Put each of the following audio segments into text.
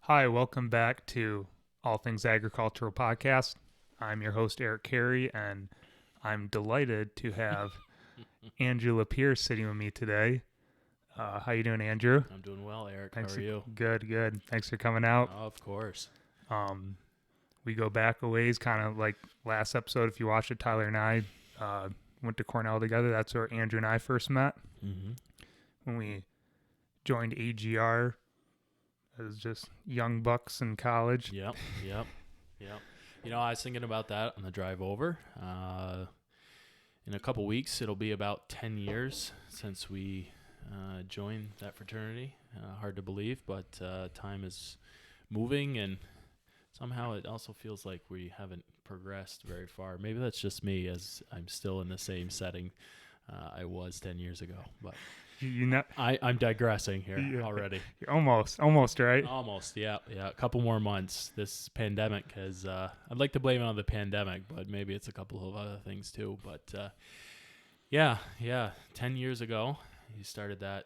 Hi, welcome back to All Things Agricultural Podcast. I'm your host, Eric Carey, and I'm delighted to have Andrew LaPierre sitting with me today. How you doing, Andrew? I'm doing well, Eric. Thanks. How are you? Good. Thanks for coming out. Of course. We go back a ways, kind of like last episode. If you watched it, Tyler and I went to Cornell together. That's where Andrew and I first met. Mm-hmm. When we joined AGR as just young bucks in college. Yep. You know, I was thinking about that on the drive over. In a couple weeks, it'll be about 10 years since we joined that fraternity. Hard to believe, but time is moving, and somehow it also feels like we haven't progressed very far. Maybe that's just me, as I'm still in the same setting I was 10 years ago. But I'm digressing here already. You're almost right. Almost, yeah. A couple more months. This pandemic has. I'd like to blame it on the pandemic, but maybe it's a couple of other things too. But yeah. 10 years ago, you started that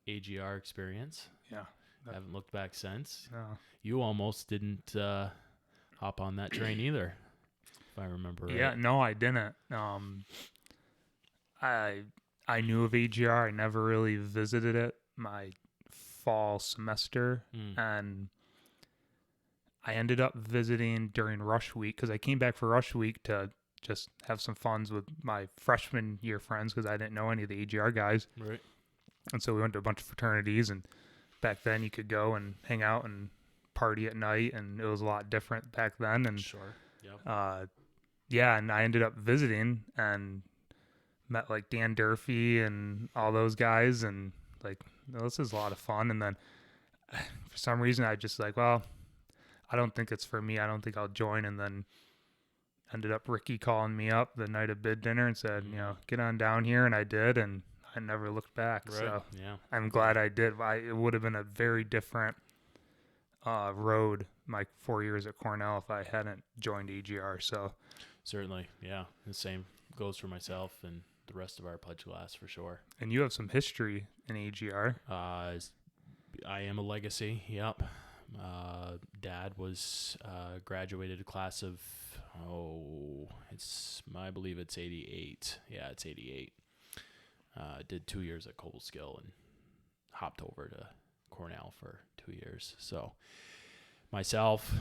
AGR experience. Yeah. Haven't looked back since. No. You almost didn't hop on that train either, if I remember right. Yeah, no, I didn't. I knew of AGR. I never really visited it my fall semester, and I ended up visiting during rush week because I came back for rush week to just have some funs with my freshman year friends because I didn't know any of the AGR guys. Right. And so we went to a bunch of fraternities, and back then you could go and hang out and party at night, and it was a lot different back then. And Sure. Yep. and I ended up visiting and met like Dan Durfee and all those guys, and like, this is a lot of fun. And then for some reason I just like, well, I don't think it's for me. I don't think I'll join. And then ended up Ricky calling me up the night of bid dinner and said, get on down here. And I did, and I never looked back. Right. So yeah. I'm glad I did. It would have been a very different road my 4 years at Cornell if I hadn't joined AGR. So Certainly. Yeah. The same goes for myself and the rest of our pledge class for sure. And you have some history in AGR. I am a legacy. Yep. Dad was graduated a class of I believe it's 88. Yeah, it's 88. Did 2 years at Coldskill and hopped over to Cornell for 2 years. So myself,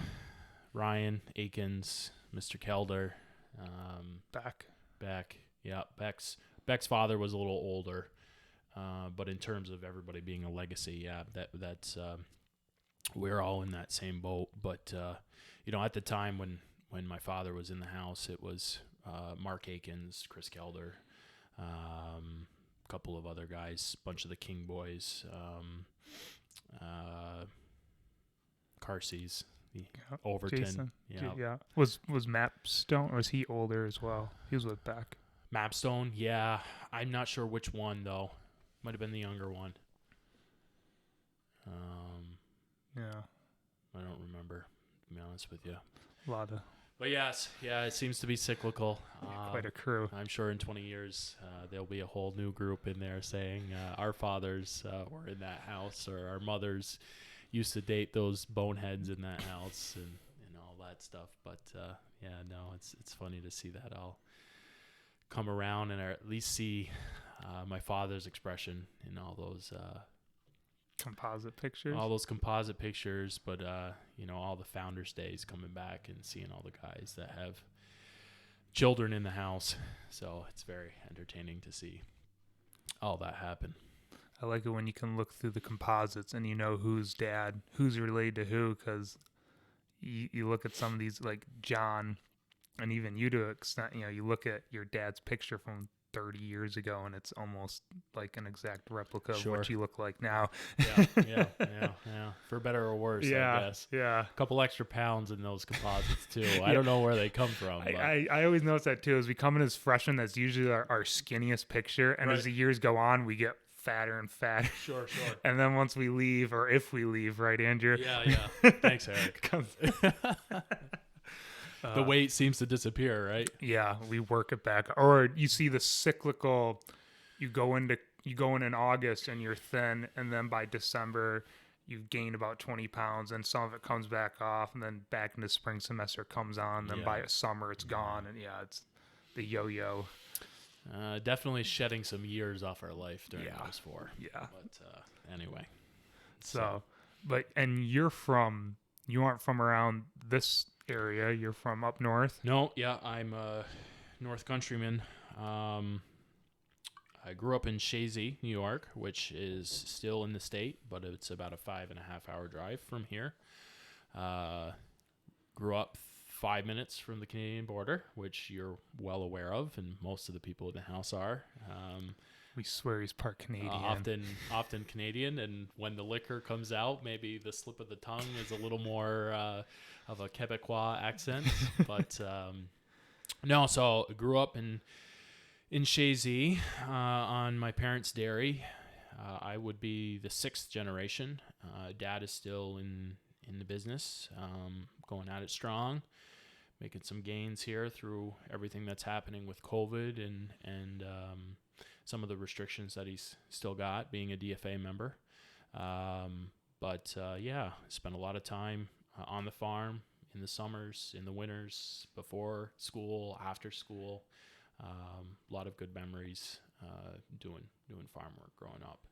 Ryan Akins, Mr. Kelder, Beck. Yeah, Beck's father was a little older, but in terms of everybody being a legacy, yeah, that's we're all in that same boat. But at the time when my father was in the house, it was Mark Akins, Chris Kelder, a couple of other guys, bunch of the King boys, Carsey's, Overton. Jason. Yeah. Was Mapstone, or was he older as well? He was with Beck. Mapstone, yeah. I'm not sure which one, though. Might have been the younger one. Yeah. I don't remember, to be honest with you. A lot of... But yes, it seems to be cyclical. Quite a crew. I'm sure in 20 years, there'll be a whole new group in there saying our fathers were in that house, or our mothers used to date those boneheads in that house, and all that stuff. But, it's funny to see that all come around, and at least see my father's expression in all those composite pictures. But all the Founders Days coming back and seeing all the guys that have children in the house. So it's very entertaining to see all that happen. I like it when you can look through the composites and you know who's related to who, because you look at some of these, like John, and even you to an extent, you look at your dad's picture from 30 years ago, and it's almost like an exact replica of what you look like now. Yeah. For better or worse, I guess. Yeah. A couple extra pounds in those composites, too. I don't know where they come from. I always notice that, too. As we come in as freshmen, that's usually our skinniest picture, and as the years go on, we get fatter and fatter. Sure. And then once we leave, or if we leave, right, Andrew? Yeah. Thanks, Eric. The weight seems to disappear, right? Yeah, we work it back. Or you see the cyclical, you go in August and you're thin, and then by December you've gained about 20 pounds, and some of it comes back off, and then back in the spring semester comes on, then by summer it's gone, and it's the yo-yo. Definitely shedding some years off our life during those 4. Yeah. But anyway. And you aren't from around this area. You're from up north? No, yeah, I'm a North Countryman. I grew up in Chazy, New York, which is still in the state, but it's about a 5.5-hour drive from here. Grew up 5 minutes from the Canadian border, which you're well aware of, and most of the people in the house are. We swear he's part Canadian. Often Canadian, and when the liquor comes out, maybe the slip of the tongue is a little more of a Quebecois accent. But no, so I grew up in Chazy on my parents' dairy. I would be the 6th generation. Dad is still in the business, going at it strong, making some gains here through everything that's happening with COVID and some of the restrictions that he's still got, being a DFA member. But spent a lot of time on the farm in the summers, in the winters, before school, after school. A lot of good memories doing farm work growing up.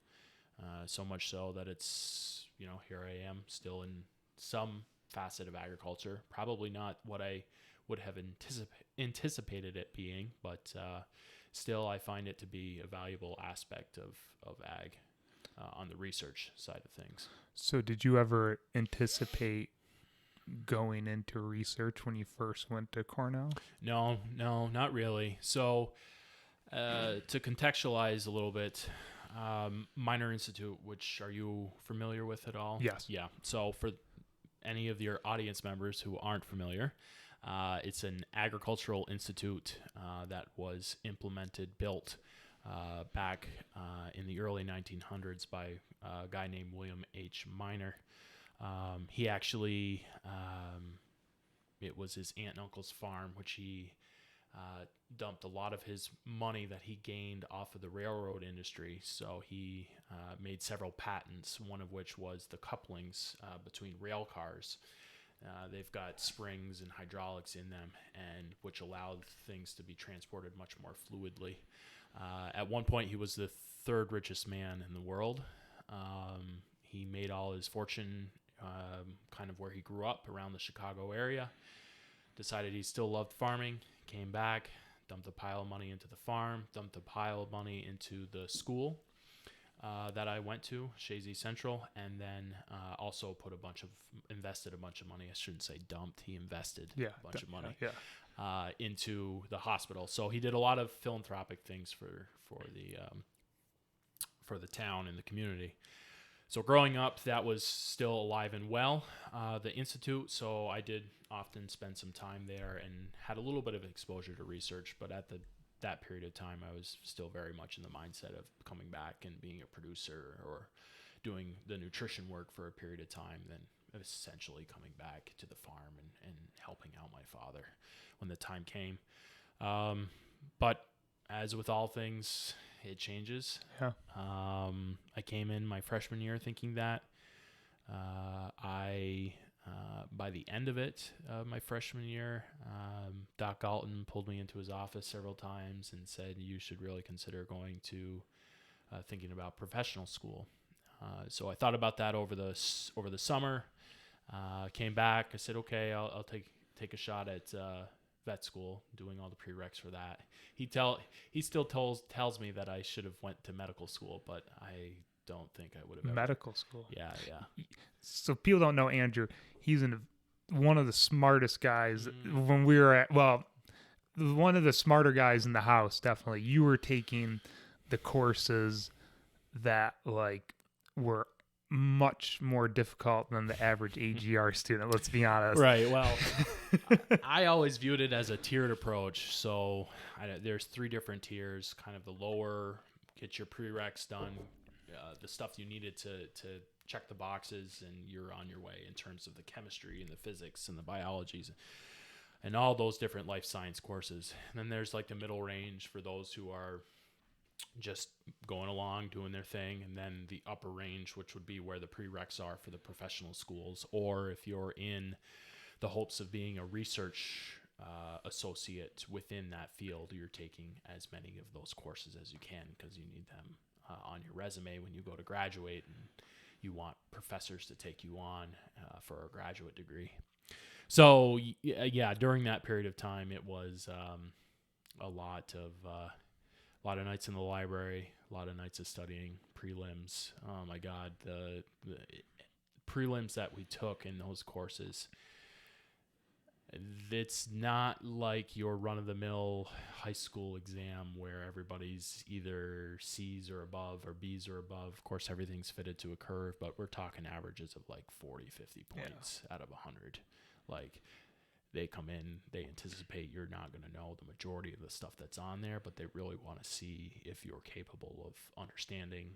So much so that it's, here I am still in some facet of agriculture. Probably not what I would have anticipated it being, but still I find it to be a valuable aspect of ag on the research side of things. So did you ever anticipate going into research when you first went to Cornell? No, not really. So to contextualize a little bit, Minor Institute, which are you familiar with at all? Yes. Yeah. So for any of your audience members who aren't familiar, it's an agricultural institute that was built back in the early 1900s by a guy named William H. Minor. He actually, it was his aunt and uncle's farm, which he dumped a lot of his money that he gained off of the railroad industry. So he made several patents, one of which was the couplings between rail cars. They've got springs and hydraulics in them, and which allowed things to be transported much more fluidly. At one point, he was the 3rd richest man in the world. He made all his fortune kind of where he grew up, around the Chicago area. Decided he still loved farming, came back, dumped a pile of money into the farm, dumped a pile of money into the school that I went to, Chazy Central, and then also invested a bunch of money. I shouldn't say dumped, he invested a bunch of money into the hospital. So he did a lot of philanthropic things for the town and the community. So growing up, that was still alive and well, the Institute. So I did often spend some time there and had a little bit of exposure to research. But at that period of time, I was still very much in the mindset of coming back and being a producer or doing the nutrition work for a period of time, then essentially coming back to the farm and helping out my father when the time came. But as with all things, it changes. Yeah. I came in my freshman year thinking that. By the end of it, my freshman year, Doc Galton pulled me into his office several times and said, you should really consider going to thinking about professional school. So I thought about that over the summer. Came back. I said, okay, I'll take a shot at vet school, doing all the prereqs for that. He still tells me that I should have went to medical school, but I don't think I would have. Medical school. Yeah. So people don't know Andrew. He's one of the smartest guys when we were one of the smarter guys in the house. Definitely, you were taking the courses that were much more difficult than the average AGR student. Let's be honest. Right. Well, I always viewed it as a tiered approach. So there's 3 different tiers. Kind of the lower, get your prereqs done, the stuff you needed to check the boxes, and you're on your way in terms of the chemistry and the physics and the biologies and all those different life science courses. And then there's the middle range for those who are just going along, doing their thing, and then the upper range, which would be where the prereqs are for the professional schools, or if you're in the hopes of being a research associate within that field, you're taking as many of those courses as you can because you need them on your resume when you go to graduate, and you want professors to take you on for a graduate degree. So yeah, during that period of time, it was a lot of nights in the library, a lot of nights of studying prelims. Oh my God, the prelims that we took in those courses. It's not like your run-of-the-mill high school exam where everybody's either C's or above or B's or above. Of course, everything's fitted to a curve, but we're talking averages of like 40, 50 points out of 100. Like, they come in, they anticipate you're not going to know the majority of the stuff that's on there, but they really want to see if you're capable of understanding,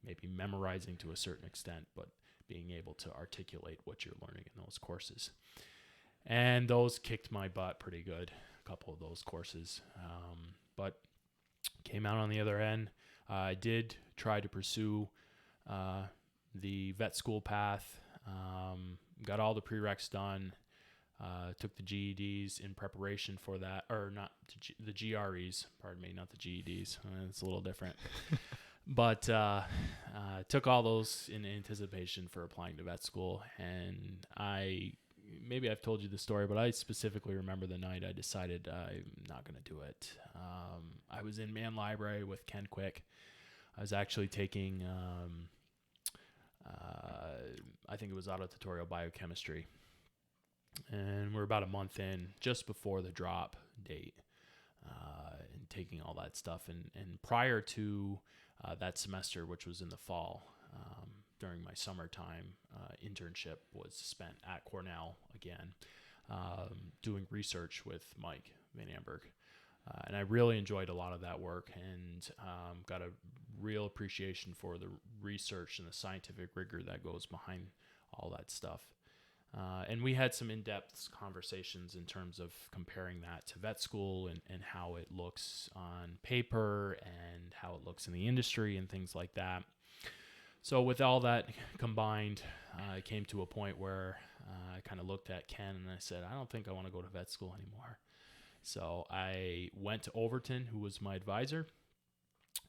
maybe memorizing to a certain extent, but being able to articulate what you're learning in those courses. And those kicked my butt pretty good, a couple of those courses. But came out on the other end. I did try to pursue the vet school path, got all the prereqs done, took the GEDs in preparation for that, or not the GREs, pardon me, not the GEDs. It's a little different. But took all those in anticipation for applying to vet school. And maybe I've told you the story, but I specifically remember the night I decided I'm not going to do it. I was in Man Library with Ken Quick. I was actually taking, I think it was auto tutorial biochemistry. And we're about a month in, just before the drop date, and taking all that stuff. And prior to that semester, which was in the fall, during my summertime internship, was spent at Cornell again, doing research with Mike Van Amberg. And I really enjoyed a lot of that work, and got a real appreciation for the research and the scientific rigor that goes behind all that stuff. And we had some in-depth conversations in terms of comparing that to vet school and how it looks on paper and how it looks in the industry and things like that. So with all that combined, I came to a point where I kind of looked at Ken and I said, I don't think I want to go to vet school anymore. So I went to Overton, who was my advisor,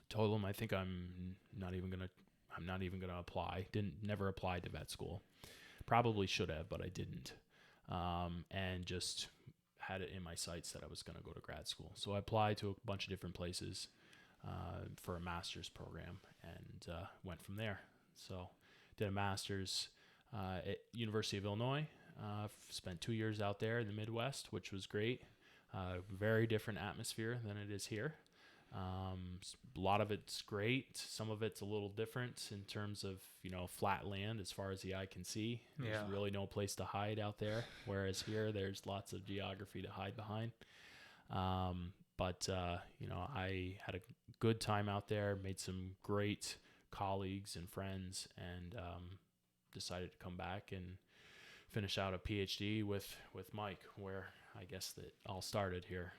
told him I think I'm not even gonna apply. Never applied to vet school. Probably should have, but I didn't. And just had it in my sights that I was going to go to grad school. So I applied to a bunch of different places for a master's program, and went from there. So did a master's at University of Illinois. Spent 2 years out there in the Midwest, which was great. Very different atmosphere than it is here. A lot of it's great. Some of it's a little different in terms of, flat land as far as the eye can see. There's really no place to hide out there. Whereas here, there's lots of geography to hide behind. But I had a good time out there, made some great colleagues and friends, and decided to come back and finish out a PhD with Mike, where I guess that all started here.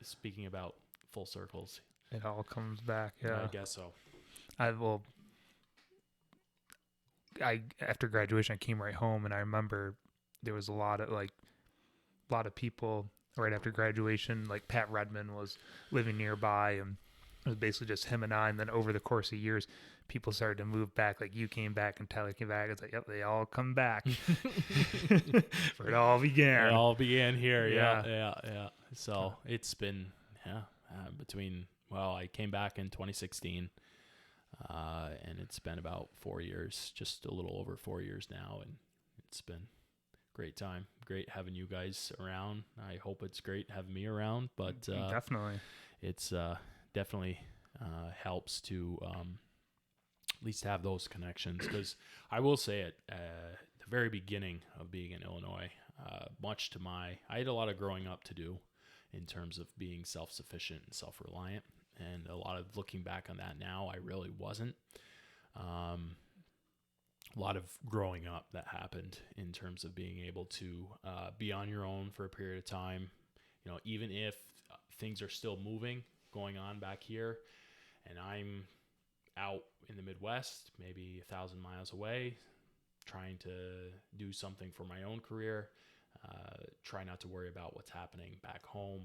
Speaking about full circles. It all comes back. Yeah, I guess so. After graduation, I came right home, and I remember there was a lot of people right after graduation. Like Pat Redmond was living nearby, and it was basically just him and I. And then over the course of years, people started to move back. Like you came back and Tyler came back. It's like, yep, they all come back. Where it all began. It all began here. Yeah. So it's been I came back in 2016, and it's been about 4 years, just a little over 4 years now, and it's been a great time. Great having you guys around. I hope it's great having me around, but definitely, it's definitely helps to at least have those connections, because I will say at the very beginning of being in Illinois, I had a lot of growing up to do in terms of being self-sufficient and self-reliant. And a lot of looking back on that now, I really wasn't. A lot of growing up that happened in terms of being able to be on your own for a period of time. Even if things are still moving, going on back here, and I'm out in the Midwest, maybe 1,000 miles away, trying to do something for my own career, try not to worry about what's happening back home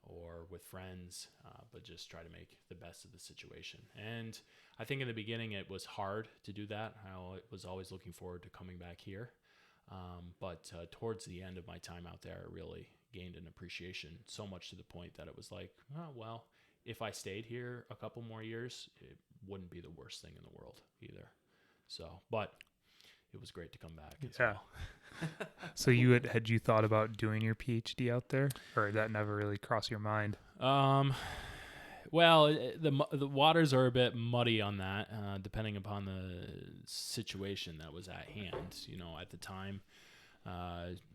or with friends, but just try to make the best of the situation. And I think in the beginning it was hard to do that. I was always looking forward to coming back here. But towards the end of my time out there, I really gained an appreciation, so much to the point that it was like, oh, well, if I stayed here a couple more years, it wouldn't be the worst thing in the world either. So, but it was great to come back as well. So had you thought about doing your PhD out there, or that never really crossed your mind? Well, the waters are a bit muddy on that, depending upon the situation that was at hand. At the time,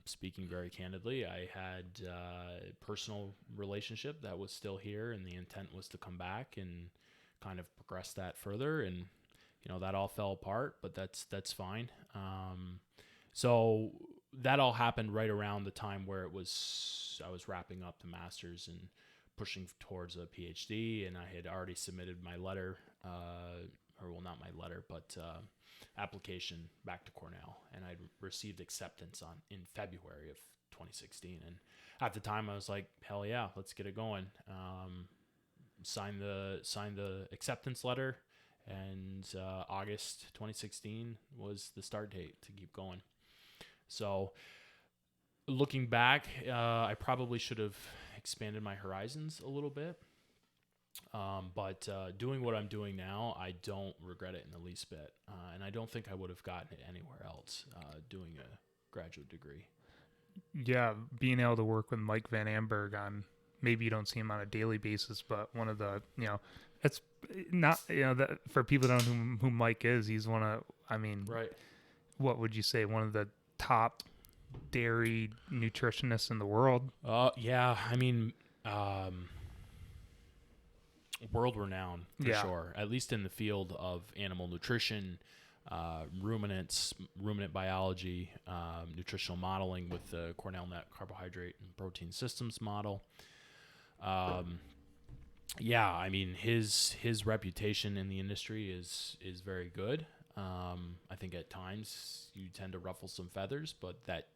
speaking very candidly, I had a personal relationship that was still here, and the intent was to come back and kind of progress that further. And that all fell apart, but that's fine. So that all happened right around the time where I was wrapping up the master's and pushing towards a PhD, and I had already submitted my letter, not my letter, but application back to Cornell, and I'd received acceptance in February of 2016. And at the time, I was like, hell yeah, let's get it going. Sign the acceptance letter, and August 2016 was the start date to keep going. So looking back, I probably should have expanded my horizons a little bit. But doing what I'm doing now, I don't regret it in the least bit. And I don't think I would have gotten it anywhere else doing a graduate degree. Yeah, being able to work with Mike Van Amberg on, maybe you don't see him on a daily basis, but one of the, it's not, that for people that don't know who Mike is, he's one of, right. What would you say, one of the top dairy nutritionists in the world? Yeah, world renowned for sure, at least in the field of animal nutrition, ruminant biology, nutritional modeling with the Cornell Net Carbohydrate and Protein Systems model. His reputation in the industry is very good. I think at times you tend to ruffle some feathers, but that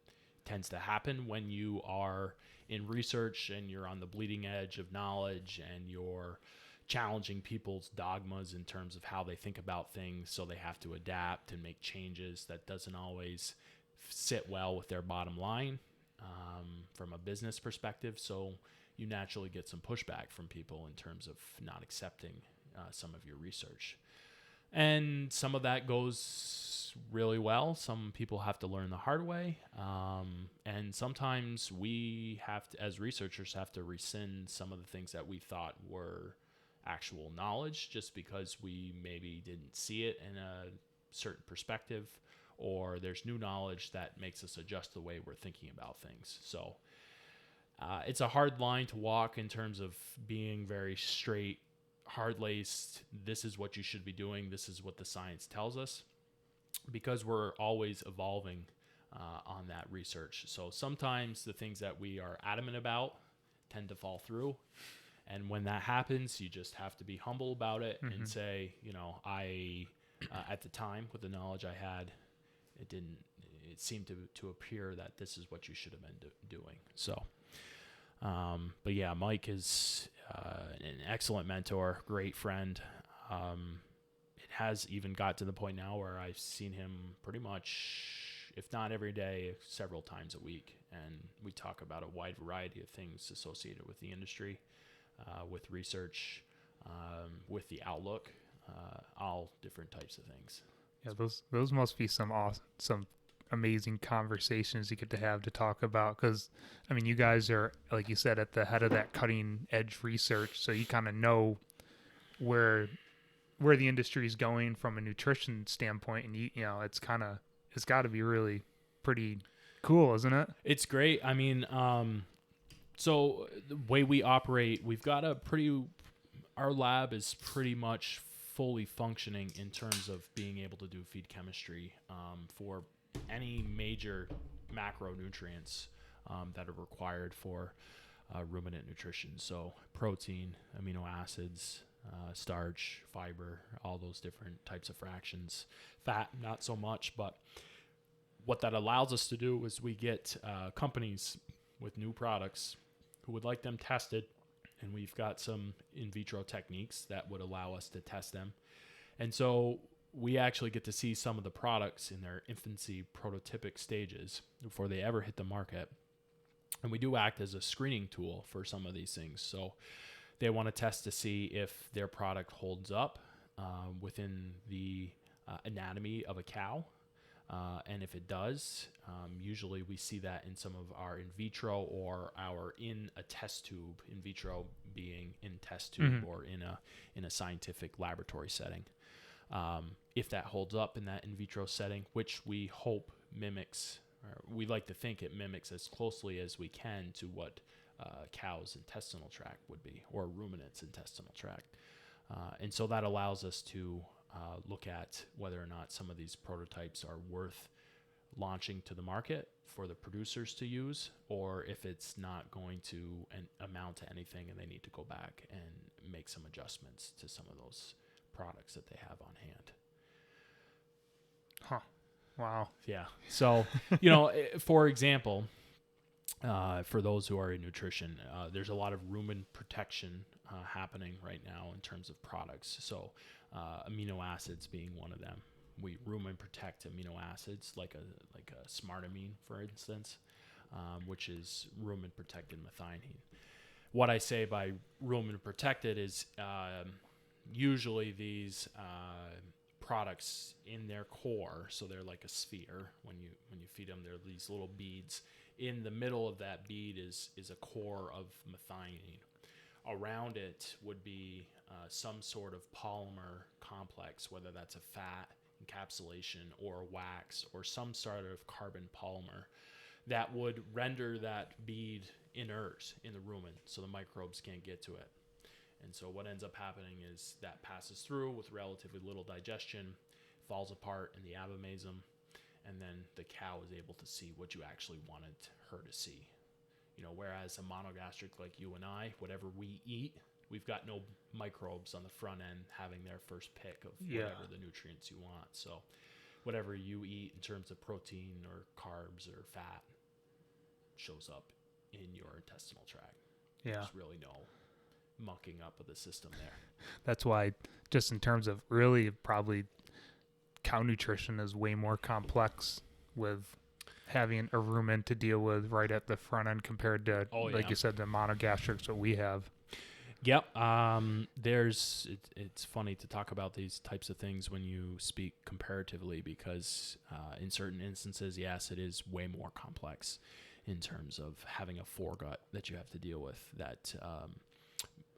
tends to happen when you are in research and you're on the bleeding edge of knowledge and you're challenging people's dogmas in terms of how they think about things, so they have to adapt and make changes. That doesn't always sit well with their bottom line from a business perspective, so you naturally get some pushback from people in terms of not accepting some of your research. And some of that goes really well. Some people have to learn the hard way. And sometimes we have to, as researchers, have to rescind some of the things that we thought were actual knowledge just because we maybe didn't see it in a certain perspective, or there's new knowledge that makes us adjust the way we're thinking about things. So it's a hard line to walk in terms of being very straight, hard-laced, this is what you should be doing, this is what the science tells us, because we're always evolving on that research. So sometimes the things that we are adamant about tend to fall through. And when that happens, you just have to be humble about it and say, I, at the time, with the knowledge I had, it seemed to appear that this is what you should have been doing. So, but yeah, Mike is an excellent mentor, great friend. It has even got to the point now where I've seen him pretty much, if not every day, several times a week. And we talk about a wide variety of things associated with the industry. With research, with the outlook, all different types of things. Yeah, those must be some amazing conversations you get to have to talk about, because you guys are, like you said, at the head of that cutting edge research, so you kind of know where the industry is going from a nutrition standpoint, and it's got to be really pretty cool, isn't it? It's great. So the way we operate, we've got our lab is pretty much fully functioning in terms of being able to do feed chemistry for any major macronutrients that are required for ruminant nutrition. So protein, amino acids, starch, fiber, all those different types of fractions. Fat, not so much, but what that allows us to do is we get companies with new products who would like them tested, and we've got some in vitro techniques that would allow us to test them. And so we actually get to see some of the products in their infancy prototypic stages before they ever hit the market. And we do act as a screening tool for some of these things. So they want to test to see if their product holds up within the anatomy of a cow. And if it does, usually we see that in some of our in vitro or our in a test tube, in vitro being in test tube or in a scientific laboratory setting. If that holds up in that in vitro setting, which we hope mimics, or we like to think it mimics as closely as we can to what cow's intestinal tract would be, or ruminant's intestinal tract. And so that allows us to look at whether or not some of these prototypes are worth launching to the market for the producers to use, or if it's not going to amount to anything and they need to go back and make some adjustments to some of those products that they have on hand. Huh. Wow. Yeah. So, for example, for those who are in nutrition, there's a lot of rumen protection happening right now in terms of products. So amino acids being one of them. We rumen protect amino acids like a smartamine, for instance, which is rumen protected methionine. What I say by rumen protected is usually these products in their core, so they're like a sphere. When you feed them, they're these little beads. In the middle of that bead is a core of methionine. Around it would be some sort of polymer complex, whether that's a fat encapsulation or wax or some sort of carbon polymer that would render that bead inert in the rumen so the microbes can't get to it. And so what ends up happening is that passes through with relatively little digestion, falls apart in the abomasum, and then the cow is able to see what you actually wanted her to see. Whereas a monogastric like you and I, whatever we eat, we've got no microbes on the front end having their first pick of whatever the nutrients you want. So whatever you eat in terms of protein or carbs or fat shows up in your intestinal tract. Yeah. There's really no mucking up of the system there. That's why, just in terms of really probably cow nutrition is way more complex with having a rumen to deal with right at the front end compared to, you said, the monogastrics that we have. Yep. It's funny to talk about these types of things when you speak comparatively because in certain instances, yes, it is way more complex in terms of having a foregut that you have to deal with that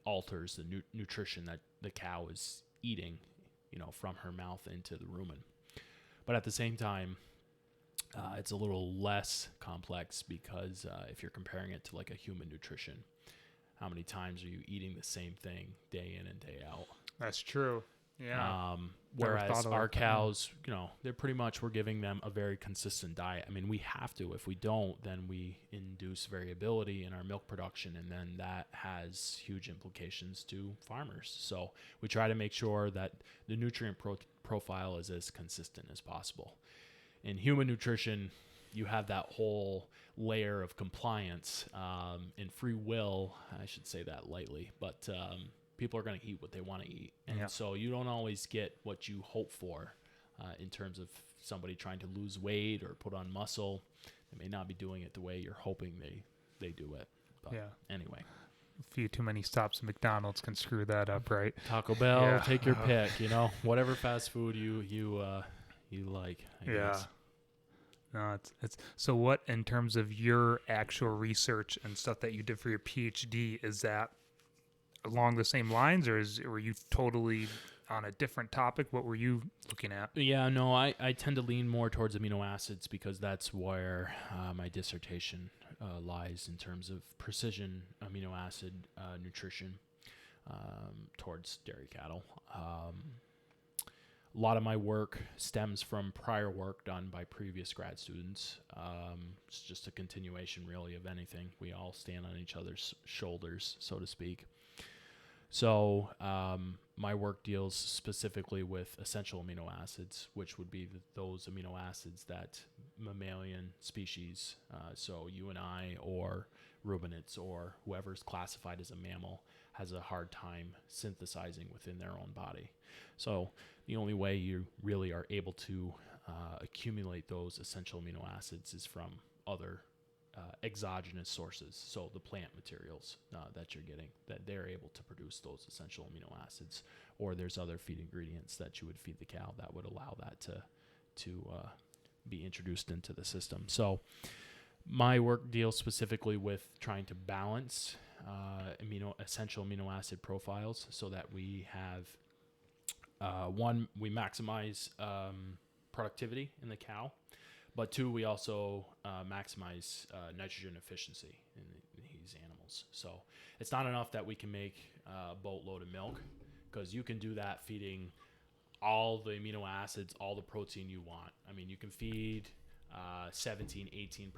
alters the nutrition that the cow is eating, from her mouth into the rumen. But at the same time, it's a little less complex because if you're comparing it to like a human nutrition, how many times are you eating the same thing day in and day out? That's true. Yeah. Whereas our cows, they're pretty much, we're giving them a very consistent diet. I mean, we have to. If we don't, then we induce variability in our milk production, and then that has huge implications to farmers. So we try to make sure that the nutrient profile is as consistent as possible. In human nutrition, you have that whole layer of compliance. In free will, I should say that lightly, but people are going to eat what they want to eat. And so you don't always get what you hope for in terms of somebody trying to lose weight or put on muscle. They may not be doing it the way you're hoping they do it. But anyway. A few too many stops at McDonald's can screw that up, right? Taco Bell, take your pick, whatever fast food you like, I guess. No, it's so what, in terms of your actual research and stuff that you did for your PhD, is that along the same lines, or were you totally on a different topic? What were you looking at? Yeah, no, I tend to lean more towards amino acids because that's where my dissertation lies in terms of precision amino acid nutrition towards dairy cattle. A lot of my work stems from prior work done by previous grad students. It's just a continuation, really, of anything. We all stand on each other's shoulders, so to speak. So my work deals specifically with essential amino acids, which would be those amino acids that mammalian species, so you and I or ruminants or whoever's classified as a mammal, has a hard time synthesizing within their own body. So the only way you really are able to accumulate those essential amino acids is from other exogenous sources, so the plant materials that you're getting, that they're able to produce those essential amino acids, or there's other feed ingredients that you would feed the cow that would allow that to be introduced into the system. So my work deals specifically with trying to balance essential amino acid profiles so that we have one, we maximize productivity in the cow, but two, we also maximize nitrogen efficiency in these animals. So it's not enough that we can make a boatload of milk, because you can do that feeding all the amino acids, all the protein you want. I mean, you can feed 17, 18%,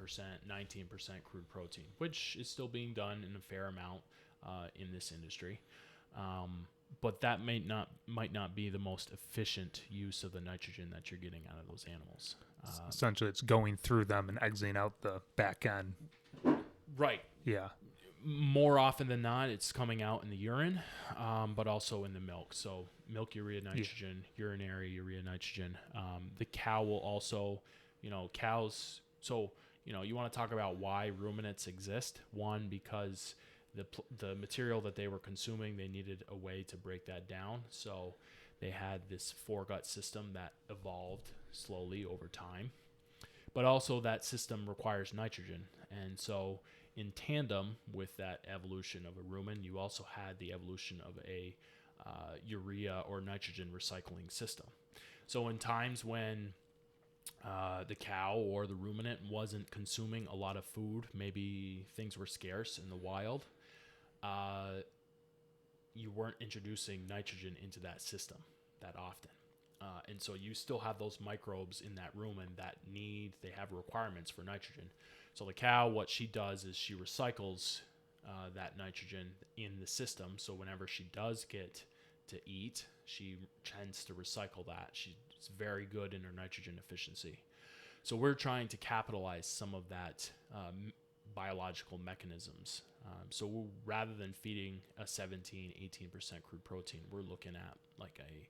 19% crude protein, which is still being done in a fair amount in this industry. But that might not be the most efficient use of the nitrogen that you're getting out of those animals. Essentially, it's going through them and exiting out the back end. Right. Yeah. More often than not, it's coming out in the urine, but also in the milk. So milk urea nitrogen, urinary urea nitrogen. The cow will also, cows. So, you want to talk about why ruminants exist. One, because the material that they were consuming, they needed a way to break that down. So they had this foregut system that evolved slowly over time. But also that system requires nitrogen. And so in tandem with that evolution of a rumen, you also had the evolution of a urea or nitrogen recycling system. So in times when the cow or the ruminant wasn't consuming a lot of food, maybe things were scarce in the wild, you weren't introducing nitrogen into that system that often. And so you still have those microbes in that rumen that they have requirements for nitrogen. So the cow, what she does is she recycles that nitrogen in the system. So whenever she does get to eat, she tends to recycle that. She's very good in her nitrogen efficiency. So we're trying to capitalize some of that biological mechanisms. So rather than feeding a 17, 18% crude protein, we're looking at like a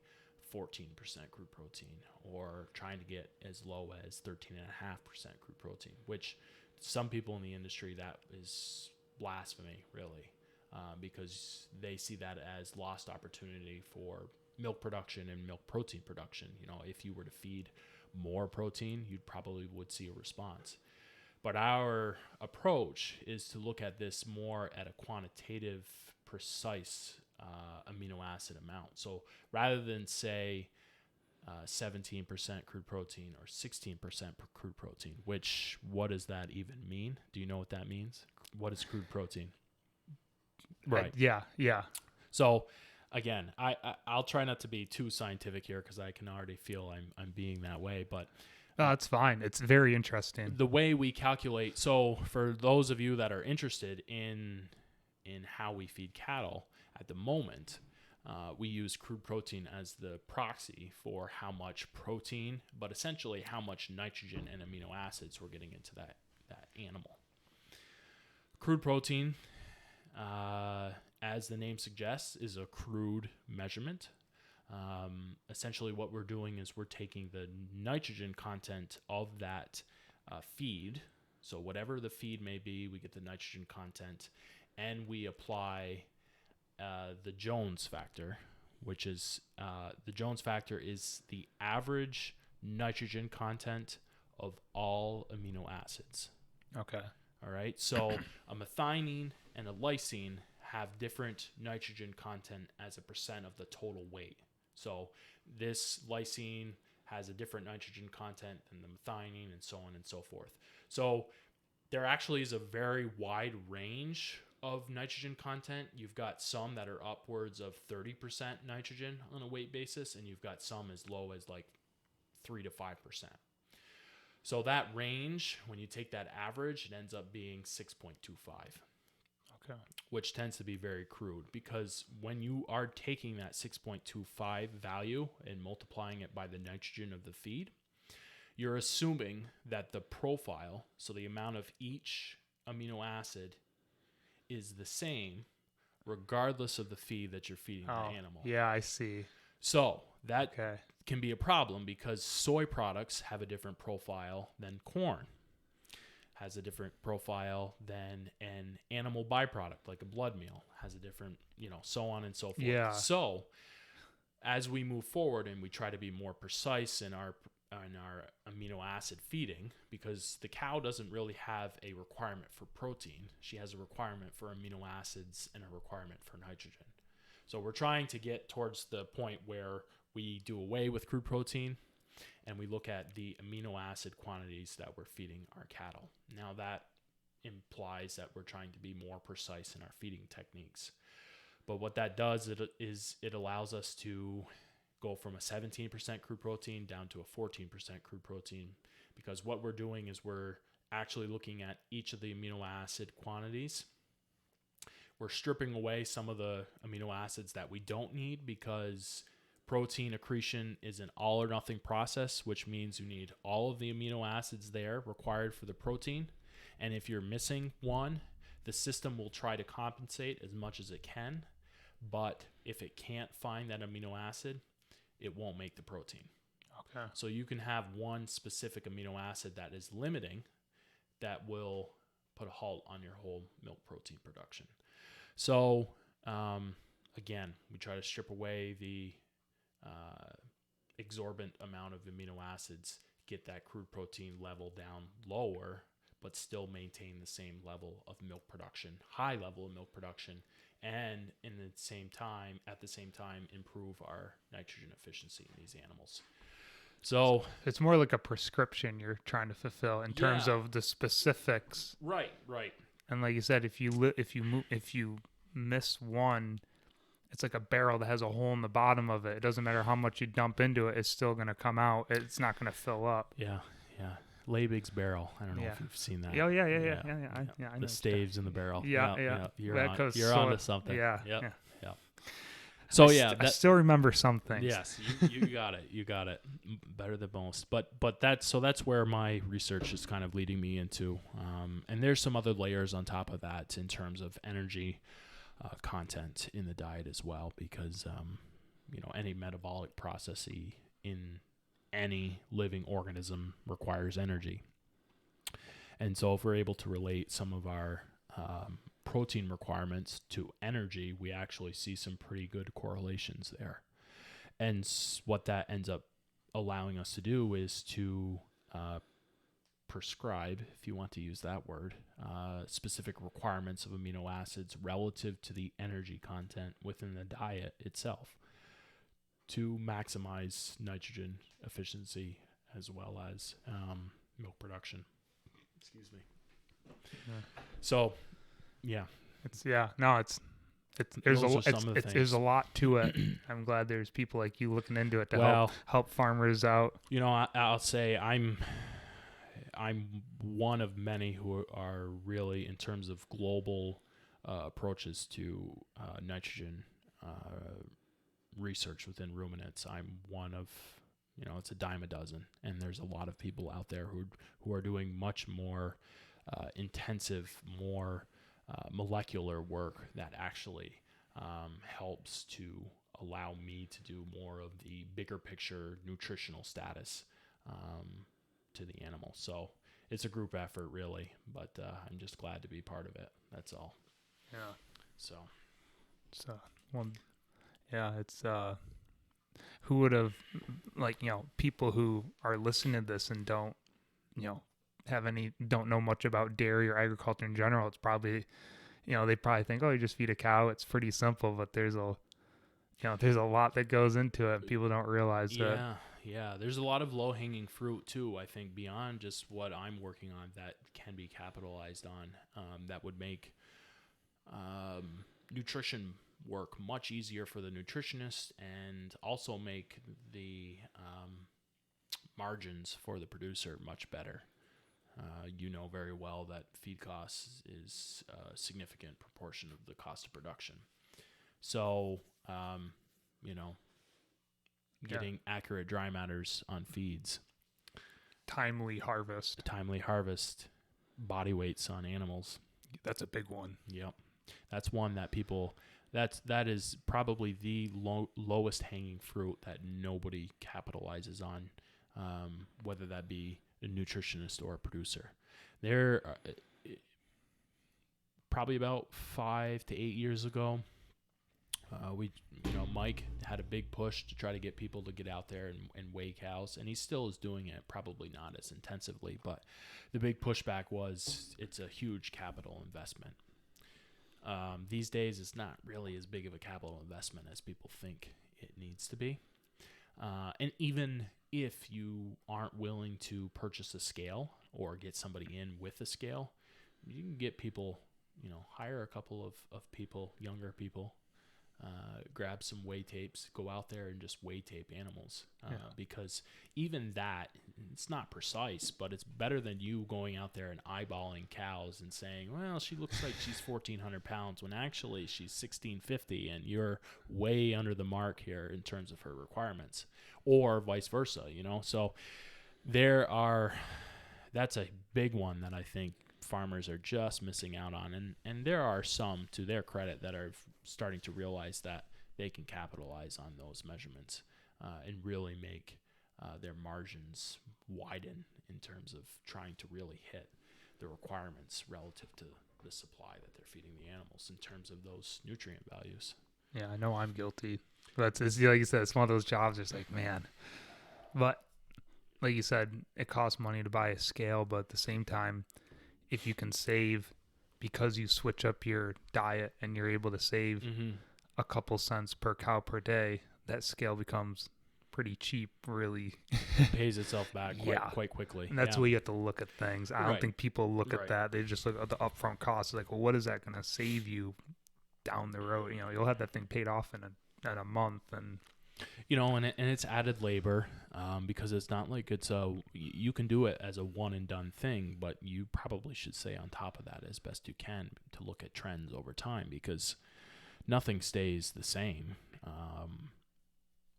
14% crude protein, or trying to get as low as 13.5% crude protein, which some people in the industry, that is blasphemy, really, because they see that as lost opportunity for milk production and milk protein production. If you were to feed more protein, you probably would see a response. But our approach is to look at this more at a quantitative, precise amino acid amount. So rather than say 17% crude protein or 16% crude protein, what does that even mean? Do you know what that means? What is crude protein? Right. Yeah. So again, I'll try not to be too scientific here, because I can already feel I'm being that way, but it's fine. It's very interesting. The way we calculate. So for those of you that are interested in how we feed cattle at the moment, we use crude protein as the proxy for how much protein, but essentially how much nitrogen and amino acids we're getting into that animal. Crude protein, as the name suggests, is a crude measurement. Essentially what we're doing is we're taking the nitrogen content of that feed. So whatever the feed may be, we get the nitrogen content, and we apply the Jones factor, which is the Jones factor is the average nitrogen content of all amino acids. Okay. All right. So a methionine and a lysine have different nitrogen content as a percent of the total weight. So this lysine has a different nitrogen content than the methionine, and so on and so forth. So there actually is a very wide range of nitrogen content. You've got some that are upwards of 30% nitrogen on a weight basis, and you've got some as low as like 3 to 5%. So that range, when you take that average, it ends up being 6.25. Okay. which tends to be very crude, because when you are taking that 6.25 value and multiplying it by the nitrogen of the feed, you're assuming that the profile, so the amount of each amino acid, is the same regardless of the feed that you're feeding the animal. Yeah, I see. So that can be a problem, because soy products have a different profile than corn, has a different profile than an animal byproduct like a blood meal, has a different, so on and so forth. Yeah. So as we move forward and we try to be more precise in our amino acid feeding, because the cow doesn't really have a requirement for protein. She has a requirement for amino acids and a requirement for nitrogen. So we're trying to get towards the point where we do away with crude protein and we look at the amino acid quantities that we're feeding our cattle. Now that implies that we're trying to be more precise in our feeding techniques. But what that does is it allows us to go from a 17% crude protein down to a 14% crude protein, because what we're doing is we're actually looking at each of the amino acid quantities. We're stripping away some of the amino acids that we don't need, because protein accretion is an all or nothing process, which means you need all of the amino acids there required for the protein. And if you're missing one, the system will try to compensate as much as it can. But if it can't find that amino acid, it won't make the protein. Okay. So you can have one specific amino acid that is limiting that will put a halt on your whole milk protein production. So again, we try to strip away the exorbitant amount of amino acids, get that crude protein level down lower, but still maintain the same level of milk production, high level of milk production, and at the same time improve our nitrogen efficiency in these animals. So it's more like a prescription you're trying to fulfill in terms of the specifics. Right. And like you said, if you miss one, it's like a barrel that has a hole in the bottom of it. It doesn't matter how much you dump into it; it's still going to come out. It's not going to fill up. Yeah. Liebig's barrel. I don't know if you've seen that. Yeah. I know the staves in the barrel. Yeah. You're onto something. Yeah. So I still remember some things. Yes, you got it. You got it better than most. But that's where my research is kind of leading me into. And there's some other layers on top of that in terms of energy content in the diet as well, because any metabolic process in any living organism requires energy. And so if we're able to relate some of our protein requirements to energy, we actually see some pretty good correlations there. And what that ends up allowing us to do is to prescribe, if you want to use that word, specific requirements of amino acids relative to the energy content within the diet itself to maximize nitrogen efficiency as well as milk production. Excuse me. So, yeah. There's a lot to it. I'm glad there's people like you looking into it to help farmers out. I'll say I'm one of many who are really, in terms of global approaches to nitrogen research within ruminants, I'm one of, it's a dime a dozen, and there's a lot of people out there who are doing much more intensive, more molecular work that actually helps to allow me to do more of the bigger picture nutritional status to the animal. So it's a group effort, really, but I'm just glad to be part of it. That's all. Yeah. So it's who would have, people who are listening to this and don't know much about dairy or agriculture in general. It's probably, they probably think, you just feed a cow. It's pretty simple, but there's a lot that goes into it. People don't realize that. Yeah. There's a lot of low hanging fruit too, I think, beyond just what I'm working on that can be capitalized on, that would make nutrition work much easier for the nutritionist and also make the margins for the producer much better. You know very well that feed costs is a significant proportion of the cost of production. So, getting accurate dry matters on feeds, Timely harvest. timely harvest, body weights on animals. That's a big one. Yep. That's one that that is probably the lowest hanging fruit that nobody capitalizes on, whether that be a nutritionist or a producer. There, probably about 5 to 8 years ago, Mike had a big push to try to get people to get out there and weigh cows, and he still is doing it, probably not as intensively, but the big pushback was it's a huge capital investment. These days, it's not really as big of a capital investment as people think it needs to be. And even if you aren't willing to purchase a scale or get somebody in with a scale, you can get people, hire a couple of people, younger people, grab some weigh tapes, go out there and just weigh tape animals. Because even that, it's not precise, but it's better than you going out there and eyeballing cows and saying, well, she looks like she's 1,400 pounds when actually she's 1,650 and you're way under the mark here in terms of her requirements, or vice versa, So that's a big one that I think farmers are just missing out on. And there are some, to their credit, that are starting to realize that they can capitalize on those measurements and really make their margins widen in terms of trying to really hit the requirements relative to the supply that they're feeding the animals in terms of those nutrient values. Yeah, I know I'm guilty. But it's like you said, it's one of those jobs. It's like, man. But like you said, it costs money to buy a scale, but at the same time, if you can save because you switch up your diet and you're able to save a couple cents per cow per day, that scale becomes pretty cheap, really. It pays itself back quite quickly. And that's the way you have to look at things. I don't think people look at that. They just look at the upfront costs. Like, well, what is that going to save you down the road? You'll have that thing paid off in a month. And and it's added labor because it's not like you can do it as a one and done thing, but you probably should stay on top of that as best you can to look at trends over time, because nothing stays the same.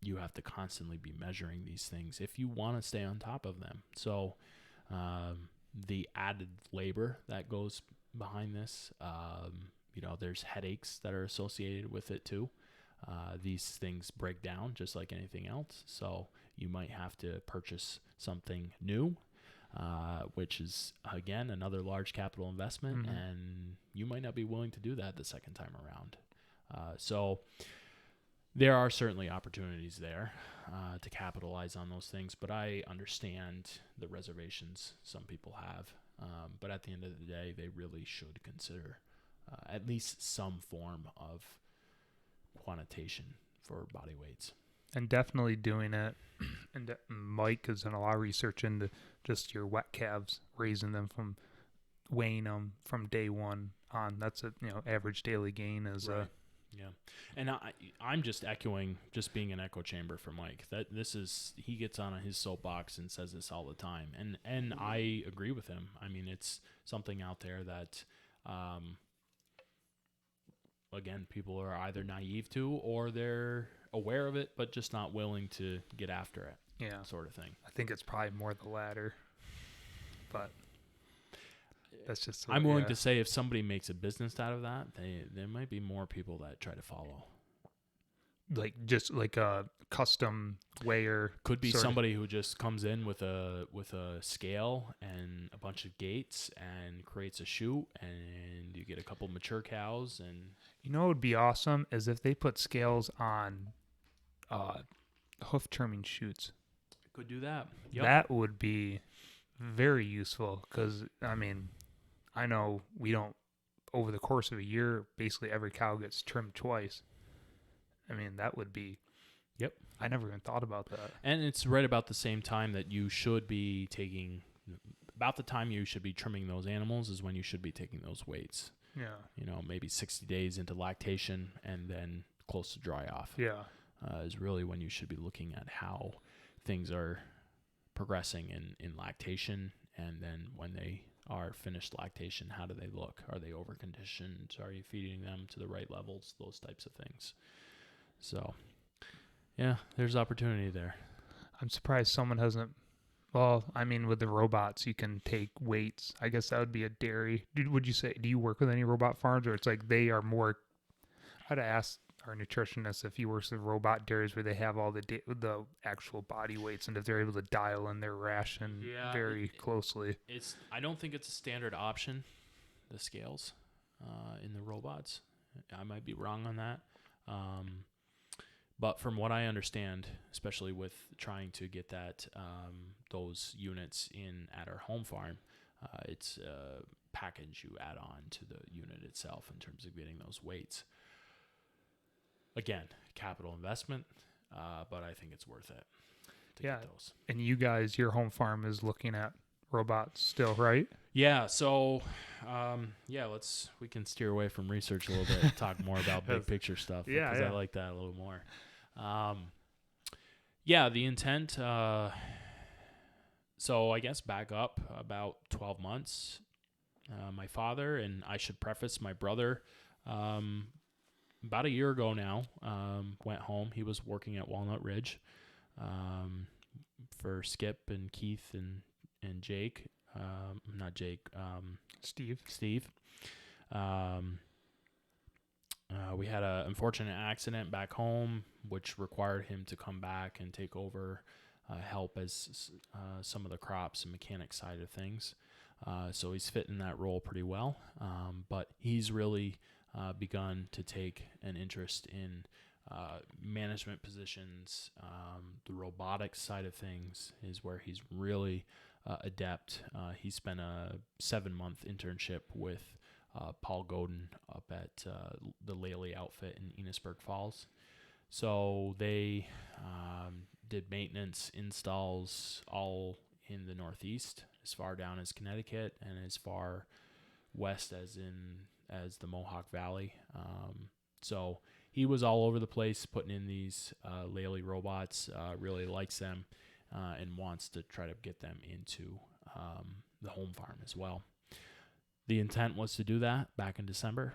You have to constantly be measuring these things if you want to stay on top of them. So the added labor that goes behind this, there's headaches that are associated with it too. These things break down just like anything else. So you might have to purchase something new, which is, again, another large capital investment, and you might not be willing to do that the second time around. So there are certainly opportunities there to capitalize on those things, but I understand the reservations some people have. But at the end of the day, they really should consider at least some form of quantitation for body weights. And definitely doing it. And Mike has done a lot of research into just your wet calves, raising them from weighing them from day one on. That's a average daily gain is right. Yeah. And I'm just echoing, just being an echo chamber for Mike, that he gets on his soapbox and says this all the time. And I agree with him. I mean, it's something out there that, again, people are either naive to, or they're aware of it, but just not willing to get after it. Yeah. Sort of thing. I think it's probably more the latter, but that's just. I'm willing to say if somebody makes a business out of that, there might be more people that try to follow. Just like a custom weigher. Could be somebody who just comes in with a scale and a bunch of gates and creates a chute, and you get a couple mature cows. And what would be awesome is if they put scales on hoof trimming chutes. Could do that. Yep. That would be very useful, because I know we don't, over the course of a year, basically every cow gets trimmed twice. That would be. Yep. I never even thought about that. And it's right about the same time that you should be taking, about the time you should be trimming those animals is when you should be taking those weights. Yeah. Maybe 60 days into lactation and then close to dry off. Yeah. Is really when you should be looking at how things are progressing in lactation And then when they are finished lactation, how do they look? Are they overconditioned? Are you feeding them to the right levels? Those types of things. So, yeah, there's opportunity there. I'm surprised someone hasn't. Well, I mean, with the robots, you can take weights. I guess that would be a dairy. Would you say, do you work with any robot farms, or it's like they are more? I'd ask our nutritionist if he works with robot dairies where they have all the actual body weights and if they're able to dial in their ration very closely. I don't think it's a standard option, the scales in the robots. I might be wrong on that. But from what I understand, especially with trying to get that those units in at our home farm, it's a package you add on to the unit itself in terms of getting those weights. Again, capital investment, but I think it's worth it to get those. And you guys, your home farm is looking at robots still, right? Yeah. So, we can steer away from research a little bit and talk more about big picture stuff. Because I like that a little more. The intent. So I guess back up about 12 months. My father, and I should preface, my brother, about a year ago now, went home. He was working at Walnut Ridge for Skip and Keith and Jake. Not Jake. Steve. We had an unfortunate accident back home, which required him to come back and take over help as some of the crops and mechanics side of things. So he's fit in that role pretty well. But he's really begun to take an interest in management positions. The robotics side of things is where he's really adept. He spent a 7-month internship with Paul Godin up at the Lely outfit in Enosburg Falls. So they did maintenance installs all in the Northeast, as far down as Connecticut and as far west as the Mohawk Valley. So he was all over the place putting in these Lely robots, really likes them, and wants to try to get them into the home farm as well. The intent was to do that back in December.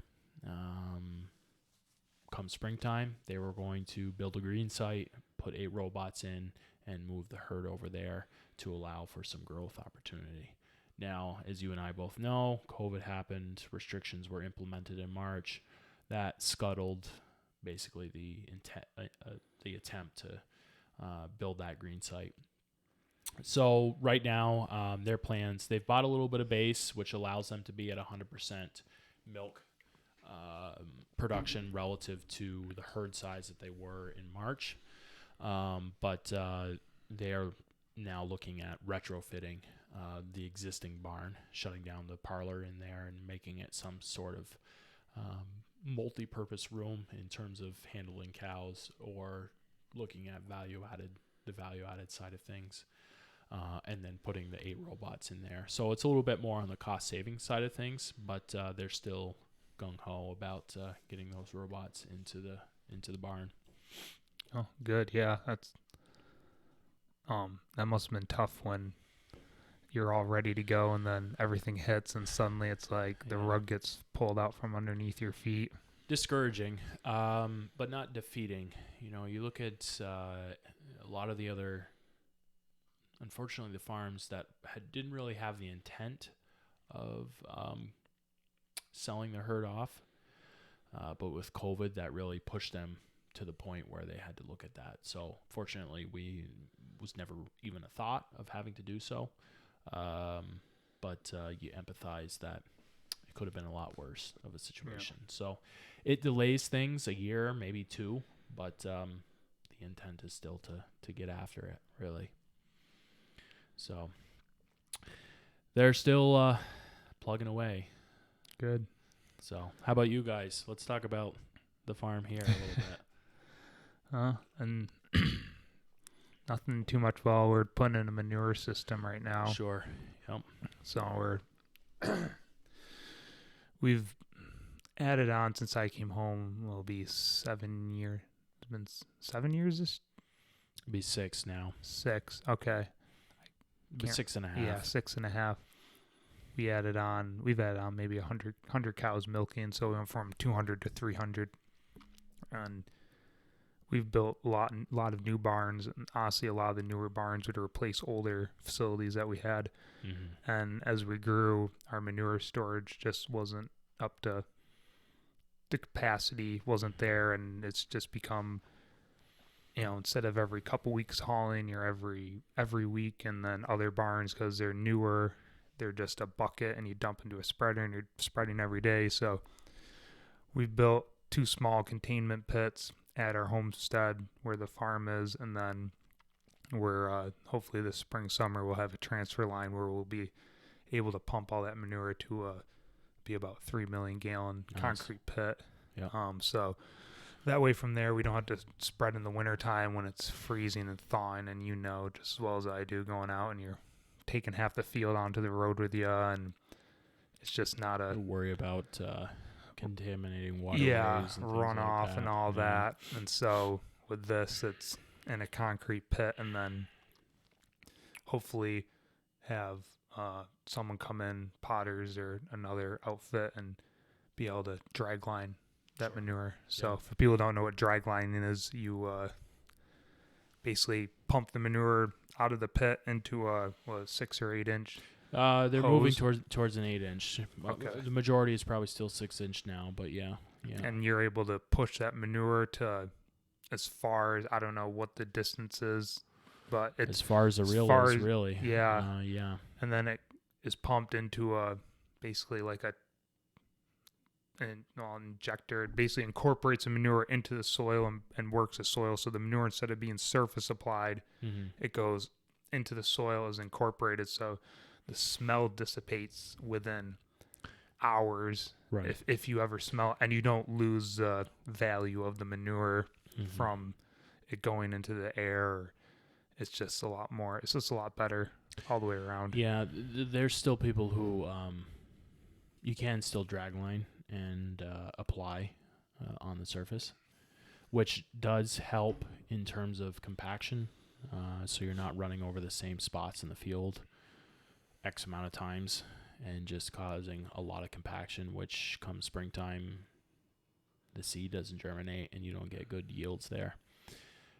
Come springtime, they were going to build a green site, put 8 robots in, and move the herd over there to allow for some growth opportunity. Now, as you and I both know, COVID happened, restrictions were implemented in March. That scuttled basically the attempt to build that green site. So right now, their plans, they've bought a little bit of base, which allows them to be at 100% milk production relative to the herd size that they were in March. But they are now looking at retrofitting the existing barn, shutting down the parlor in there and making it some sort of multi-purpose room in terms of handling cows, or looking at the value-added side of things. And then putting the 8 robots in there. So it's a little bit more on the cost-saving side of things, but they're still gung-ho about getting those robots into the barn. Oh, good. Yeah, that's that must have been tough when you're all ready to go and then everything hits and suddenly it's like the rug gets pulled out from underneath your feet. Discouraging, but not defeating. You look at a lot of the other, unfortunately, the farms that didn't really have the intent of selling the herd off, but with COVID, that really pushed them to the point where they had to look at that. So fortunately, we was never even a thought of having to do so, but you empathize that it could have been a lot worse of a situation. Yeah. So it delays things a year, maybe 2, but the intent is still to get after it, really. So they're still plugging away. Good. So how about you guys? Let's talk about the farm here a little bit. And nothing too much. Well, we're putting in a manure system right now. Sure. Yep. So we've added on since I came home. Will be 7 years. It's been 7 years. It'll be 6 now. 6. Okay. Six and a half. Yeah, 6.5. We've added on maybe 100 cows milking, so we went from 200 to 300. And we've built a lot of new barns, and honestly a lot of the newer barns would replace older facilities that we had. Mm-hmm. And as we grew, our manure storage just wasn't up to the capacity, wasn't there, and it's just become, instead of every couple weeks hauling, you're every week. And then other barns, because they're newer, they're just a bucket and you dump into a spreader and you're spreading every day. So we've built 2 small containment pits at our homestead where the farm is, and then we're hopefully this spring summer we'll have a transfer line where we'll be able to pump all that manure to be about 3 million gallon concrete pit. Yeah. So that way from there we don't have to spread in the winter time when it's freezing and thawing, and just as well as I do, going out and you're taking half the field onto the road with you, and it's just not a worry about contaminating waterways, and runoff like and all that. And so with this, it's in a concrete pit, and then hopefully have someone come in, potters or another outfit, and be able to drag line that manure. So for people who don't know what drag lining is, you basically pump the manure out of the pit into a 6 or 8 inch. They're hose. moving towards an 8-inch. Okay. The majority is probably still 6-inch now, but yeah. And you're able to push that manure to as far as, I don't know what the distance is, but it's as far as the reel is, really. Yeah. Yeah. And then it is pumped into basically like an injector. It basically incorporates the manure into the soil and works the soil. So the manure, instead of being surface applied, it goes into the soil, is incorporated. So the smell dissipates within hours, right? If you ever smell, and you don't lose the value of the manure from it going into the air. It's just a lot better all the way around. Yeah, there's still people who you can still drag line and apply on the surface, which does help in terms of compaction. So you're not running over the same spots in the field X amount of times and just causing a lot of compaction, which come springtime, the seed doesn't germinate and you don't get good yields there.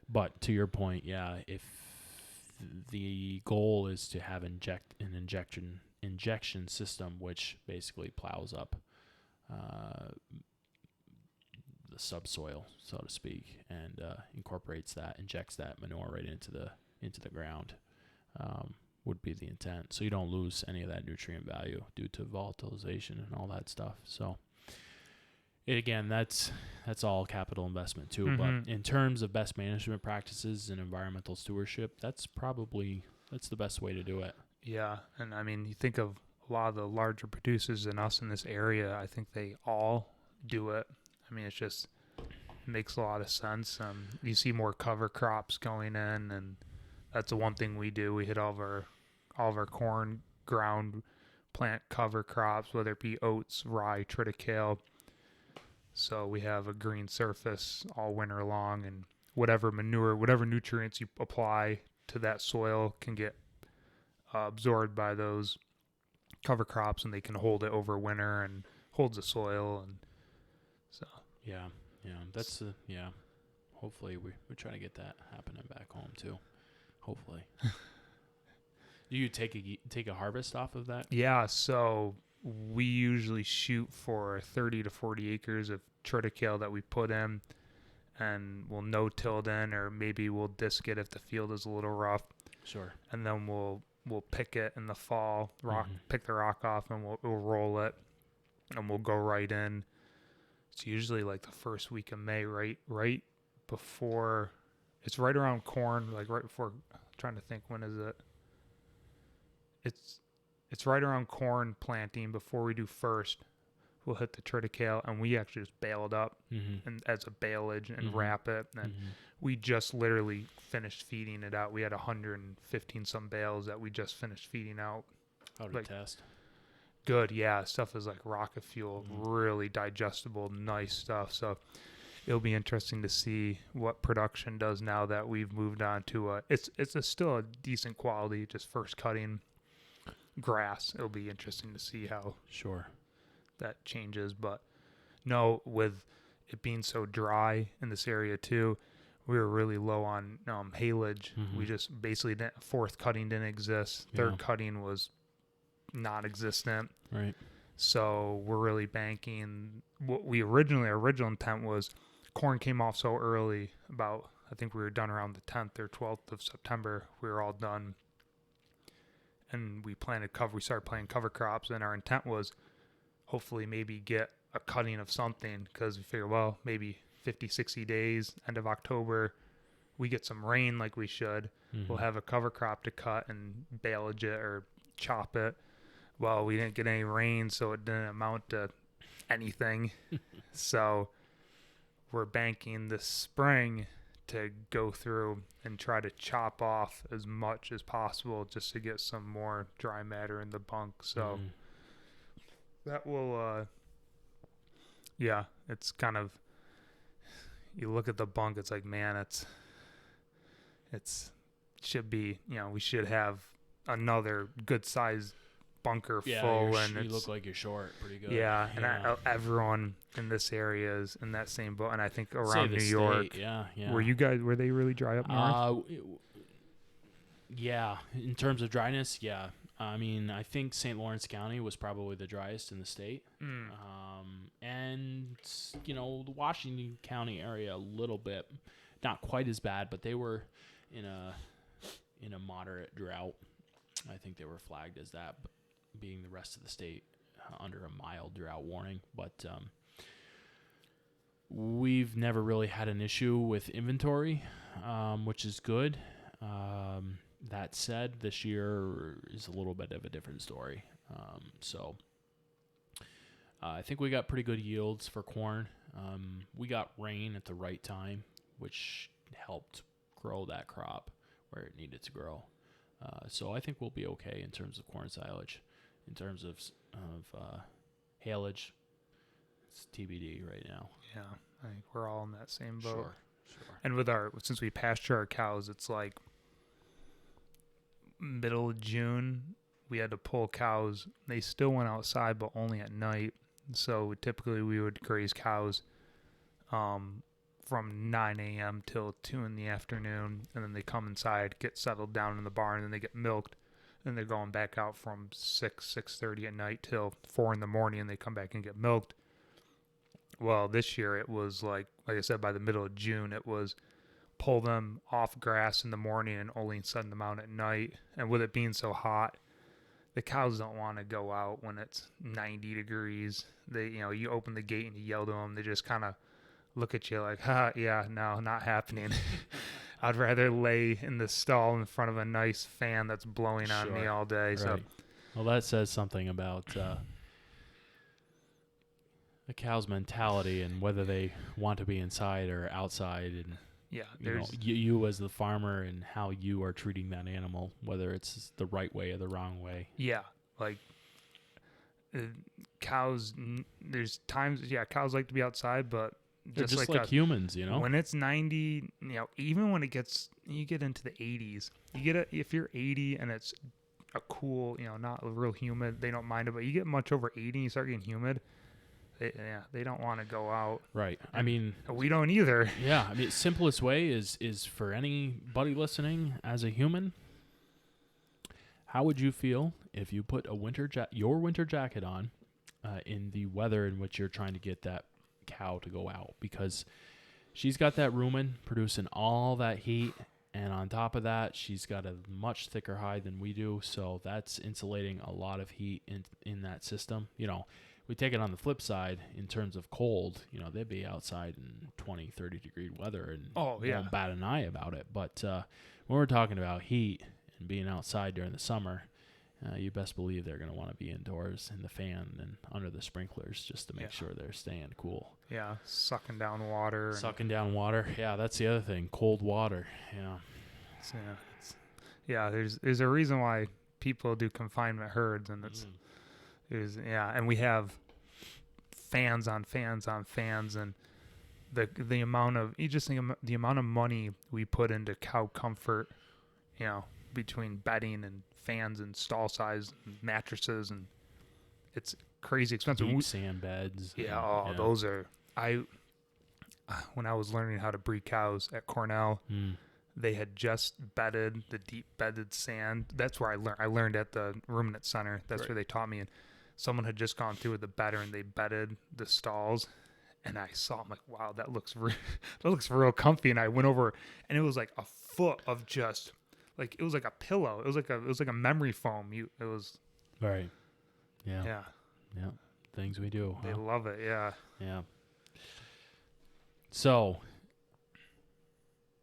But to your point, yeah, if the goal is to have an injection system, which basically plows up the subsoil, so to speak, and injects that manure right into the ground, would be the intent. So you don't lose any of that nutrient value due to volatilization and all that stuff. So again, that's all capital investment too. But in terms of best management practices and environmental stewardship, that's the best way to do it. Yeah, and I mean, you think of a lot of the larger producers than us in this area, I think they all do it. I mean, it makes a lot of sense. You see more cover crops going in, and that's the one thing we do. We hit all of our corn ground plant cover crops, whether it be oats, rye, triticale. So we have a green surface all winter long, and whatever manure, whatever nutrients you apply to that soil can get absorbed by those cover crops, and they can hold it over winter and holds the soil. And so that's hopefully we're trying to get that happening back home too, hopefully. Do you take a harvest off of that? Yeah, so we usually shoot for 30 to 40 acres of triticale that we put in, and we'll no-till it in, or maybe we'll disc it if the field is a little rough. Sure. And then we'll pick it in the fall, pick the rock off, and we'll roll it, and we'll go right in. It's usually like the first week of May, right before, it's right around corn, like right before, I'm trying to think, when is it? It's right around corn planting before we do first. We'll hit the triticale, and we actually just bale it up and as a baleage and wrap it. And we just literally finished feeding it out. We had 115 some bales that we just finished feeding out. How did it test? Good, yeah. Stuff is like rocket fuel, really digestible, nice stuff. So it'll be interesting to see what production does now that we've moved on to still a decent quality, just first cutting grass. It'll be interesting to see how that changes. But no, with it being so dry in this area too, we were really low on haylage. We just basically fourth cutting didn't exist. Third cutting was non-existent. Right. So we're really banking what we original intent was. Corn came off so early, about I think we were done around the 10th or 12th of September. We were all done, and we started planting cover crops, and our intent was hopefully maybe get a cutting of something, because we figured, well, maybe 50, 60 days, end of October, we get some rain like we should. We'll have a cover crop to cut and baleage it or chop it. Well, we didn't get any rain, so it didn't amount to anything. So we're banking this spring to go through and try to chop off as much as possible just to get some more dry matter in the bunk. So that will, it's kind of, you look at the bunk, it's like, man, it's should be, we should have another good sized bunker full, and you look like you're short pretty good. And everyone in this area is in that same boat, and I think around New York. Were they really dry up north? In terms of dryness, I mean, I think St. Lawrence County was probably the driest in the state. And the Washington County area a little bit, not quite as bad, but they were in a moderate drought. I think they were flagged as that, but being the rest of the state under a mild drought warning. But we've never really had an issue with inventory, which is good. That said, this year is a little bit of a different story. I think we got pretty good yields for corn. We got rain at the right time, which helped grow that crop where it needed to grow. So I think we'll be okay in terms of corn silage. In terms of haylage, it's TBD right now. Yeah, I think we're all in that same boat. Sure. And since we pasture our cows, it's like middle of June, we had to pull cows. They still went outside, but only at night. So typically we would graze cows from 9 a.m. till 2 in the afternoon, and then they come inside, get settled down in the barn, and they get milked. And they're going back out from 6:30 at night till 4 in the morning, and they come back and get milked. Well, this year it was like I said, by the middle of June, it was pull them off grass in the morning and only send them out at night. And with it being so hot, the cows don't want to go out when it's 90 degrees. They, you open the gate and you yell to them. They just kind of look at you like, no, not happening. I'd rather lay in the stall in front of a nice fan that's blowing on me all day. Right. So, well, that says something about the cow's mentality and whether they want to be inside or outside, and you as the farmer and how you are treating that animal, whether it's the right way or the wrong way. Yeah, like cows. There's times, cows like to be outside, but. They're just like humans, When it's 90, even when you get into the 80s, if you're 80 and it's a cool, not real humid, they don't mind it. But you get much over 80 and you start getting humid, they don't want to go out. Right. I mean, we don't either. Yeah. I mean, simplest way is for anybody listening as a human. How would you feel if you put your winter jacket on in the weather in which you're trying to get that cow to go out, because she's got that rumen producing all that heat, and on top of that she's got a much thicker hide than we do, so that's insulating a lot of heat in that system. We take it on the flip side in terms of cold, they'd be outside in 20-30 degree weather and won't bat an eye about it. But when we're talking about heat and being outside during the summer, you best believe they're going to want to be indoors in the fan and under the sprinklers just to make sure they're staying cool. Yeah, sucking down water. Yeah, that's the other thing. Cold water. There's a reason why people do confinement herds, and and we have fans on fans on fans, and the amount of you just think the amount of money we put into cow comfort, between bedding and fans and stall size and mattresses, and it's crazy expensive. Deep sand beds. Yeah, those are when I was learning how to breed cows at Cornell, they had just bedded the deep bedded sand. That's where I learned at the ruminant center. That's where they taught me. And someone had just gone through with the bedder and they bedded the stalls. And I saw, I'm like, wow, that looks real comfy. And I went over, and it was like a foot of just like it was like a pillow. It was like a memory foam. It was right. Yeah. Yeah. Things we do. They love it. Yeah. Yeah. So,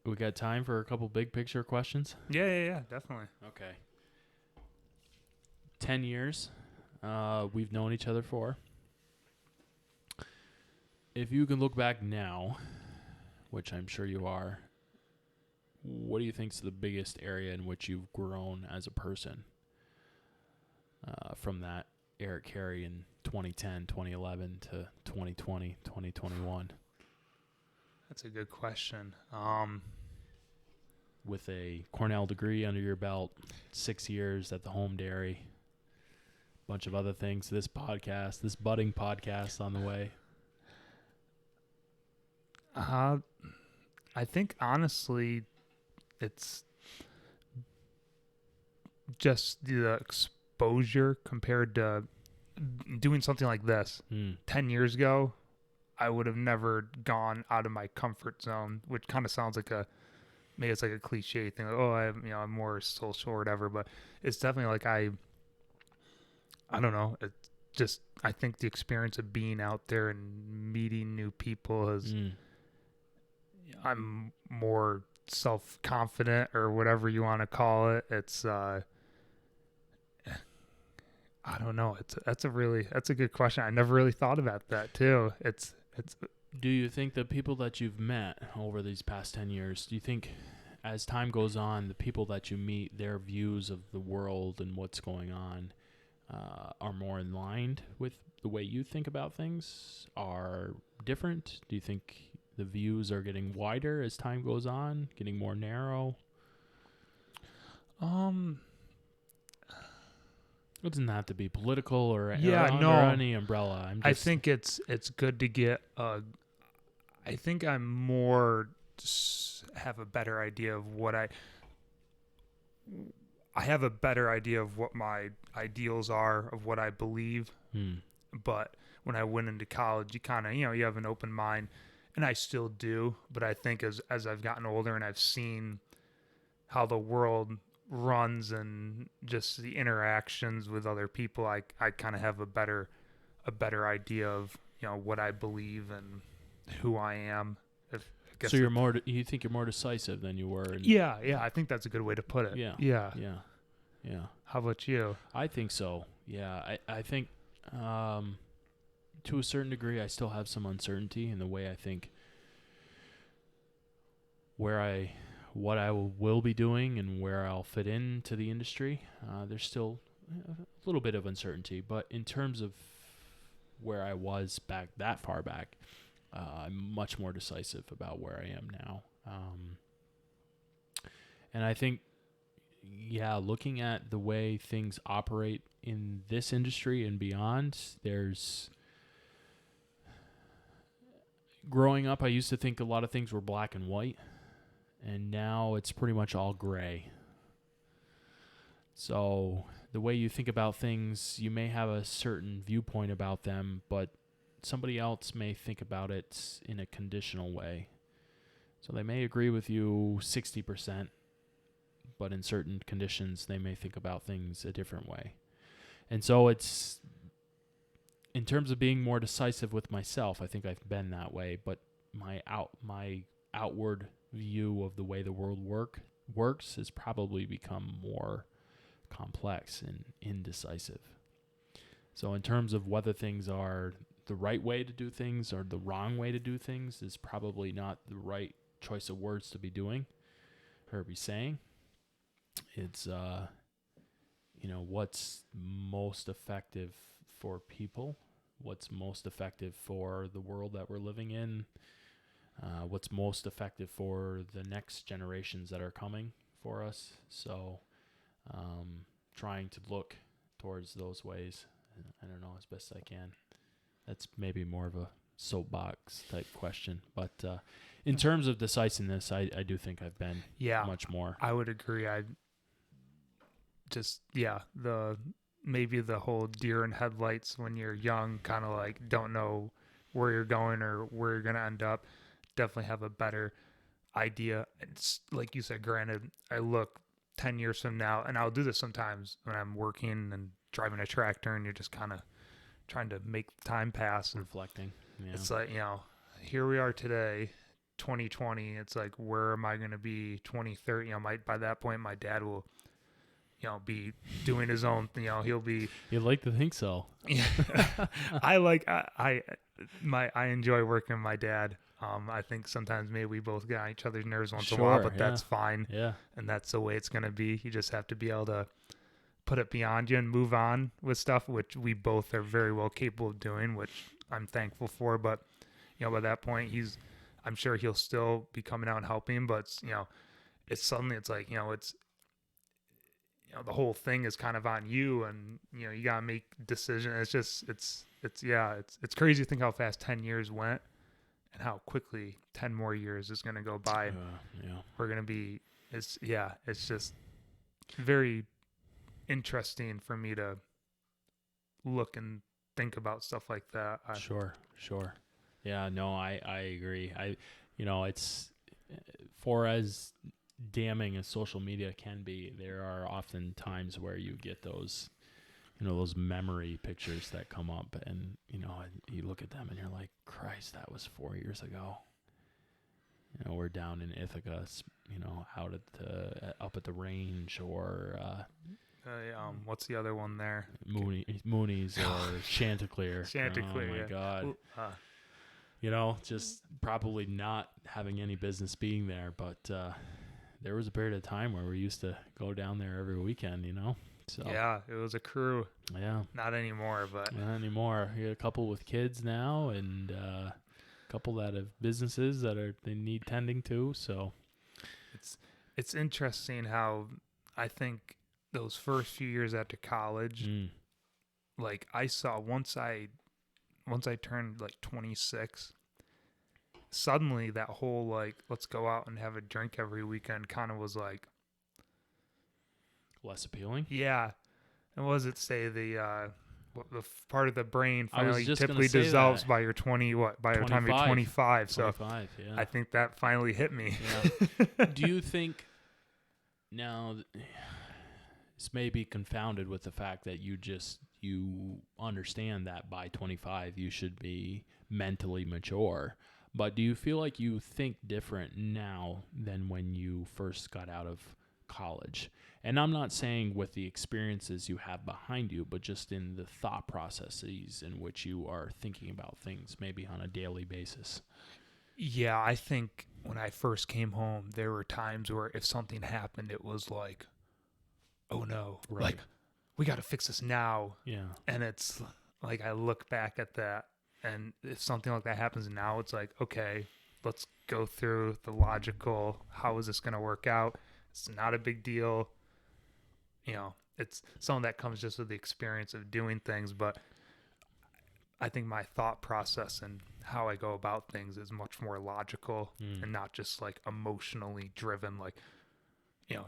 we got time for a couple big picture questions? Yeah, definitely. Okay. 10 years we've known each other for. If you can look back now, which I'm sure you are, what do you think is the biggest area in which you've grown as a person from that Eric Carey in 2010, 2011 to 2020, 2021? That's a good question. With a Cornell degree under your belt, 6 years at the home dairy, a bunch of other things, this budding podcast on the way. I think honestly, it's just the exposure compared to doing something like this. 10 years ago, I would have never gone out of my comfort zone, which kind of sounds like maybe it's like a cliche thing. Like, I'm more social or whatever, but it's definitely like I don't know. It's just, I think the experience of being out there and meeting new people has, I'm more self-confident or whatever you want to call it. It's, I don't know. That's a good question. I never really thought about that too. It's. Do you think the people that you've met over these past 10 years, do you think as time goes on, the people that you meet, their views of the world and what's going on are more in line with the way you think about things, are different? Do you think the views are getting wider as time goes on, getting more narrow? It doesn't have to be political or under any umbrella. I think it's good to get I think I'm more have a better idea of what I have a better idea of what my ideals are, of what I believe. But when I went into college, you kind of, you have an open mind, and I still do. But I think as I've gotten older and I've seen how the world runs and just the interactions with other people, I kind of have a better idea of what I believe and who I am. So you think you're more decisive than you were? Yeah. I think that's a good way to put it. Yeah. How about you? I think so. Yeah, I think to a certain degree, I still have some uncertainty in the way I think what I will be doing and where I'll fit into the industry. There's still a little bit of uncertainty, but in terms of where I was that far back, I'm much more decisive about where I am now. And I think, looking at the way things operate in this industry and beyond, growing up, I used to think a lot of things were black and white, and now it's pretty much all gray. So the way you think about things, you may have a certain viewpoint about them, but somebody else may think about it in a conditional way. So they may agree with you 60%, but in certain conditions, they may think about things a different way. And so it's, in terms of being more decisive with myself, I think I've been that way, but my outward view of the way the world works has probably become more complex and indecisive. So in terms of whether things are the right way to do things or the wrong way to do things is probably not the right choice of words to be doing or be saying. It's, what's most effective for people, what's most effective for the world that we're living in, what's most effective for the next generations that are coming for us. So trying to look towards those ways, I don't know, as best I can. That's maybe more of a soapbox type question. But in terms of decisiveness, I do think I've been much more. I would agree. I just, maybe the whole deer in headlights when you're young, kind of like don't know where you're going or where you're going to end up. Definitely have a better idea. It's like you said, granted, I look 10 years from now, and I'll do this sometimes when I'm working and driving a tractor and you're just kind of trying to make time pass and reflecting. Yeah. It's like, here we are today, 2020. It's like, where am I going to be 2030? By that point, my dad will, be doing his own, he'll be. You'd like to think so. Yeah. I enjoy working with my dad. I think sometimes maybe we both get on each other's nerves once in a while, but that's fine. Yeah. And that's the way it's going to be. You just have to be able to put it beyond you and move on with stuff, which we both are very well capable of doing, which I'm thankful for. But, by that point, I'm sure he'll still be coming out and helping, but it's suddenly, it's like, it's, the whole thing is kind of on you, and, you got to make decisions. It's crazy to think how fast 10 years went and how quickly 10 more years is going to go by. We're going to be, it's just very interesting for me to look and think about stuff like that. Sure. Yeah, no, I agree. It's for as damning as social media can be, there are often times where you get those, those memory pictures that come up, and, you look at them and you're like, Christ, that was 4 years ago. We're down in Ithaca, out up at the range, or what's the other one there? Mooney's or Chanticleer. Chanticleer. Oh my God. Just probably not having any business being there, but there was a period of time where we used to go down there every weekend, So yeah, it was a crew. Yeah. Not anymore, but not anymore. You got a couple with kids now, and a couple that have businesses that they need tending to. So it's interesting how I think those first few years after college, like I saw once I turned like 26, suddenly that whole like let's go out and have a drink every weekend kind of was like less appealing. Yeah. And what does it say? The part of the brain finally just typically dissolves by your 20 by the time you're 25. So 25, yeah. I think that finally hit me. Yeah. Do you think now this may be confounded with the fact that you understand that by 25 you should be mentally mature, but do you feel like you think different now than when you first got out of college? And I'm not saying with the experiences you have behind you, but just in the thought processes in which you are thinking about things, maybe on a daily basis. Yeah, I think when I first came home, there were times where if something happened, it was like, oh no, right. Like we got to fix this now. Yeah. And it's like, I look back at that, and if something like that happens now, it's like, okay, let's go through the logical, how is this going to work out? It's not a big deal. It's some of that comes just with the experience of doing things, but I think my thought process and how I go about things is much more logical and not just like emotionally driven. Like,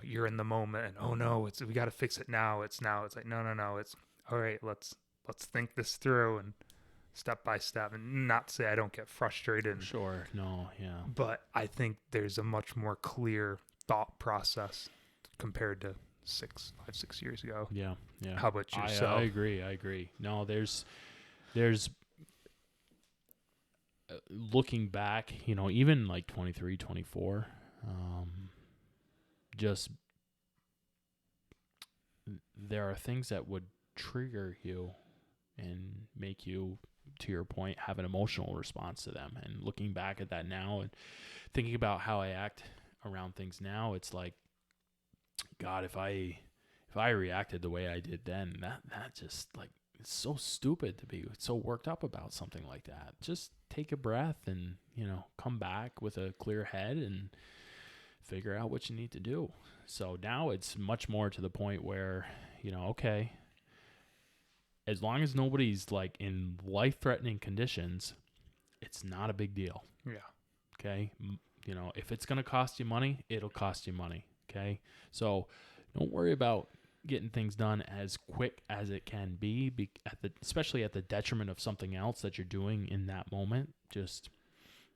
you're in the moment and, oh no, we got to fix it now. It's like, no. It's all right. Let's think this through and step by step, and not say I don't get frustrated. Sure. No. Yeah. But I think there's a much more clear thought process compared to 5-6 years ago. Yeah. How about yourself? I agree. No, there's looking back, even like 23, 24, just there are things that would trigger you and make you, to your point, have an emotional response to them. And looking back at that now and thinking about how I act around things now, it's like, God, if I reacted the way I did then, that just like it's so stupid to be so worked up about something like that. Just take a breath and, come back with a clear head and figure out what you need to do. So now it's much more to the point where, okay, as long as nobody's like in life-threatening conditions, it's not a big deal. Yeah. Okay. If it's going to cost you money, it'll cost you money. Okay. So don't worry about getting things done as quick as it can be, especially at the detriment of something else that you're doing in that moment. Just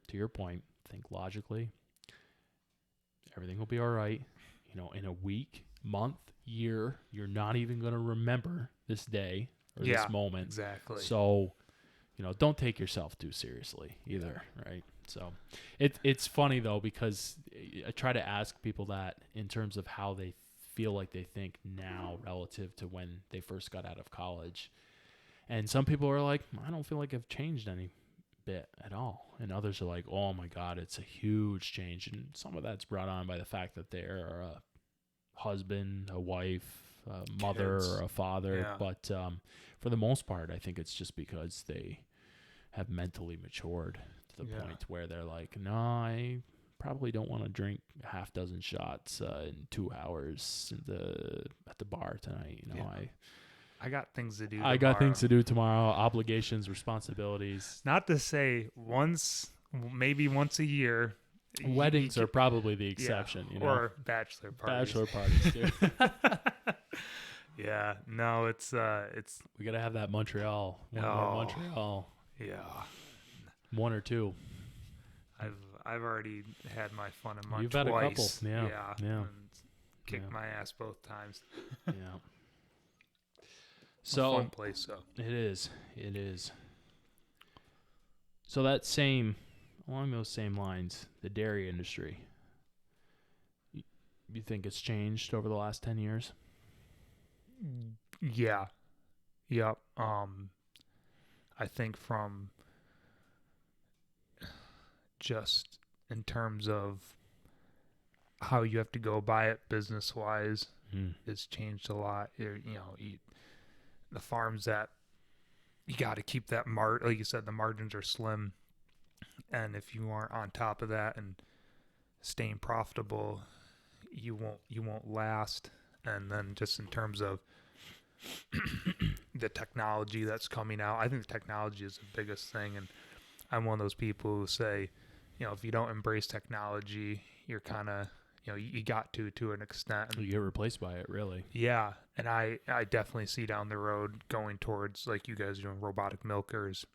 to your point, think logically. Everything will be all right. In a week, month, year, you're not even going to remember this day or this moment. Exactly. So, don't take yourself too seriously either, right? So it's funny though, because I try to ask people that in terms of how they feel like they think now relative to when they first got out of college. And some people are like, I don't feel like I've changed any bit at all. And others are like, oh my God, it's a huge change. And some of that's brought on by the fact that they're a husband, a wife, a mother, Kids. or a father. Yeah. But for the most part, I think it's just because they have mentally matured to the point where they're like, no, I probably don't want to drink a half dozen shots in 2 hours at the bar tonight. I got things to do. I got things to do tomorrow. Obligations, responsibilities. Not to say maybe once a year. Weddings are probably the exception, or bachelor parties. Bachelor parties, too. Yeah, no, it's we gotta have that Montreal. Montreal. Yeah, 1 or 2. I've already had my fun in Montreal. You've had a couple, yeah. And kicked my ass both times. Yeah. So fun place, though. It is. So along those same lines, the dairy industry. You think it's changed over the last 10 years? Yeah. Yep. I think from just in terms of how you have to go by it business-wise, it's changed a lot. The farms that you got to keep that like you said, the margins are slim, and if you aren't on top of that and staying profitable, you won't last. And then just in terms of the technology that's coming out, I think the technology is the biggest thing. And I'm one of those people who say, if you don't embrace technology, you're kind of, you got to an extent. You get replaced by it, really. Yeah. And I definitely see down the road going towards, like you guys doing robotic milkers.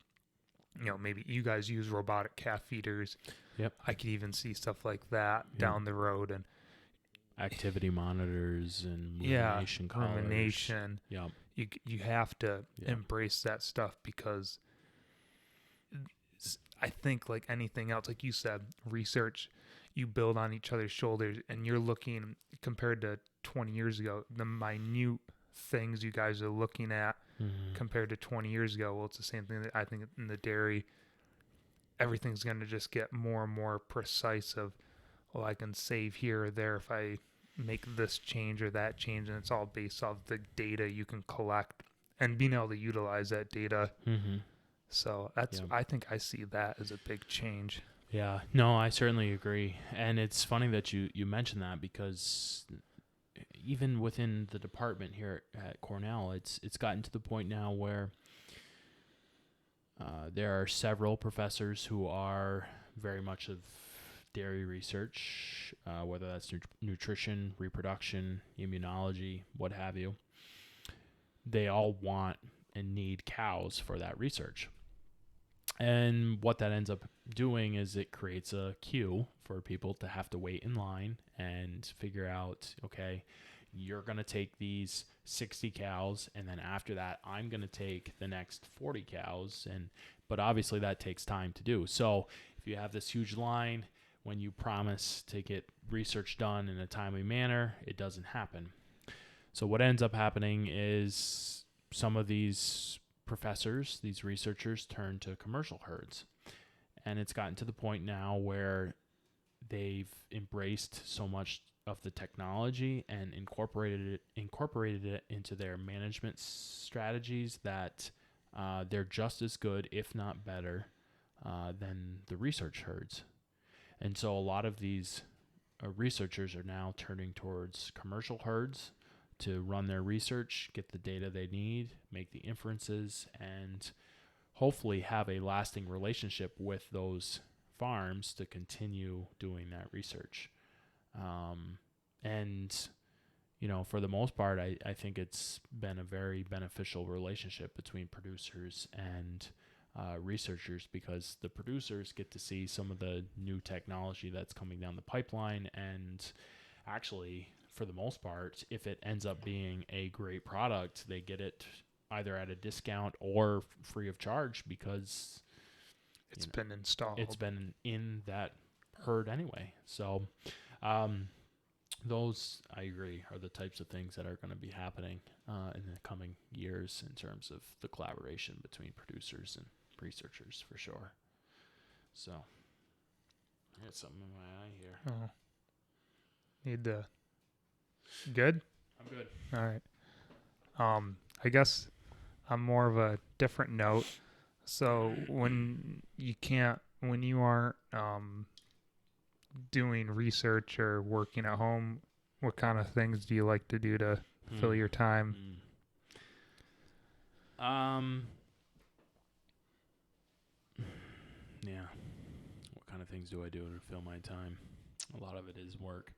Maybe you guys use robotic calf feeders. Yep. I could even see stuff like that down the road. And activity monitors and rumination collars. Rumination. Yep. You have to embrace that stuff, because I think like anything else, like you said, research, you build on each other's shoulders, and you're looking, compared to 20 years ago, the minute things you guys are looking at compared to 20 years ago. Well, it's the same thing that I think in the dairy, everything's going to just get more and more precise of, well, I can save here or there if I make this change or that change, and it's all based off the data you can collect and being able to utilize that data. So that's, I think I see that as a big change. Yeah, no, I certainly agree. And it's funny that you mentioned that, because even within the department here at Cornell, it's gotten to the point now where there are several professors who are very much of dairy research, whether that's nutrition, reproduction, immunology, what have you. They all want and need cows for that research. And what that ends up doing is it creates a queue for people to have to wait in line and figure out, okay, you're going to take these 60 cows, and then after that, I'm going to take the next 40 cows. But obviously that takes time to do. So if you have this huge line, when you promise to get research done in a timely manner, it doesn't happen. So what ends up happening is some of these professors, these researchers, turn to commercial herds. And it's gotten to the point now where they've embraced so much of the technology and incorporated it into their management strategies that they're just as good, if not better, than the research herds. And so a lot of these researchers are now turning towards commercial herds to run their research, get the data they need, make the inferences, and hopefully have a lasting relationship with those farms to continue doing that research. And, for the most part, I think it's been a very beneficial relationship between producers and researchers, because the producers get to see some of the new technology that's coming down the pipeline, and actually, for the most part, if it ends up being a great product, they get it either at a discount or free of charge, because it's been installed. It's been in that herd anyway. So those, I agree, are the types of things that are going to be happening in the coming years in terms of the collaboration between producers and researchers, for sure. So I got something in my eye here. Oh. Need the... Good? I'm good. All right. I guess on more of a different note, so when you aren't doing research or working at home, what kind of things do you like to do to fill your time? Yeah. What kind of things do I do to fill my time? A lot of it is work.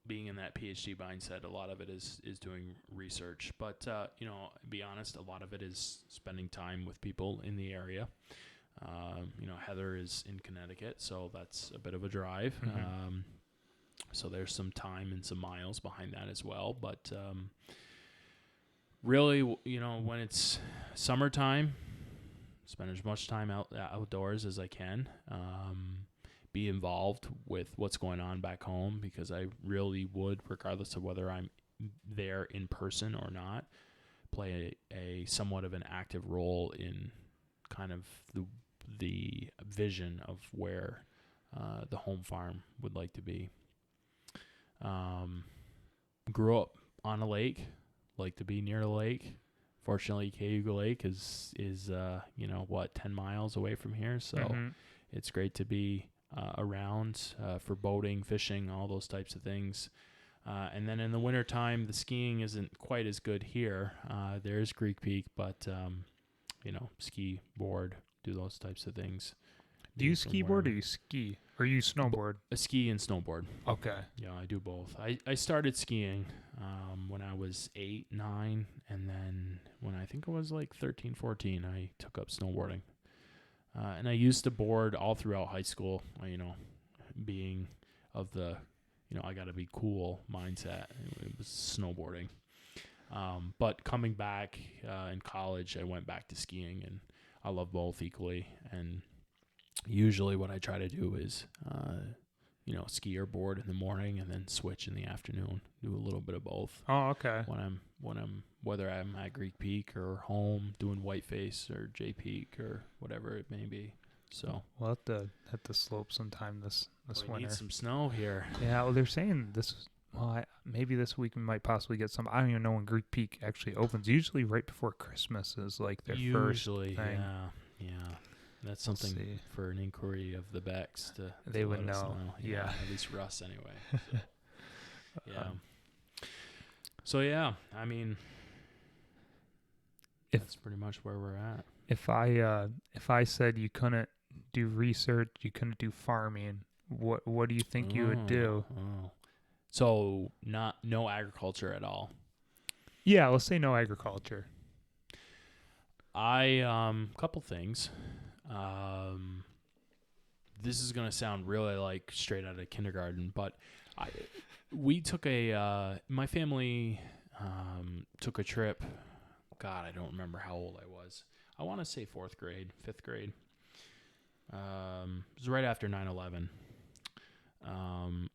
Being in that PhD mindset, a lot of it is doing research. But, be honest, a lot of it is spending time with people in the area. Heather is in Connecticut, so that's a bit of a drive. Mm-hmm. So there's some time and some miles behind that as well. But really, when it's summertime, spend as much time outdoors as I can. Be involved with what's going on back home, because I really would, regardless of whether I'm there in person or not, play a somewhat of an active role in kind of the vision of where the home farm would like to be. Grew up on a lake, like to be near the lake. Fortunately, Cayuga Lake is 10 miles away from here, so it's great to be around for boating, fishing, all those types of things. And then in the wintertime, the skiing isn't quite as good here. There's Greek Peak, but, ski, board, do those types of things. Do you ski board or you ski? Or you snowboard? A ski and snowboard. Okay. Yeah, I do both. I started skiing when I was 8, 9, and then when I think I was like 13, 14, I took up snowboarding. And I used to board all throughout high school, being of the, I got to be cool mindset. It was snowboarding. But coming back in college, I went back to skiing, and I love both equally. And usually what I try to do is, ski or board in the morning and then switch in the afternoon, do a little bit of both. Oh, okay. Whether I'm at Greek Peak or home doing Whiteface or J Peak or whatever it may be. So we'll have to hit the slope sometime this winter. We need some snow here. Yeah, well, they're saying maybe this week we might possibly get some. I don't even know when Greek Peak actually opens. Usually right before Christmas is like their first thing. Yeah. That's something for an inquiry of the Becks to they would let us know. Yeah. At least Russ anyway. So, yeah. So yeah, I mean, that's pretty much where we're at. If I said you couldn't do research, you couldn't do farming, what do you think you would do? So no agriculture at all. Yeah, let's say no agriculture. Couple things. This is gonna sound really like straight out of kindergarten, but we took my family took a trip. God, I don't remember how old I was. I want to say 4th grade, 5th grade. It was right after 9/11.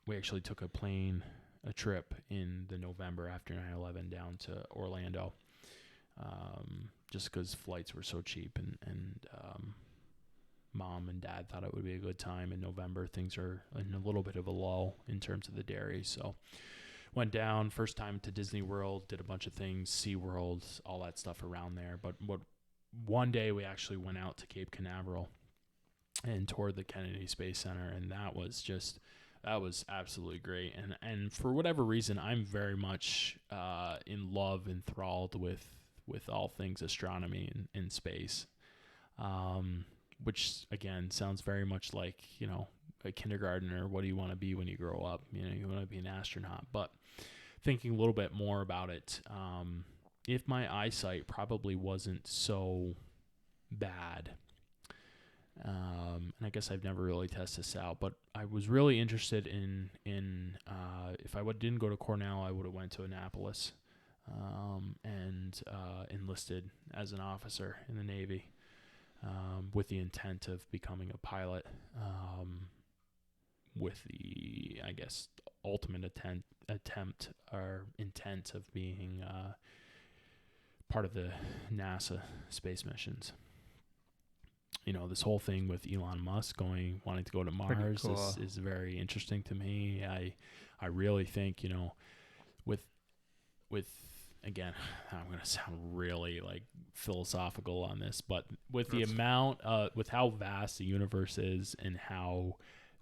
We actually took a trip in the November after 9/11 down to Orlando, just because flights were so cheap, and mom and dad thought it would be a good time in November. Things are in a little bit of a lull in terms of the dairy. So went down, first time to Disney World, did a bunch of things, SeaWorld, all that stuff around there. But one day we actually went out to Cape Canaveral and toured the Kennedy Space Center, and that was absolutely great. And for whatever reason, I'm very much in love, enthralled with all things astronomy and space, which again sounds very much like, you know, a kindergartner. What do you want to be when you grow up? You know, you want to be an astronaut. But thinking a little bit more about it, if my eyesight probably wasn't so bad, and I guess I've never really tested this out, but I was really interested in if I didn't go to Cornell, I would have went to Annapolis, and enlisted as an officer in the Navy, with the intent of becoming a pilot, with the, I guess, ultimate attempt or intent of being part of the NASA space missions. You know, this whole thing with Elon Musk wanting to go to Mars cool. is very interesting to me. I really think, you know, with again, I'm going to sound really like philosophical on this, but with the amount, with how vast the universe is and how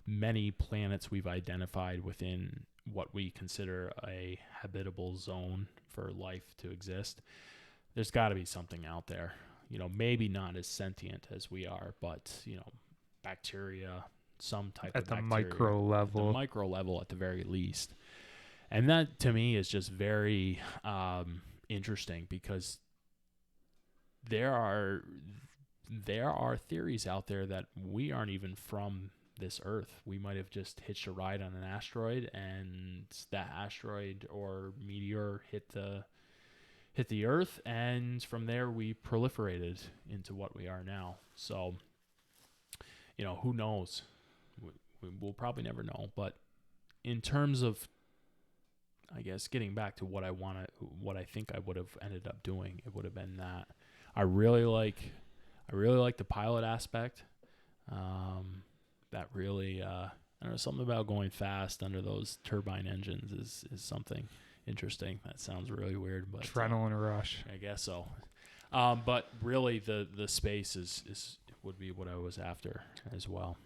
many planets we've identified within what we consider a habitable zone for life to exist, there's got to be something out there. You know, maybe not as sentient as we are, but, you know, bacteria, some type of bacteria. At the micro level. At the micro level at the very least. And that, to me, is just very interesting, because there are theories out there that we aren't even from this Earth. We might have just hitched a ride on an asteroid, and that asteroid or meteor hit the Earth, and from there we proliferated into what we are now. So, you know, who knows? We'll probably never know. But in terms of, I guess, getting back to what I think I would have ended up doing, it would have been that I really like the pilot aspect. That really, I don't know, something about going fast under those turbine engines is something interesting. That sounds really weird, but adrenaline rush, I guess so. But really, the space would be what I was after as well.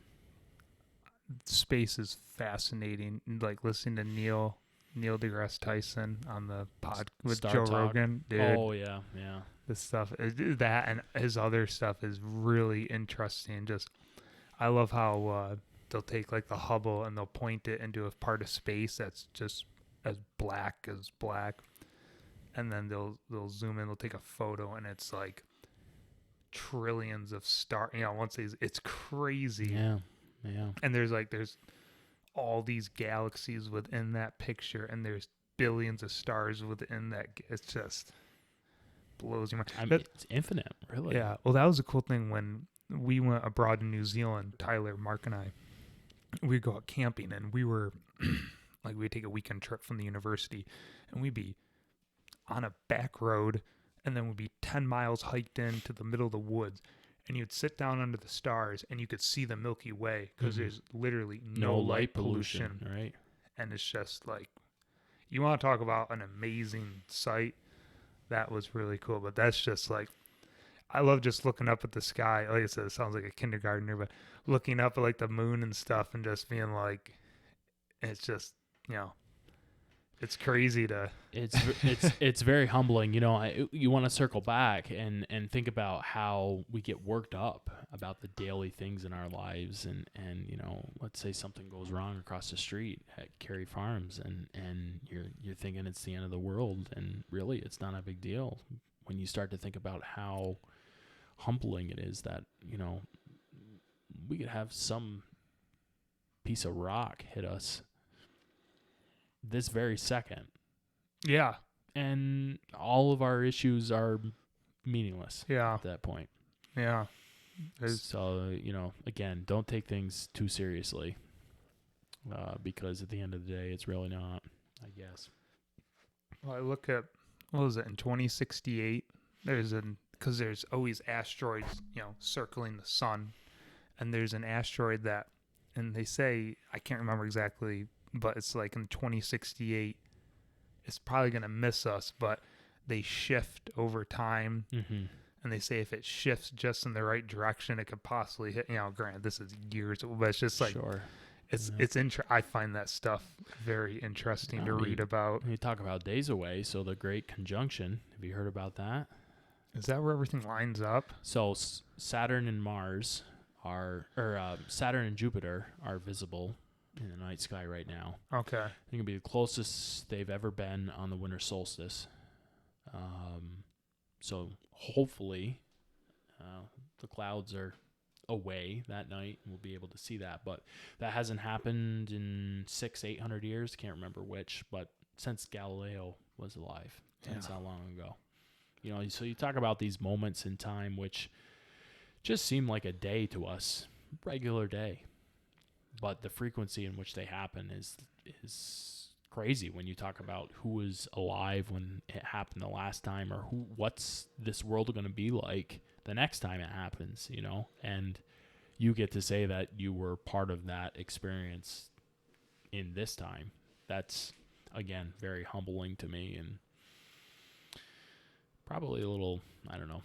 Space is fascinating. Like listening to Neil deGrasse Tyson on the pod with Star Joe Talk. Rogan, dude. Oh yeah. This stuff, that and his other stuff is really interesting. Just, I love how they'll take like the Hubble and they'll point it into a part of space that's just as black, and then they'll zoom in, they'll take a photo, and it's like trillions of stars. You know, once it's crazy. Yeah. And there's all these galaxies within that picture, and there's billions of stars within that. It's just blows your mind. I mean, it's infinite, really. Yeah. Well, that was a cool thing when we went abroad to New Zealand. Tyler, Mark, and I, we'd go out camping, and we were like, we'd take a weekend trip from the university, and we'd be on a back road, and then we'd be 10 miles hiked into the middle of the woods, and you'd sit down under the stars, and you could see the Milky Way, because there's literally no light pollution. Right. And it's just like, you want to talk about an amazing sight. That was really cool. But that's just like, I love just looking up at the sky. Like I said, it sounds like a kindergartner, but looking up at like the moon and stuff, and just being like, it's just, you know, it's crazy to. It's very humbling. You know, you want to circle back and think about how we get worked up about the daily things in our lives, and you know, let's say something goes wrong across the street at Carey Farms, and you're thinking it's the end of the world, and really it's not a big deal when you start to think about how humbling it is that, you know, we could have some piece of rock hit us this very second. Yeah. And all of our issues are meaningless Yeah. at that point. Yeah. So, you know, again, don't take things too seriously, because at the end of the day, it's really not, I guess. Well, I look at, what was it, in 2068, because there's always asteroids, you know, circling the sun. and there's an asteroid that, and they say, I can't remember exactly, but it's like in 2068, it's probably going to miss us, but they shift over time. Mm-hmm. And they say if it shifts just in the right direction, it could possibly hit, granted, this is years, but it's just like, Sure. I find that stuff very interesting to read about. You talk about days away, so the Great Conjunction. Have you heard about that? Is that where everything lines up? So Saturn and Mars Saturn and Jupiter are visible in the night sky right now. Okay. I think it'll be the closest they've ever been on the winter solstice. So hopefully the clouds are away that night and we'll be able to see that. But that hasn't happened in 600-800 years. Can't remember which, but since Galileo was alive. That's how long ago. So you talk about these moments in time which just seem like a day to us, regular day. But the frequency in which they happen is crazy when you talk about who was alive when it happened the last time, or what's this world going to be like the next time it happens, and you get to say that you were part of that experience in this time. That's, again, very humbling to me, and probably a little, I don't know,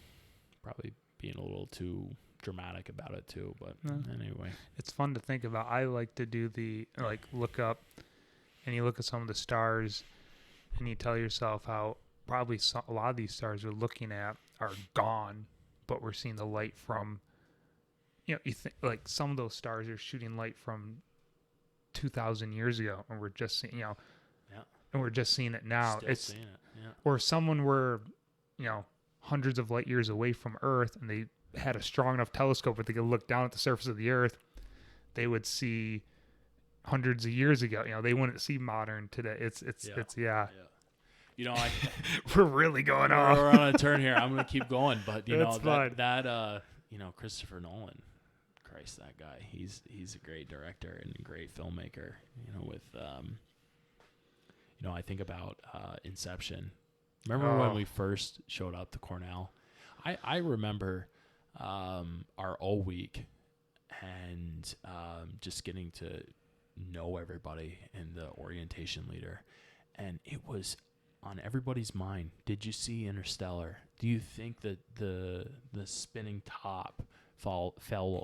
probably being a little too dramatic about it too, but anyway. It's fun to think about. I like to do look up, and you look at some of the stars, and you tell yourself how probably a lot of these stars we're looking at are gone, but we're seeing the light from, you think like some of those stars are shooting light from 2,000 years ago, and we're just seeing, and we're just seeing it now. Still seeing it, yeah. Or someone were, hundreds of light years away from Earth, and they had a strong enough telescope where they could look down at the surface of the Earth, they would see hundreds of years ago. They wouldn't see modern today. It's we're really going off. We're on a turn here. I'm going to keep going, but that Christopher Nolan, Christ, that guy, he's a great director and a great filmmaker. I think about Inception. Remember when we first showed up to Cornell? I remember our O week and just getting to know everybody and the orientation leader, and it was on everybody's mind. Did you see Interstellar? Do you think that the spinning top fell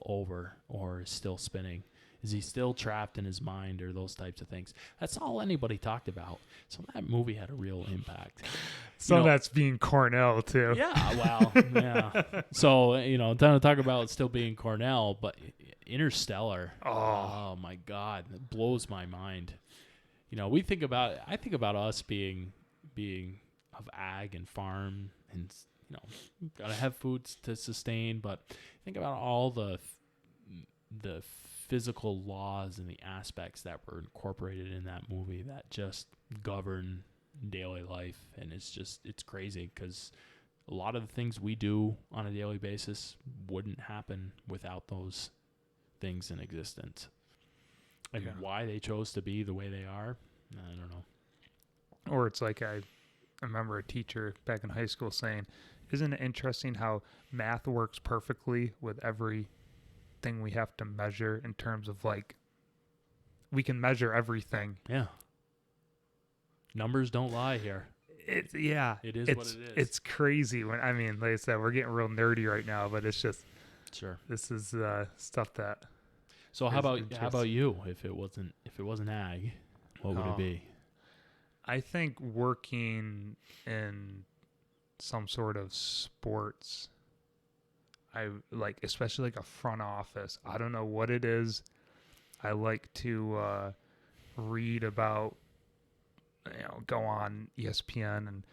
over or is still spinning? Is he still trapped in his mind, or those types of things? That's all anybody talked about. So that movie had a real impact. That's being Cornell too. Yeah, well, yeah. So, don't talk about still being Cornell, but Interstellar. Oh my God, it blows my mind. I think about us being of ag and farm, and gotta have foods to sustain. But think about all the physical laws and the aspects that were incorporated in that movie that just govern daily life. And it's crazy because a lot of the things we do on a daily basis wouldn't happen without those things in existence. And why they chose to be the way they are, I don't know. Or it's like I remember a teacher back in high school saying, isn't it interesting how math works perfectly with every thing we have to measure in terms of we can measure everything. Yeah. Numbers don't lie here. It is what it is. It's crazy like I said, we're getting real nerdy right now, but it's just sure. This is stuff that. So how about you? If it wasn't ag, what would it be? I think working in some sort of sports. I like, especially like a front office. I don't know what it is. I like to read about, go on ESPN, and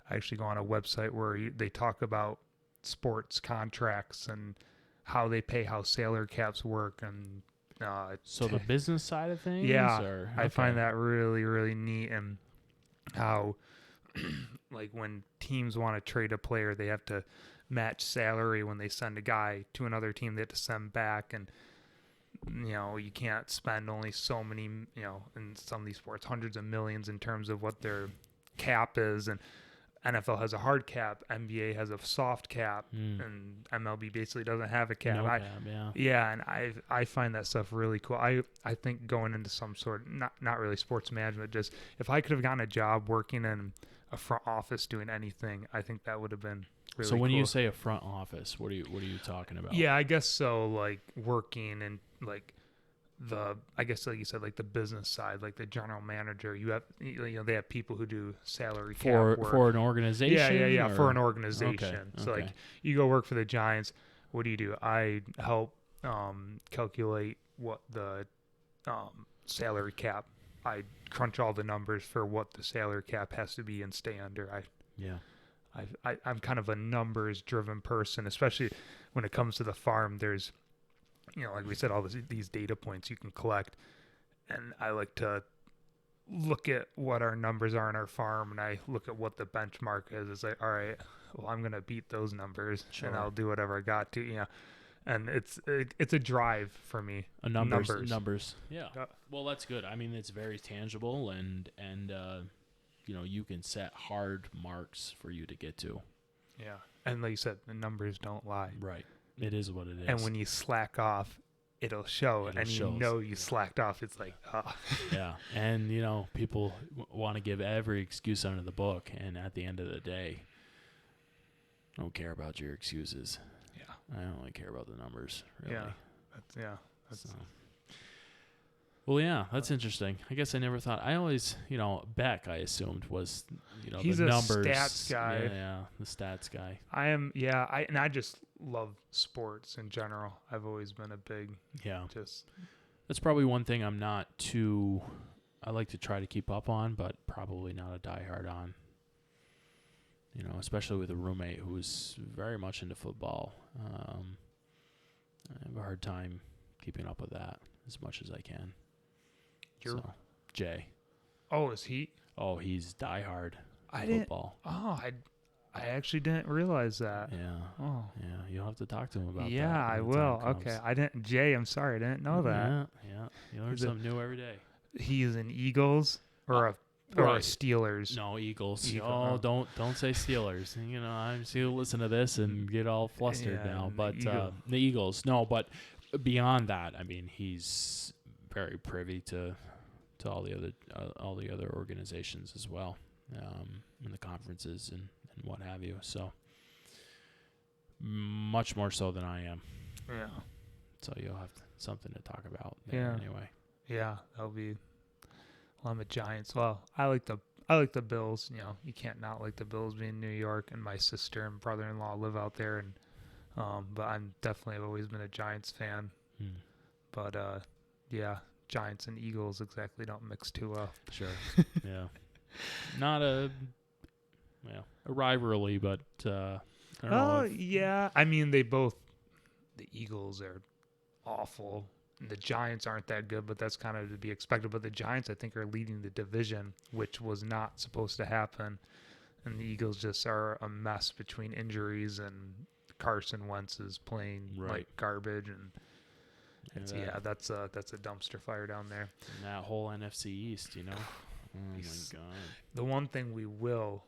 I actually go on a website where they talk about sports contracts and how they pay, how salary caps work, and so the business side of things. Yeah, okay. I find that really, really neat, and how like when teams want to trade a player, they have to match salary when they send a guy to another team. They have to send back, and you can't spend only so many, in some of these sports, hundreds of millions in terms of what their cap is. And NFL has a hard cap, NBA has a soft cap, and MLB basically doesn't have a cap. No cap, yeah. Yeah, and I find that stuff really cool. I think going into some sort of, not really sports management, just if I could have gotten a job working in a front office doing anything, I think that would have been really So when cool. you say a front office, what are you talking about? Yeah, I guess so. Like working in like I guess like you said, like the business side, like the general manager. You have they have people who do salary cap work for an organization. Yeah, or? for an organization. Okay, So okay. like you go work for the Giants. What do? I help calculate what the salary cap. I crunch all the numbers for what the salary cap has to be and stay under. I'm kind of a numbers driven person, especially when it comes to the farm. There's, like we said, all these data points you can collect. And I like to look at what our numbers are on our farm, and I look at what the benchmark is. It's like, all right, well, I'm going to beat those numbers, and I'll do whatever I got to, And it's a drive for me. Numbers. Yeah. Well, that's good. I mean, it's very tangible, and you can set hard marks for you to get to. Yeah. And like you said, the numbers don't lie. Right. It is what it is. And when you slack off, it'll show. You slacked off. It's like, oh. Yeah. And, people want to give every excuse under the book. And at the end of the day, I don't care about your excuses. Yeah. I only care about the numbers, really. Well, yeah, that's interesting. I guess I never thought. I always, Beck, I assumed was, he's the a numbers. Stats guy. Yeah, the stats guy. I am. Yeah, I just love sports in general. I've always been a big. Yeah. Just. That's probably one thing I'm not too. I like to try to keep up on, but probably not a diehard on. Especially with a roommate who's very much into football. I have a hard time keeping up with that as much as I can. Jay. Oh, is he? Oh, he's diehard football. I actually didn't realize that. Yeah. Oh. Yeah, you'll have to talk to him about that. Yeah, I will. Okay. Jay, I'm sorry, I didn't know that. Yeah. You learn something new every day. He's an Eagles or a Steelers. No, Eagles. Oh, don't say Steelers. I'm still listen to this and get all flustered now. But the Eagles. No, but beyond that, I mean, he's very privy to all the other organizations as well, in the conferences and what have you. So much more so than I am. Yeah. So you'll have something to talk about there anyway. Yeah, that'll be. Well, I'm a Giants. Well, I like the Bills. You can't not like the Bills being in New York, and my sister and brother-in-law live out there, and but I'm definitely have always been a Giants fan. But yeah, Giants and Eagles exactly don't mix too well. Sure. Yeah. Not a rivalry, but I don't know. Yeah. I mean, the Eagles are awful. And the Giants aren't that good, but that's kind of to be expected. But the Giants, I think, are leading the division, which was not supposed to happen. And the Eagles just are a mess between injuries and Carson Wentz is playing like garbage, and that's a dumpster fire down there. And that whole NFC East, Oh my God. The one thing we will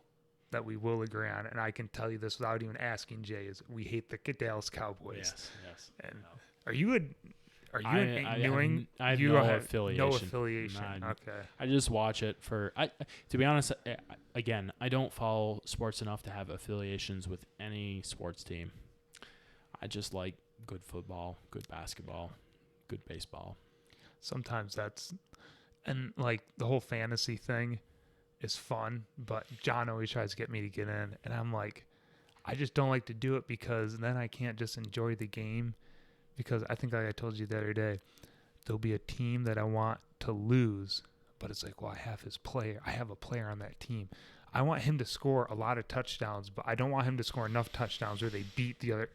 agree on, and I can tell you this without even asking Jay, is we hate the Dallas Cowboys. Yes. And are you an I have you no have affiliation. No affiliation. Okay. I just watch it to be honest, again, I don't follow sports enough to have affiliations with any sports team. I just like good football, good basketball, good baseball. Sometimes and like the whole fantasy thing is fun, but John always tries to get me to get in, and I'm like, I just don't like to do it because then I can't just enjoy the game. Because I think, like I told you the other day, there'll be a team that I want to lose, but it's like, well, I have a player on that team. I want him to score a lot of touchdowns, but I don't want him to score enough touchdowns where they beat the other,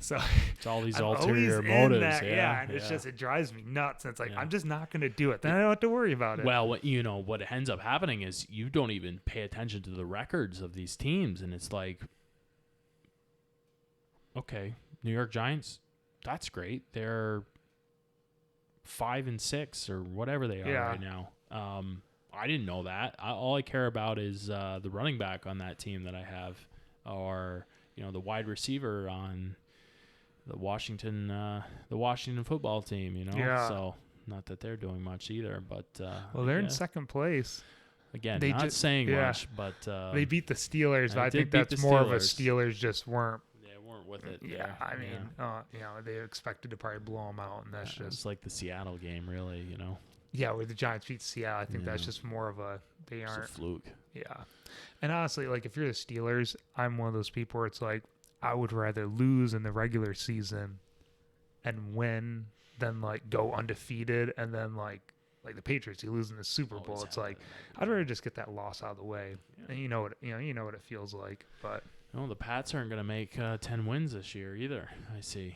So it's all these ulterior motives. And it's just, it drives me nuts. And it's like, I'm just not going to do it. Then I don't have to worry about it. Well, what ends up happening is you don't even pay attention to the records of these teams. And it's like, okay, New York Giants, that's great. They're 5-6 or whatever they are right now. I didn't know that. All I care about is the running back on that team that I have, or the wide receiver on the Washington football team. Yeah. So not that they're doing much either, but well, they're in second place. Again, They not saying much, but they beat the Steelers. But I think beat that's the more of a Steelers. Steelers just weren't. They weren't with it. Yeah, there. I mean, they expected to probably blow them out, and that's just it's like the Seattle game, really. Yeah, where the Giants beat Seattle. I think that's just more of they It's aren't. a fluke. Yeah, and honestly, like if you're the Steelers, I'm one of those people where it's like I would rather lose in the regular season and win than like go undefeated and then like the Patriots, you lose in the Super Bowl. It's like I'd rather just get that loss out of the way. Yeah. And you know what it feels like. But no, the Pats aren't going to make 10 wins this year either. I see.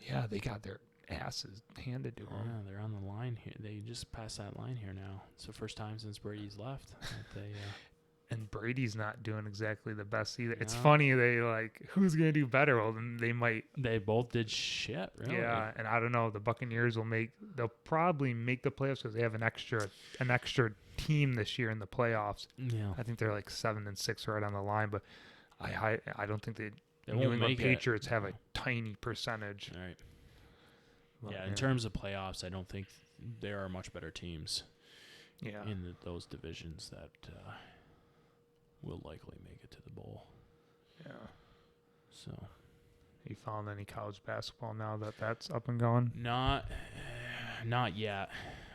Yeah, they got their asses handed to them. Yeah, they're on the line here. They just passed that line here now. It's the first time since Brady's left that they. And Brady's not doing exactly the best either. No. It's funny, they who's going to do better? Well, then they might. They both did shit, really. Yeah, and I don't know. The Buccaneers they'll probably make the playoffs because they have an extra team this year in the playoffs. Yeah. I think they're like 7-6 right on the line, but I don't think the New England Patriots have a tiny percentage. All right. But, in terms of playoffs, I don't think there are much better teams in those divisions that will likely make it to the bowl. Yeah. So. You found any college basketball now that's up and going? Not yet.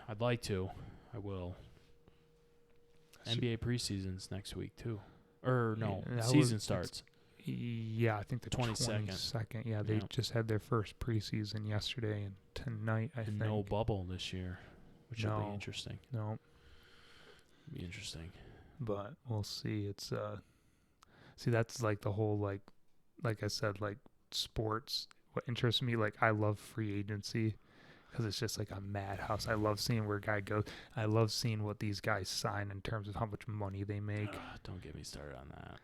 I'd like to. I will. NBA preseason's next week too. Or no, season starts. Yeah, I think the 22nd. Yeah, they just had their first preseason yesterday and tonight, I think. No bubble this year, which will be interesting. No. Be interesting. But we'll see. It's that's like the whole like I said, like sports. What interests me, like I love free agency because it's just like a madhouse. I love seeing where a guy goes. I love seeing what these guys sign in terms of how much money they make. Don't get me started on that.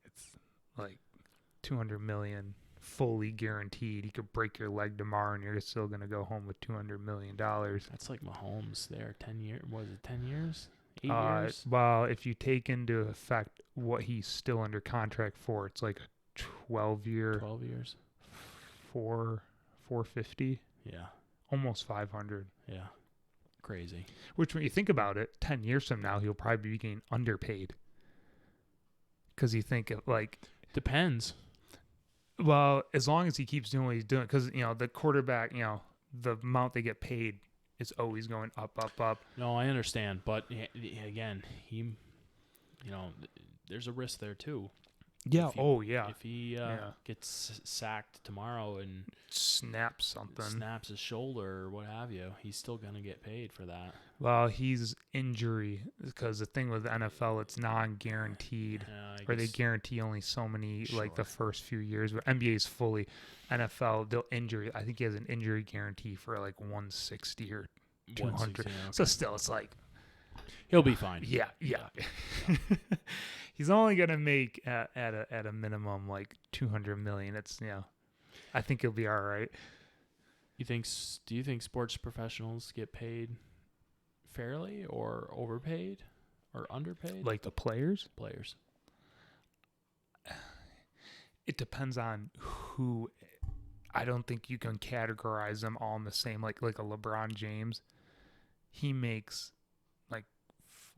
It's like $200 million fully guaranteed. You could break your leg tomorrow and you're still gonna go home with $200 million. That's like Mahomes there. 10 years? Was it 10 years? 8 years? Well, if you take into effect what he's still under contract for, it's like a 12 years. 450. Yeah. Almost 500. Yeah. Crazy. Which, when you think about it, 10 years from now, he'll probably be getting underpaid. Because you think of Depends. Well, as long as he keeps doing what he's doing. Because, the quarterback, the amount they get paid is always going up, up, up. No, I understand. But, again, there's a risk there, too. Yeah. If he gets sacked tomorrow and snaps his shoulder or what have you, he's still going to get paid for that. Well, he's injury because the thing with the NFL, it's non-guaranteed, or they guarantee only so many, like the first few years. But NBA is fully NFL. They'll injury. I think he has an injury guarantee for like 160 or 200. Okay. So still, it's like he'll be fine. Yeah. He's only gonna make at a minimum like $200 million. It's I think he'll be all right. Do you think sports professionals get paid fairly or overpaid or underpaid? Like the players? Players. It depends on who. I don't think you can categorize them all in the same. Like a LeBron James, he makes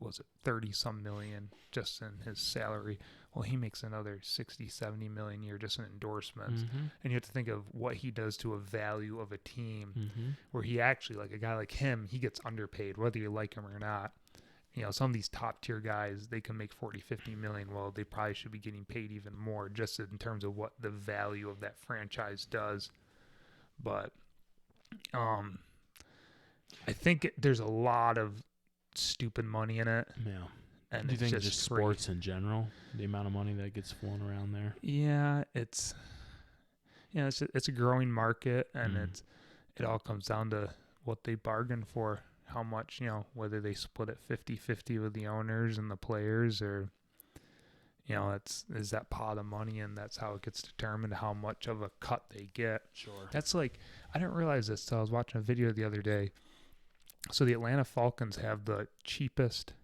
was it 30-some million just in his salary. Well, he makes another 60-70 million a year just in endorsements. Mm-hmm. And you have to think of what he does to a value of a team, mm-hmm. where he actually, like a guy like him, he gets underpaid, whether you like him or not. Some of these top tier guys, they can make 40-50 million. Well, they probably should be getting paid even more just in terms of what the value of that franchise does. But I think there's a lot of stupid money in it. Yeah. And do you think just sports in general, the amount of money that gets flown around there? Yeah, it's a growing market, and it all comes down to what they bargain for, how much, whether they split it 50-50 with the owners and the players, or is that pot of money, and that's how it gets determined how much of a cut they get. Sure. That's like, I didn't realize this till I was watching a video the other day. So the Atlanta Falcons have the cheapest.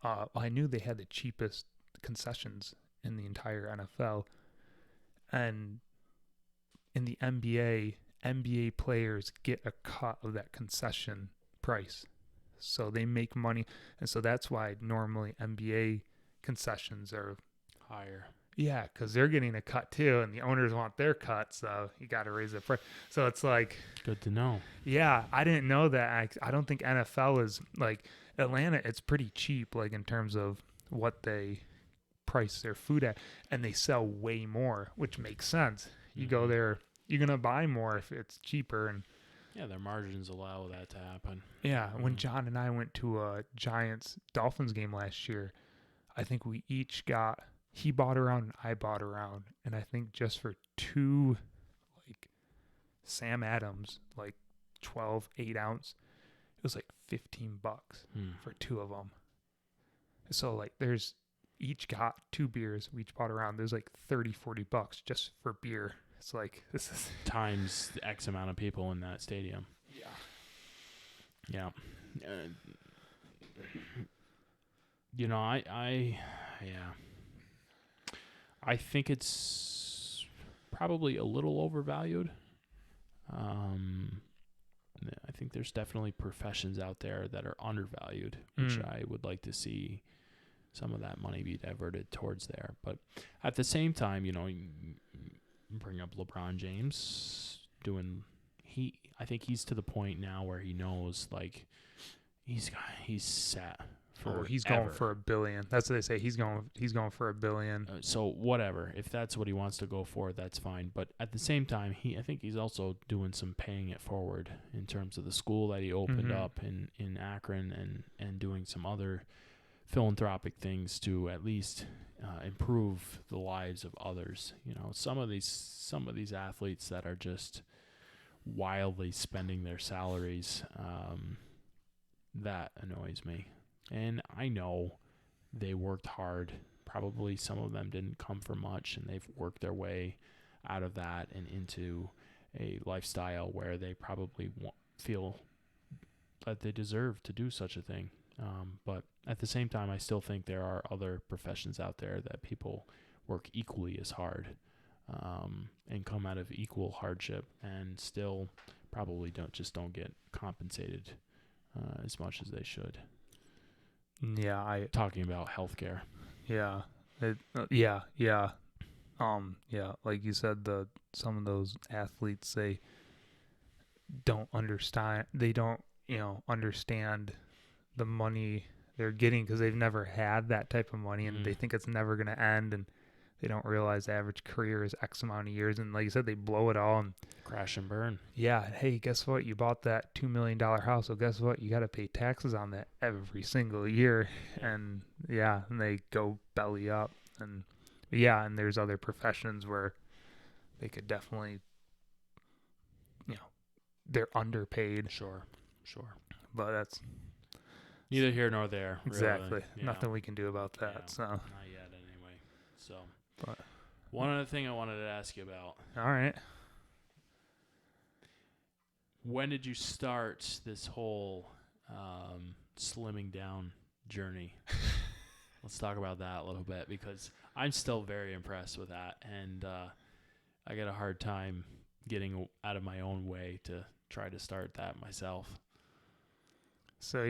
I knew they had the cheapest concessions in the entire NFL, and in the NBA players get a cut of that concession price. So they make money. And so that's why normally NBA concessions are higher. Yeah, because they're getting a cut too, and the owners want their cut. So you got to raise the price. So it's like, good to know. Yeah, I didn't know that. I don't think NFL is like Atlanta. It's pretty cheap, like in terms of what they price their food at, and they sell way more, which makes sense. You go there, you're gonna buy more if it's cheaper, and yeah, their margins allow that to happen. Yeah, when John and I went to a Giants Dolphins game last year, I think we each got. He bought around and I bought around, and I think just for two, like Sam Adams, like 12 8-ounce, it was like $15 for two of them. So like there's each got two beers, we each bought around. There's like $30-$40 just for beer. It's like this is times the X amount of people in that stadium. Yeah. You know, I think it's probably a little overvalued. I think there's definitely professions out there that are undervalued, which I would like to see some of that money be diverted towards there. But at the same time, you know, you bring up LeBron James I think he's to the point now where he knows, like, he's set. He's going for $1 billion. That's what they say. He's going for $1 billion. So whatever, if that's what he wants to go for, that's fine. But at the same time, I think he's also doing some paying it forward in terms of the school that he opened up in Akron and doing some other philanthropic things to at least improve the lives of others. You know, some of these athletes that are just wildly spending their salaries, that annoys me. And I know they worked hard. Probably some of them didn't come for much, and they've worked their way out of that and into a lifestyle where they probably feel that they deserve to do such a thing. But at the same time, I still think there are other professions out there that people work equally as hard and come out of equal hardship and still probably don't get compensated as much as they should. Yeah, talking about healthcare. Yeah, like you said, some of those athletes, they don't understand. They don't, understand the money they're getting because they've never had that type of money, and they think it's never going to end, and they don't realize the average career is X amount of years, and like you said, they blow it all and crash and burn. Yeah. Hey, guess what? You bought that $2 million house. So guess what? You got to pay taxes on that every single year. And they go belly up. And and there's other professions where they could definitely, they're underpaid. Sure. But that's neither here nor there. Exactly. Really. Yeah. Nothing we can do about that. Yeah, so not yet anyway. So but one other thing I wanted to ask you about. All right. When did you start this whole slimming down journey? Let's talk about that a little bit, because I'm still very impressed with that, and I get a hard time getting out of my own way to try to start that myself. So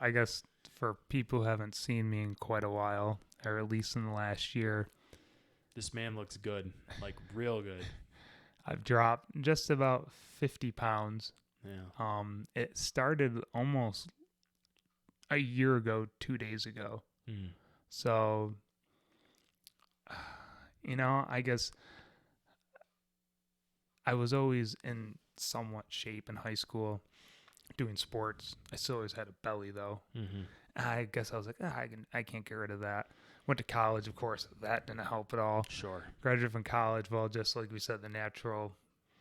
I guess for people who haven't seen me in quite a while, or at least in the last year, this man looks good, like real good. I've dropped just about 50 pounds. Yeah. It started almost a year ago, 2 days ago. So, I guess I was always in somewhat shape in high school doing sports. I still always had a belly though. I guess I was like, I can't get rid of that. Went to college, of course. That didn't help at all. Sure. Graduated from college. Well, just like we said, the natural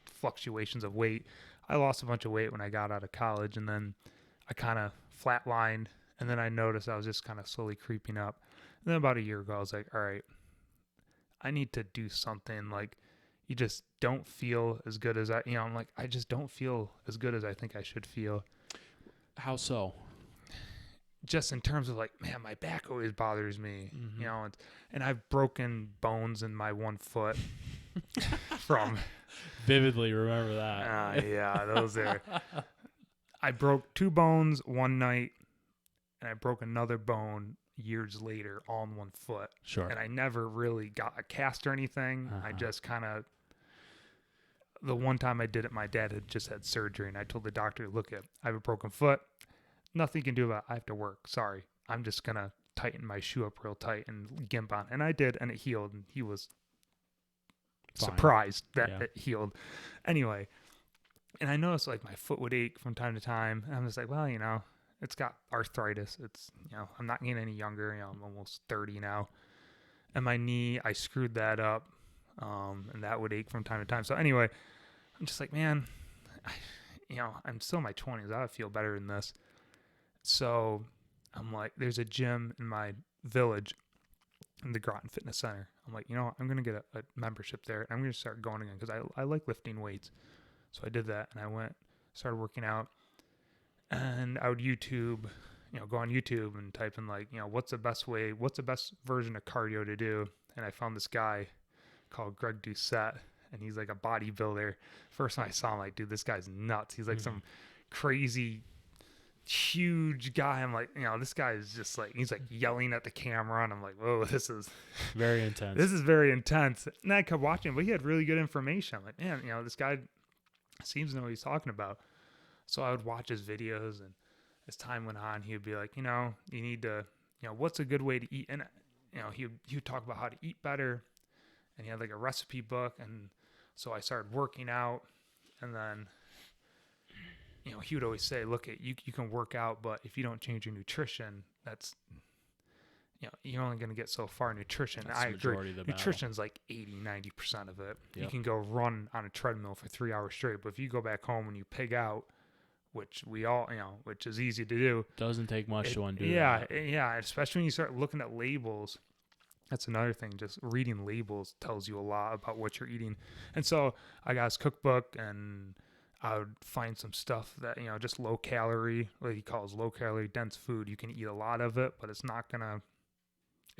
fluctuations of weight. I lost a bunch of weight when I got out of college, and then I kind of flatlined, and then I noticed I was just kind of slowly creeping up. And then about a year ago, I was like, all right, I need to do something. Like, you just don't feel as good as I'm like, I just don't feel as good as I think I should feel. How so? Just in terms of like, man, my back always bothers me, Mm-hmm. you know, and I've broken bones in my one foot from, Vividly remember that. yeah, those are, I broke 2 bones one night and I broke another bone years later all in one foot. Sure. And I never really got a cast or anything. I just kind of, the one time I did it, my dad had just had surgery and I told the doctor, look, I have a broken foot. Nothing you can do about it. I have to work. Sorry. I'm just going to tighten my shoe up real tight and gimp on. And I did, and it healed. And he was surprised that it healed. Anyway, and I noticed like my foot would ache from time to time. And I'm just like, well, you know, it's got arthritis. It's, you know, I'm not getting any younger. You know, I'm almost 30 now. And my knee, I screwed that up. And that would ache from time to time. So anyway, I'm just like, man, you know, I'm still in my 20s. I would feel better than this. So I'm like, there's a gym in my village in the Groton Fitness Center. I'm like, you know what? I'm going to get a membership there. I'm going to start going again because I like lifting weights. So I did that and I went, started working out. And I would YouTube, you know, go on YouTube and type in like, you know, what's the best version of cardio to do? And I found this guy called Greg Doucette. And he's like a bodybuilder. First time I saw him, like, dude, this guy's nuts. He's like some crazy huge guy. I'm like, you know, this guy is just like, he's like yelling at the camera and I'm like, whoa, this is very intense. This is very intense. And I kept watching, but he had really good information. I'm like, man, you know, this guy seems to know what he's talking about. So I would watch his videos, and as time went on, he would be like, you know, you need to, you know, what's a good way to eat? And, you know, he would talk about how to eat better, and he had like a recipe book. And so I started working out, and then, you know, he would always say, look, you can work out, but if you don't change your nutrition, that's, you know, you're only going to get so far in nutrition. That's I agree. The Nutrition's like 80-90% of it. Yep. You can go run on a treadmill for 3 hours straight, but if you go back home and you pig out, which we all, you know, which is easy to do. Doesn't take much to undo that. Yeah, yeah. Especially when you start looking at labels. That's another thing. Just reading labels tells you a lot about what you're eating. And so I got his cookbook, and I would find some stuff that, you know, just low calorie, what he calls low calorie dense food. You can eat a lot of it, but it's going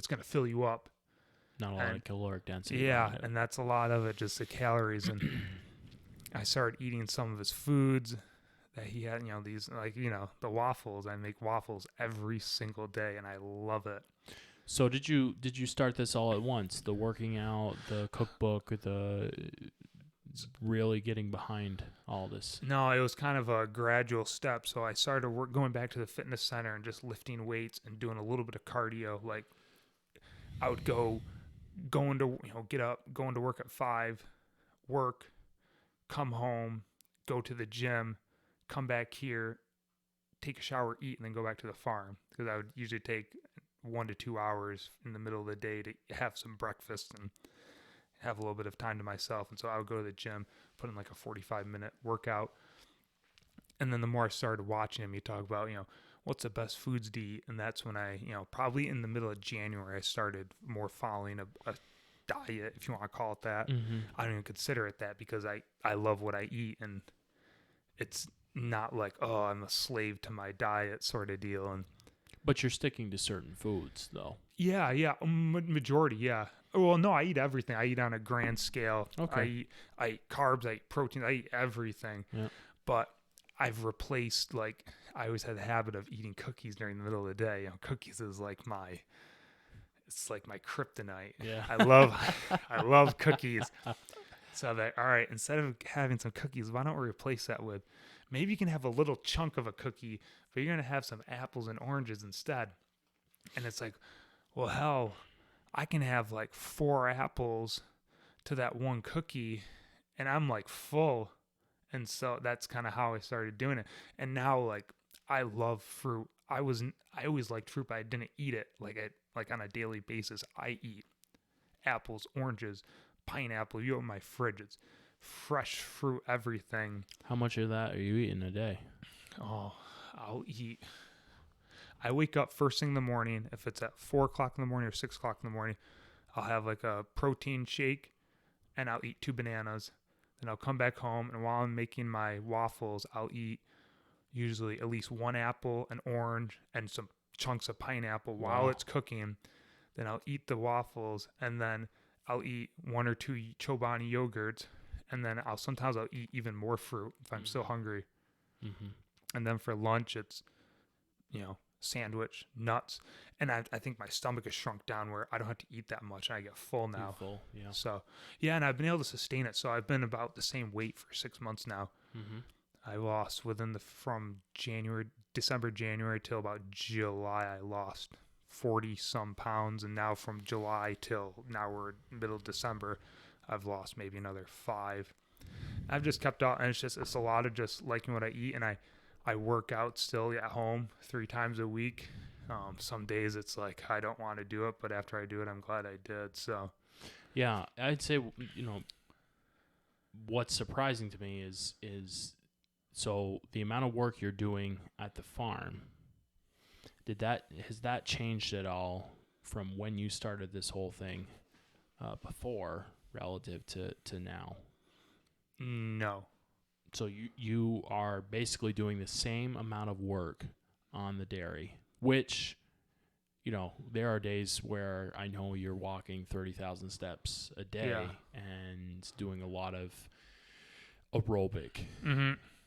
to fill you up. Not a lot of caloric density. Yeah. And that's a lot of it, just the calories. And I started eating some of his foods that he had, you know, these, like, you know, the waffles. I make waffles every single day, and I love it. So did you start this all at once? The working out, the cookbook, the really getting behind all this? No, it was kind of a gradual step. So I started going back to the fitness center and just lifting weights and doing a little bit of cardio. Like, I would going to work at 5, work, come home, go to the gym, come back here, take a shower, eat, and then go back to the farm, because I would usually take 1 to 2 hours in the middle of the day to have some breakfast and have a little bit of time to myself. And so I would go to the gym, put in like a 45-minute workout. And then the more I started watching him, you talk about, you know, what's the best foods to eat? And that's when I, you know, probably in the middle of January, I started more following a diet, if you want to call it that. Mm-hmm. I don't even consider it that, because I love what I eat, and it's not like, oh, I'm a slave to my diet sort of deal. But you're sticking to certain foods, though. Yeah, majority, yeah. Well, no, I eat everything. I eat on a grand scale. Okay. I eat carbs, I eat protein, I eat everything. Yeah. But I've replaced, like, I always had the habit of eating cookies during the middle of the day. You know, cookies is like it's like my kryptonite. Yeah. I love cookies. So that, all right, instead of having some cookies, why don't we replace that with, maybe you can have a little chunk of a cookie, but you're going to have some apples and oranges instead. And it's like, well, hell, I can have like 4 apples to that one cookie, and I'm like full. And so that's kind of how I started doing it. And now, like, I love fruit. I always liked fruit, but I didn't eat it like on a daily basis. I eat apples, oranges, pineapple. You open my fridge, it's fresh fruit, everything. How much of that are you eating a day? Oh, I wake up first thing in the morning. If it's at 4 o'clock in the morning or 6 o'clock in the morning, I'll have like a protein shake, and I'll eat 2 bananas. Then I'll come back home, and while I'm making my waffles, I'll eat, usually at least one apple, an orange, and some chunks of pineapple while it's cooking. Then I'll eat the waffles, and then I'll eat 1 or 2 Chobani yogurts, and then sometimes I'll eat even more fruit if I'm still hungry. Mm-hmm. And then for lunch, it's, sandwich, nuts. And I think my stomach has shrunk down where I don't have to eat that much, and I get full now. Too full, yeah. So, yeah, and I've been able to sustain it. So I've been about the same weight for 6 months now. Mm-hmm. I lost from December, January till about July, I lost 40 some pounds. And now from July till now we're middle of December, I've lost maybe another 5. I've just kept out, and it's a lot of just liking what I eat. And I work out still at home 3 times a week. Some days it's like I don't want to do it, but after I do it, I'm glad I did. So, yeah, I'd say, what's surprising to me is so the amount of work you're doing at the farm, has that changed at all from when you started this whole thing before relative to now? No. So you are basically doing the same amount of work on the dairy, which, there are days where I know you're walking 30,000 steps a day and doing a lot of aerobic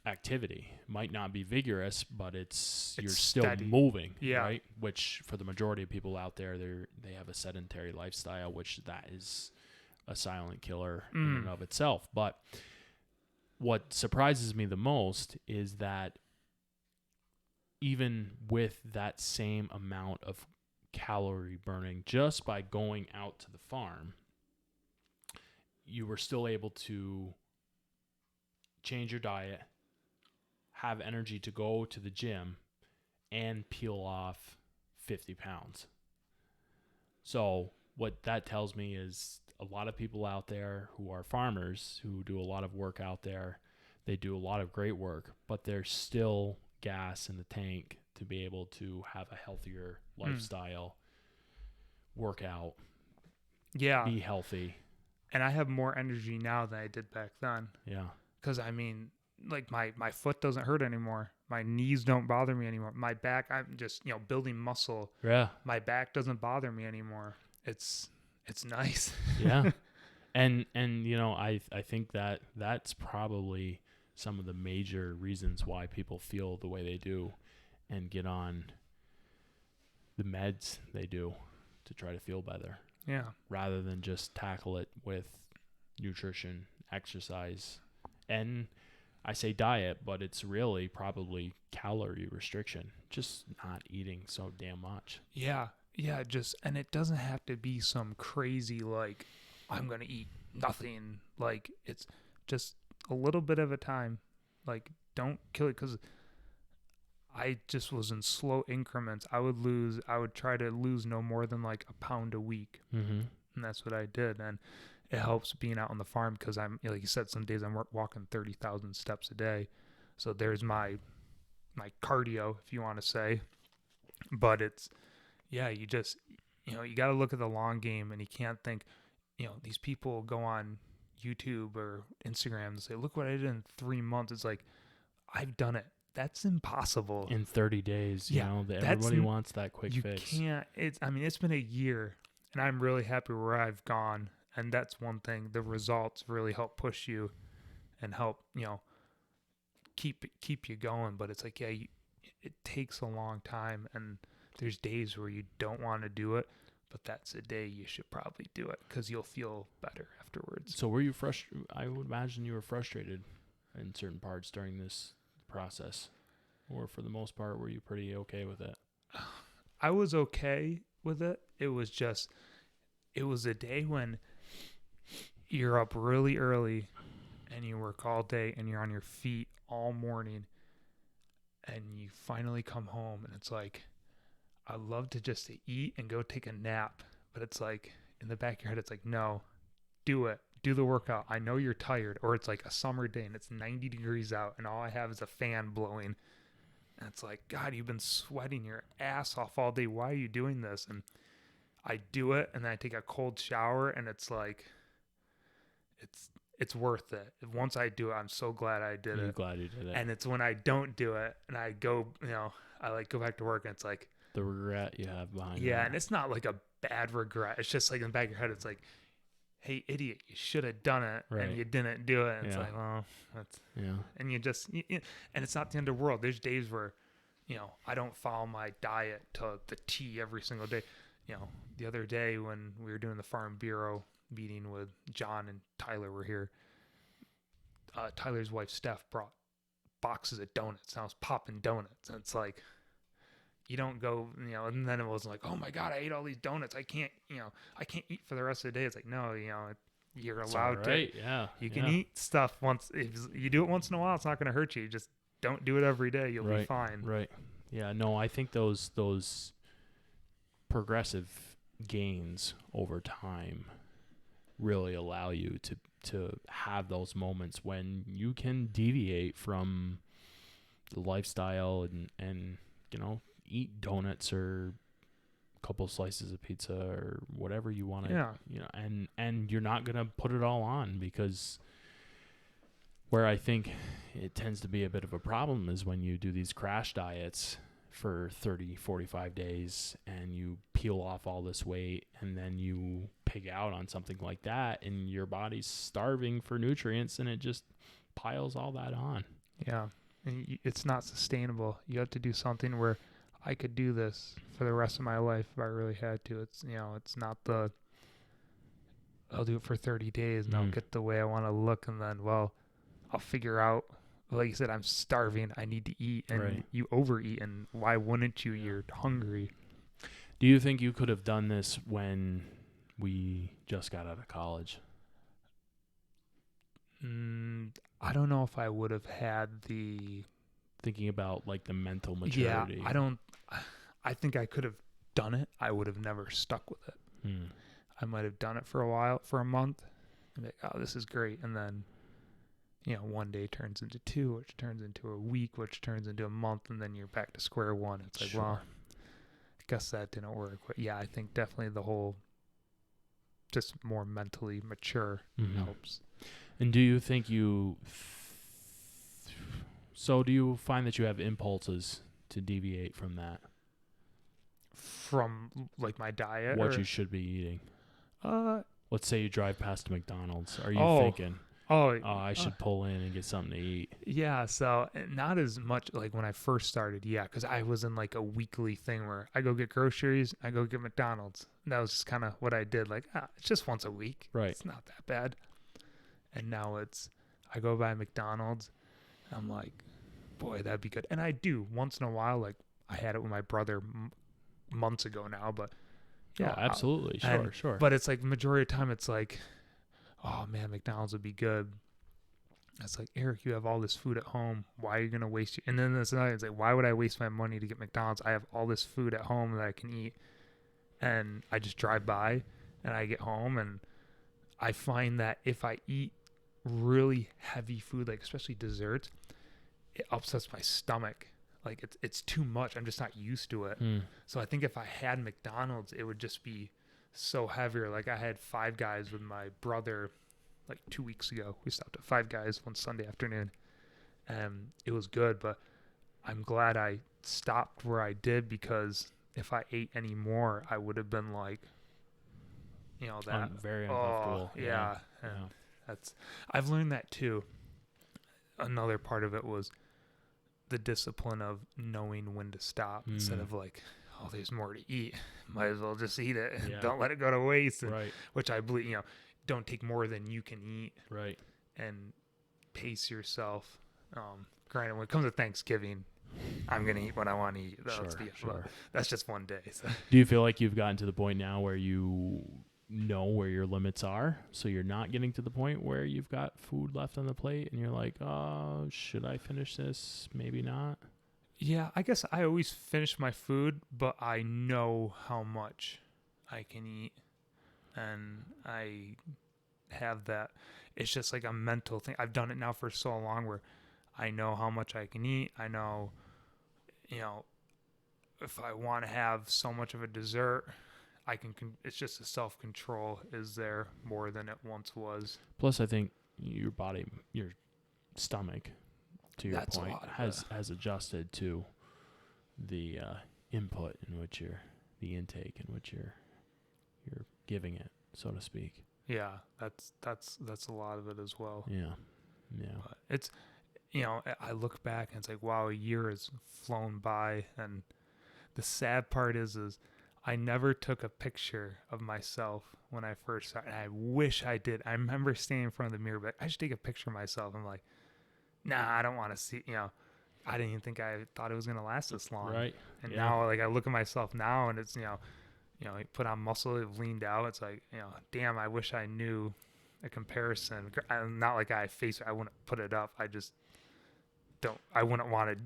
activity. Might not be vigorous, but you're still steady. moving, right? Which for the majority of people out there, they have a sedentary lifestyle, which that is a silent killer in and of itself. But what surprises me the most is that even with that same amount of calorie burning just by going out to the farm, you were still able to change your diet, have energy to go to the gym, and peel off 50 pounds. So what that tells me is a lot of people out there who are farmers, who do a lot of work out there, they do a lot of great work, but there's still gas in the tank to be able to have a healthier lifestyle, work out, be healthy. And I have more energy now than I did back then. Yeah. Because, like my foot doesn't hurt anymore. My knees don't bother me anymore. My back, I'm just, building muscle. Yeah. My back doesn't bother me anymore. It's nice. Yeah. And I think that's probably some of the major reasons why people feel the way they do and get on the meds they do to try to feel better. Yeah. Rather than just tackle it with nutrition, exercise, and I say diet, but it's really probably calorie restriction, just not eating so damn much. Yeah. Yeah. And it doesn't have to be some crazy, like, I'm going to eat nothing. Like, it's just a little bit of a time. Like, don't kill it, because I just was in slow increments. I would try to lose no more than like a pound a week. Mm-hmm. And that's what I did. And it helps being out on the farm, because I'm, like you said, some days I'm walking 30,000 steps a day. So there's my cardio, if you want to say. But it's, you just, you got to look at the long game, and you can't think, these people go on YouTube or Instagram and say, look what I did in 3 months. It's like, I've done it. That's impossible. In 30 days, everybody wants that quick fix. You can't. It's been a year, and I'm really happy where I've gone. And that's one thing. The results really help push you and help, keep you going. But it's like, it takes a long time, and there's days where you don't want to do it, but that's a day you should probably do it, because you'll feel better afterwards. So were you frustrated? I would imagine you were frustrated in certain parts during this process, or for the most part, were you pretty okay with it? I was okay with it. It was a day when you're up really early and you work all day and you're on your feet all morning, and you finally come home, and it's like, I love to just eat and go take a nap, but it's like in the back of your head, it's like, no, do it. Do the workout. I know you're tired. Or it's like a summer day and it's 90 degrees out, and all I have is a fan blowing. And it's like, God, you've been sweating your ass off all day. Why are you doing this? And I do it, and then I take a cold shower, and it's like, it's worth it. Once I do it, I'm so glad I did You're it. glad you did it. And it's when I don't do it and I go, I like go back to work and it's like, The regret you have behind yeah, that. and it's not like a bad regret. It's just like in the back of your head, it's like, hey, idiot, you should have done it Right. and you didn't do it. And it's Yeah. like, well, that's, Yeah. and and it's not the end of the world. There's days where, I don't follow my diet to the T every single day. The other day when we were doing the Farm Bureau meeting with John and Tyler were here, Tyler's wife, Steph, brought boxes of donuts. And I was popping donuts. And it's like, you don't go, and then it was like, oh my God, I ate all these donuts. I can't eat for the rest of the day. It's like, no, you're allowed to. Yeah. You can eat stuff once. If you do it once in a while, it's not going to hurt you. Just don't do it every day. You'll be fine. Right. Yeah. No, I think those progressive gains over time really allow you to have those moments when you can deviate from the lifestyle and eat donuts or a couple slices of pizza or whatever you want to, and you're not going to put it all on, because where I think it tends to be a bit of a problem is when you do these crash diets for 30, 45 days and you peel off all this weight and then you pig out on something like that and your body's starving for nutrients and it just piles all that on. Yeah. And it's not sustainable. You have to do something where I could do this for the rest of my life if I really had to. It's, it's not I'll do it for 30 days and I'll get the way I want to look. And then, I'll figure out, like you said, I'm starving. I need to eat. And you overeat. And why wouldn't you? You're hungry. Do you think you could have done this when we just got out of college? I don't know if I would have had the... Thinking about like the mental maturity. Yeah, I think I could have done it. I would have never stuck with it. I might have done it for a while, for a month. And like, oh, this is great. And then, one day turns into 2, which turns into a week, which turns into a month. And then you're back to square one. It's like, well, I guess that didn't work. But yeah, I think definitely the whole just more mentally mature helps. And do you think so do you find that you have impulses to deviate from that? From like my diet? What you should be eating? Let's say you drive past a McDonald's. Are you thinking, I should pull in and get something to eat? Yeah, so not as much like when I first started, because I was in like a weekly thing where I go get groceries, I go get McDonald's. And that was just kind of what I did. Like, it's just once a week. Right. It's not that bad. And now I go by McDonald's. I'm like, boy, that'd be good. And I do once in a while. Like I had it with my brother months ago now, but yeah, absolutely. Sure. But it's like majority of the time it's like, oh man, McDonald's would be good. It's like, Eric, you have all this food at home. Why are you going to waste it? And then it's like, why would I waste my money to get McDonald's? I have all this food at home that I can eat. And I just drive by and I get home and I find that if I eat really heavy food, like especially desserts, it upsets my stomach. Like it's too much. I'm just not used to it. So I think if I had McDonald's, it would just be so heavier. Like I had Five Guys with my brother like 2 weeks ago. We stopped at Five Guys one Sunday afternoon and it was good, but I'm glad I stopped where I did, because if I ate any more, I would have been like, that very uncomfortable. Yeah. I've learned that too. Another part of it was the discipline of knowing when to stop instead of like, oh, there's more to eat. Might as well just eat it. And don't let it go to waste. Right. Which I believe, don't take more than you can eat. Right. And pace yourself. Granted, when it comes to Thanksgiving, I'm going to eat what I want to eat. Sure. That's just one day. So. Do you feel like you've gotten to the point now where you know where your limits are, so you're not getting to the point where you've got food left on the plate and you're like, oh, should I finish this? Maybe not. Yeah, I guess I always finish my food, but I know how much I can eat, and I have that. It's just like a mental thing. I've done it now for so long where I know how much I can eat. I know, if I want to have so much of a dessert, I can. It's just the self-control is there more than it once was. Plus, I think your body, your stomach, to your That's a point, lot of has adjusted to the input in which the intake in which you're giving it, so to speak. Yeah, that's a lot of it as well. Yeah. But it's, I look back and it's like, wow, a year has flown by, and the sad part is I never took a picture of myself when I first started. And I wish I did. I remember standing in front of the mirror, but I should take a picture of myself. I'm like, nah, I don't want to see. I didn't even think I thought it was gonna last this long. Right. And now, like, I look at myself now, and it's you put on muscle, you've leaned out. It's like, damn, I wish I knew a comparison. Not like I wouldn't put it up. I just don't. I wouldn't want to.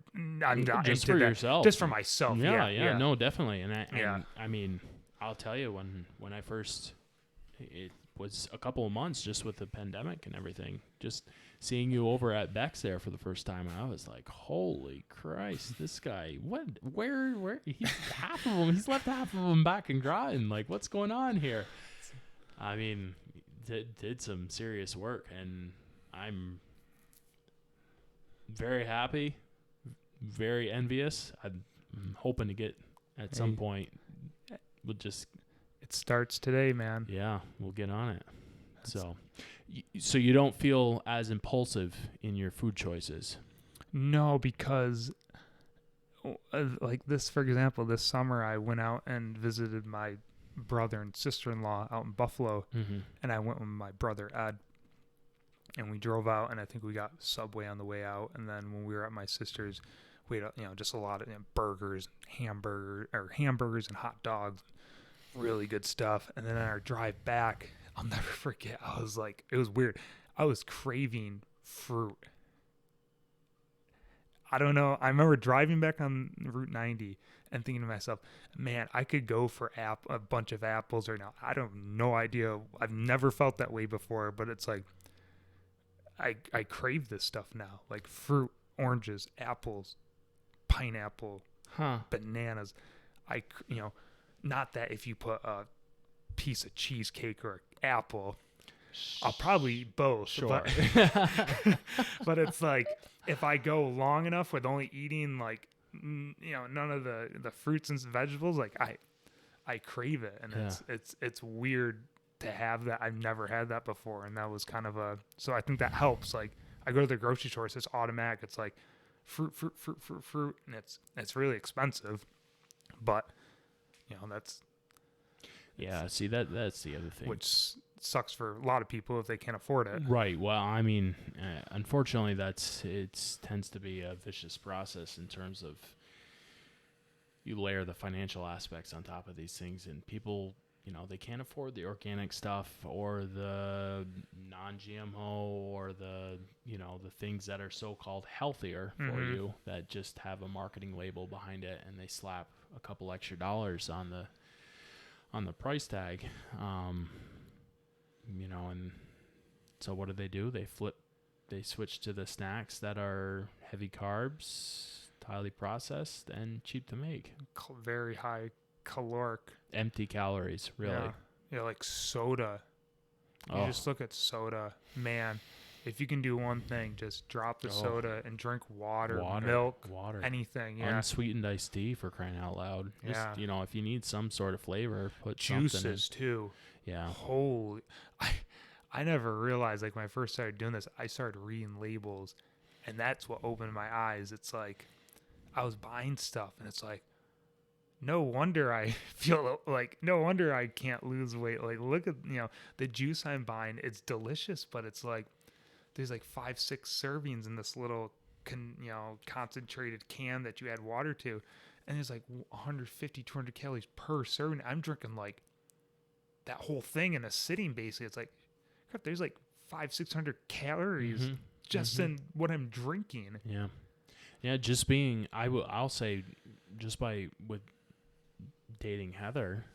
I'm not just into for that. yourself. Just for myself. Yeah. No, definitely. And I mean, I'll tell you, when I first, it was a couple of months just with the pandemic and everything, just seeing you over at Beck's there for the first time, and I was like, holy Christ, this guy, where he's half of them, he's left half of them back in Groton. Like, what's going on here? I mean, did some serious work, and I'm very happy, very envious. I'm hoping to get at some point. We'll just. It starts today, man. Yeah, we'll get on it. So you don't feel as impulsive in your food choices? No, because like this, for example, this summer I went out and visited my brother and sister-in-law out in Buffalo, and I went with my brother Ed, and we drove out, and I think we got Subway on the way out, and then when we were at my sister's, we had just a lot of burgers, hamburgers and hot dogs, really good stuff. And then on our drive back, I'll never forget, I was like, it was weird, I was craving fruit. I don't know, I remember driving back on Route 90 and thinking to myself, man, I could go for a bunch of apples right now. I don't no idea, I've never felt that way before, but it's like I crave this stuff now, like fruit, oranges, apples, pineapple, bananas. Not that if you put a piece of cheesecake or apple, I'll probably eat both. Sure. But it's like, if I go long enough with only eating like, none of the fruits and vegetables, like I crave it. And it's weird to have that. I've never had that before. And that was kind of so I think that helps. Like, I go to the grocery store, so it's automatic. It's like fruit. And it's really expensive, but that's. Yeah, see, that's the other thing. Which sucks for a lot of people if they can't afford it. Right. Well, I mean, unfortunately, it tends to be a vicious process in terms of you layer the financial aspects on top of these things, and people, they can't afford the organic stuff or the non-GMO or the things that are so-called healthier for you, that just have a marketing label behind it, and they slap a couple extra dollars on the price tag, and so what do? They switch to the snacks that are heavy carbs, highly processed, and cheap to make. Very high caloric. Empty calories, really. Yeah, like soda. You just look at soda. Man, if you can do one thing, just drop the soda and drink water, milk, anything. Yeah. Unsweetened iced tea, for crying out loud. Just, if you need some sort of flavor, put juices something in. too. Yeah. Holy, I never realized, like, when I first started doing this, I started reading labels, and that's what opened my eyes. It's like, I was buying stuff, and it's like, no wonder I feel like, no wonder I can't lose weight. Like, look at, the juice I'm buying. It's delicious, but it's like, there's like 5-6 servings in this little, concentrated can that you add water to. And there's like 150, 200 calories per serving. I'm drinking like that whole thing in a sitting, basically. It's like, crap, there's like 500-600 calories just in what I'm drinking. Yeah. Yeah. I'll say, just with dating Heather,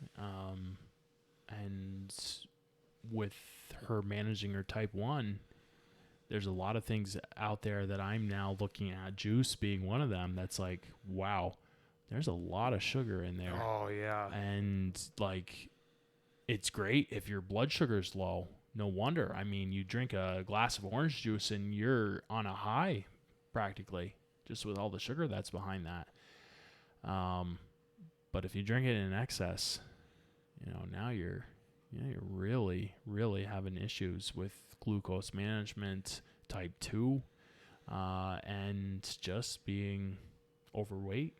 and with her managing her type 1, there's a lot of things out there that I'm now looking at, juice being one of them, that's like, wow, there's a lot of sugar in there. Oh, yeah. And like, it's great if your blood sugar's low, no wonder. I mean, you drink a glass of orange juice and you're on a high practically, just with all the sugar that's behind that. But if you drink it in excess, now you're really, really having issues with glucose management, type 2, and just being overweight,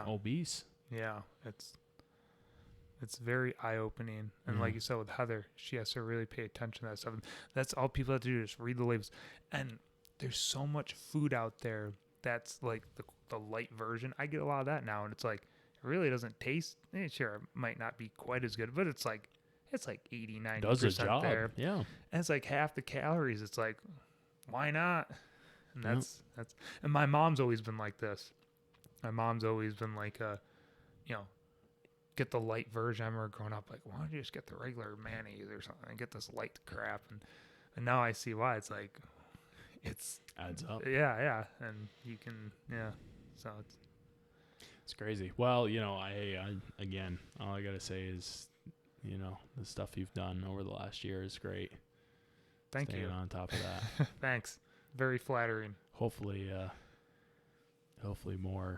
obese. Yeah, it's very eye-opening. And like you said with Heather, she has to really pay attention to that stuff. That's all people have to do, is read the labels. And there's so much food out there that's like the light version. I get a lot of that now, and it's like, it really doesn't taste, sure, it might not be quite as good, but it's like 80, 90% does a job there. Yeah. And it's like half the calories. It's like, why not? And that's and my mom's always been like this. My mom's always been like, get the light version. I remember growing up like, why don't you just get the regular mayonnaise or something and get this light crap? And now I see why. It's like, it's adds up. Yeah. And you can, so it's crazy. Well, I again, all I got to say is, the stuff you've done over the last year is great. Thank Staying you. on top of that. Thanks. Very flattering. Hopefully more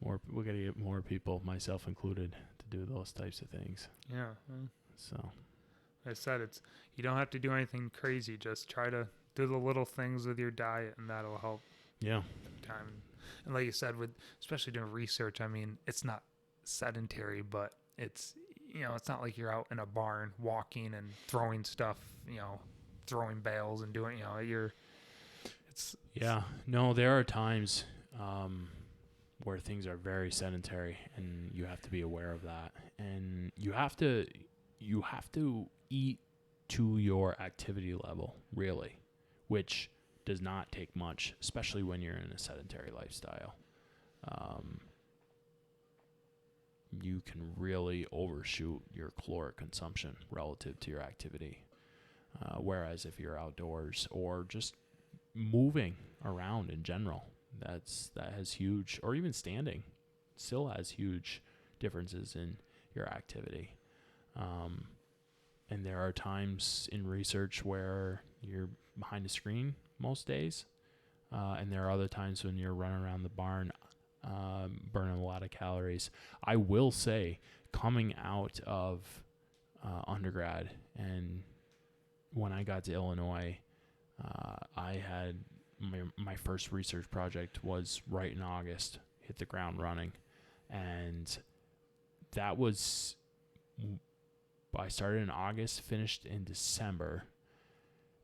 we got to get more people, myself included, to do those types of things. Yeah. So, like I said, you don't have to do anything crazy. Just try to do the little things with your diet, and that'll help. Yeah. Time. And like you said, especially doing research, I mean, it's not sedentary, but it's not like you're out in a barn walking and throwing stuff, throwing bales and doing, No, there are times where things are very sedentary, and you have to be aware of that. And you have to eat to your activity level, really, which does not take much, especially when you're in a sedentary lifestyle. You can really overshoot your caloric consumption relative to your activity. Whereas if you're outdoors or just moving around in general, that has huge, or even standing, still has huge differences in your activity. And there are times in research where you're behind a screen most days. And there are other times when you're running around the barn, burning a lot of calories. I will say, coming out of undergrad, and when I got to Illinois, I had my first research project was right in August, hit the ground running. And that was, I started in August, finished in December.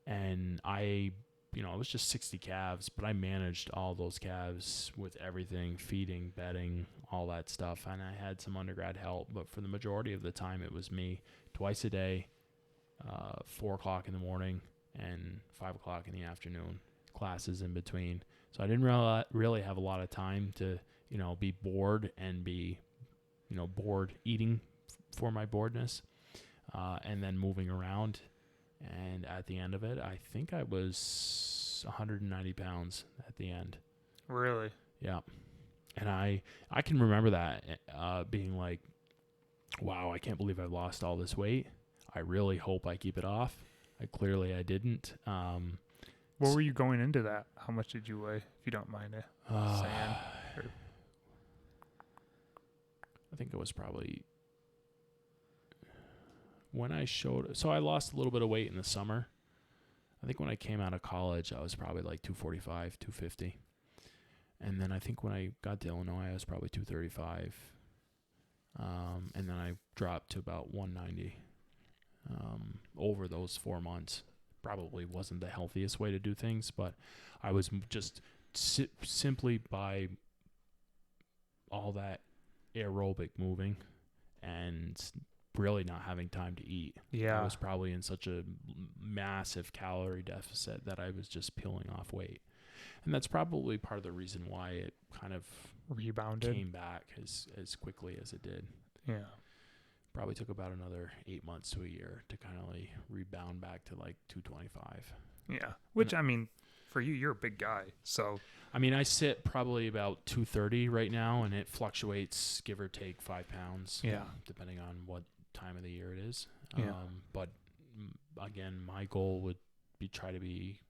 And it was just 60 calves, but I managed all those calves with everything, feeding, bedding, all that stuff. And I had some undergrad help, but for the majority of the time, it was me twice a day, 4 o'clock in the morning and 5 o'clock in the afternoon, classes in between. So I didn't really have a lot of time to, be bored and be, bored eating for my boredness, and then moving around. And at the end of it, I think I was 190 pounds at the end. Really? Yeah. And I can remember that being like, wow, I can't believe I've lost all this weight. I really hope I keep it off. I didn't. What were you going into that? How much did you weigh, if you don't mind saying? I think it was probably... So I lost a little bit of weight in the summer. I think when I came out of college, I was probably like 245, 250. And then I think when I got to Illinois, I was probably 235. And then I dropped to about 190 over those 4 months. Probably wasn't the healthiest way to do things, but I was just simply by all that aerobic moving and really not having time to eat. Yeah. I was probably in such a massive calorie deficit that I was just peeling off weight. And that's probably part of the reason why it kind of rebounded, came back as quickly as it did. Yeah. Probably took about another 8 months to a year to kind of like rebound back to like 225. Yeah. Which, I mean, for you, you're a big guy. So, I mean, I sit probably about 230 right now, and it fluctuates, give or take 5 pounds. Yeah. Depending on what time of the year it is. Yeah. But again, my goal would be try to be.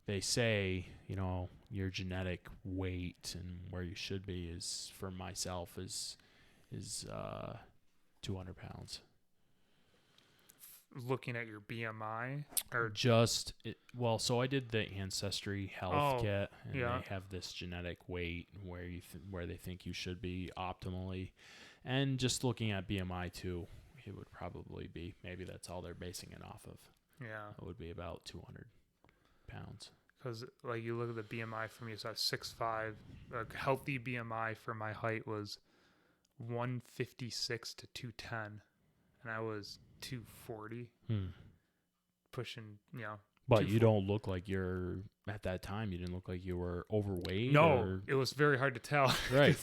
They say, your genetic weight and where you should be is, for myself, is 200 pounds. Looking at your BMI or so I did the Ancestry Health kit, and yeah. they have this genetic weight where where they think you should be optimally, and just looking at BMI too, it would probably be, maybe that's all they're basing it off of. Yeah, it would be about 200 pounds. Because like you look at the BMI for me, so I was 6'5". A healthy BMI for my height was 156 to 210, and I was 240, pushing, But you don't look like you're, at that time, you didn't look like you were overweight. No, it was very hard to tell. Right.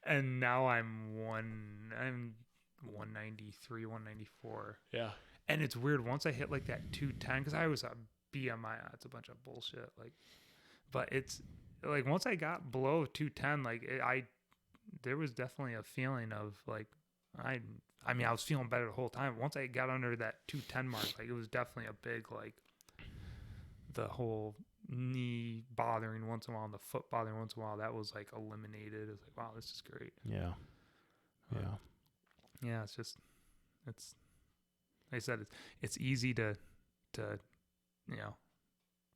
And now I'm 193, 194. Yeah. And it's weird, once I hit like that 210, because I was a BMI, that's a bunch of bullshit. But it's like once I got below 210, there was definitely a feeling of like, I was feeling better the whole time. Once I got under that 210 mark, like it was definitely a big, like, the whole knee bothering once in a while and the foot bothering once in a while, that was like eliminated. It's like, wow, this is great. Yeah. Yeah. Yeah, it's like I said, it's easy to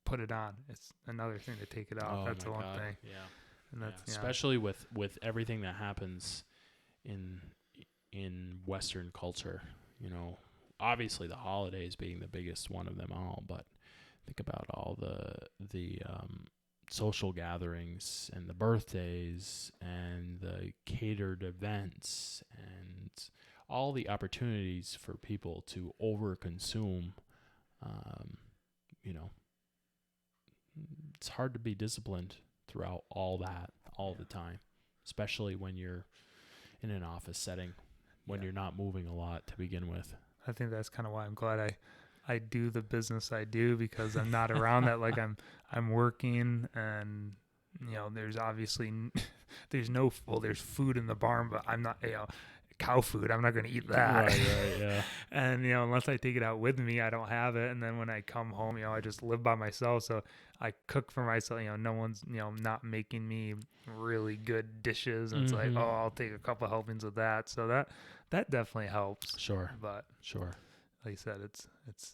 put it on. It's another thing to take it off. That's the one thing. Yeah. And that's especially with everything that happens in Western culture, obviously the holidays being the biggest one of them all, but think about all the social gatherings and the birthdays and the catered events and all the opportunities for people to overconsume. It's hard to be disciplined throughout all that all the time, especially when you're in an office setting, when you're not moving a lot to begin with. I think that's kind of why I'm glad I do the business I do, because I'm not around that. Like I'm working, and there's obviously there's food in the barn, but I'm not, cow food, I'm not going to eat that. Right, yeah. And unless I take it out with me, I don't have it. And then when I come home, I just live by myself, so I cook for myself. No one's not making me really good dishes, and it's like, oh, I'll take a couple helpings of that. So that definitely helps. Sure. But sure, like you said, it's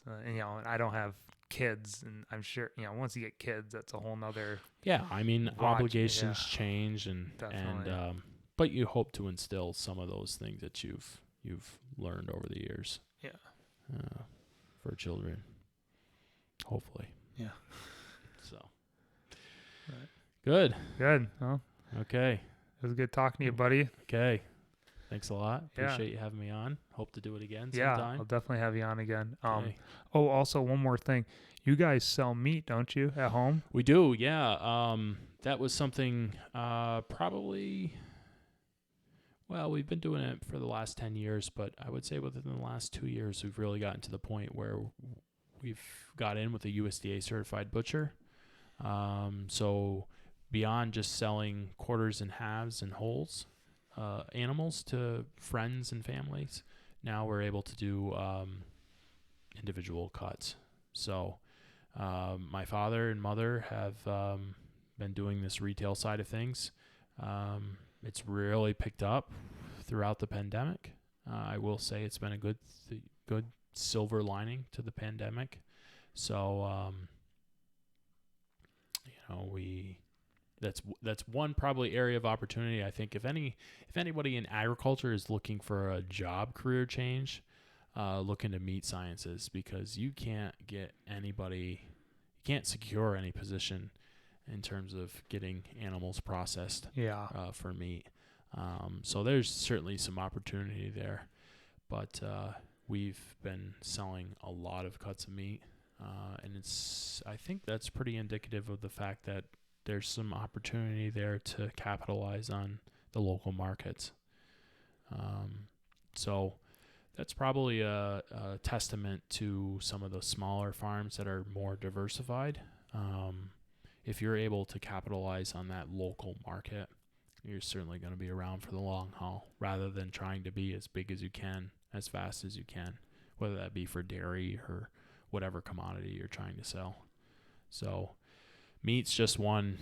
and I don't have kids, and I'm sure once you get kids, that's a whole nother obligations change, and definitely. but you hope to instill some of those things that you've learned over the years. Yeah. For children, hopefully. Yeah. So. Right. Good. Well, okay. It was good talking to you, buddy. Okay. Thanks a lot. Appreciate you having me on. Hope to do it again sometime. Yeah, I'll definitely have you on again. Okay. Oh, also one more thing. You guys sell meat, don't you, at home? We do, yeah. That was something probably... Well, we've been doing it for the last 10 years, but I would say within the last 2 years, we've really gotten to the point where we've got in with a USDA certified butcher. So beyond just selling quarters and halves and wholes animals to friends and families, now we're able to do individual cuts. So my father and mother have been doing this retail side of things. It's really picked up throughout the pandemic. I will say it's been a good silver lining to the pandemic. So, that's one probably area of opportunity. I think if anybody in agriculture is looking for a job career change, look into meat sciences, because you can't secure any position in terms of getting animals processed for meat. So there's certainly some opportunity there, but we've been selling a lot of cuts of meat, and I think that's pretty indicative of the fact that there's some opportunity there to capitalize on the local markets. So that's probably a testament to some of the smaller farms that are more diversified. If you're able to capitalize on that local market, you're certainly going to be around for the long haul, rather than trying to be as big as you can, as fast as you can, whether that be for dairy or whatever commodity you're trying to sell. So meat's just one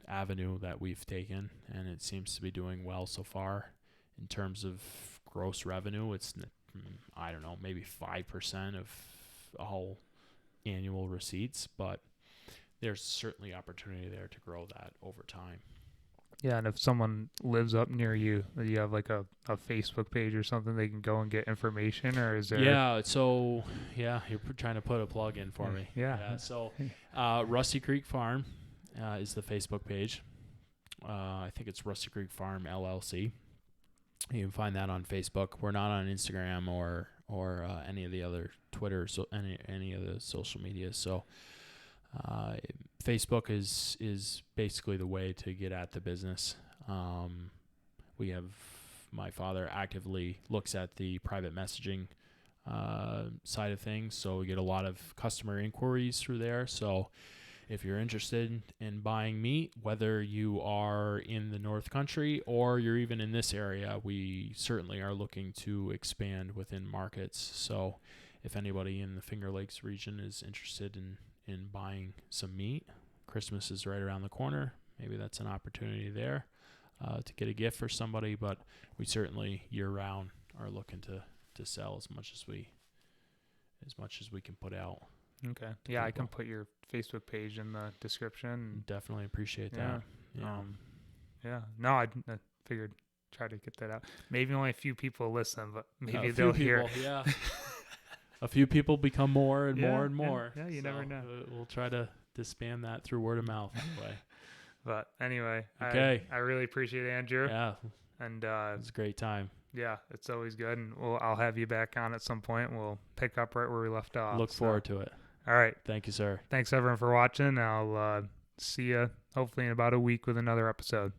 avenue that we've taken, and it seems to be doing well so far. In terms of gross revenue, it's, I don't know, maybe 5% of all annual receipts, but there's certainly opportunity there to grow that over time. Yeah, and if someone lives up near you, do you have like a Facebook page or something they can go and get information, or is there? Yeah, so you're trying to put a plug in for me. Yeah. So Rusty Creek Farm is the Facebook page. I think it's Rusty Creek Farm LLC. You can find that on Facebook. We're not on Instagram or any of the other Twitter, so any of the social media. So Facebook is basically the way to get at the business. We have, my father actively looks at the private messaging side of things, so we get a lot of customer inquiries through there. So if you're interested in buying meat, whether you are in the North Country or you're even in this area, we certainly are looking to expand within markets. So if anybody in the Finger Lakes region is interested in buying some meat, Christmas is right around the corner. Maybe that's an opportunity there to get a gift for somebody, but we certainly year-round are looking to sell as much as we can put out. Okay. Yeah, I can put your Facebook page in the description. Definitely appreciate that. Yeah. No, I figured try to get that out. Maybe only a few people listen, but maybe a they'll few hear. People, yeah. A few people become more and more and more. Yeah, you never know. We'll try to spam that through word of mouth anyway. But anyway, okay. I really appreciate it, Andrew. Yeah. And it's a great time. Yeah, it's always good. And I'll have you back on at some point. We'll pick up right where we left off. Look forward to it. All right. Thank you, sir. Thanks, everyone, for watching. I'll see you hopefully in about a week with another episode.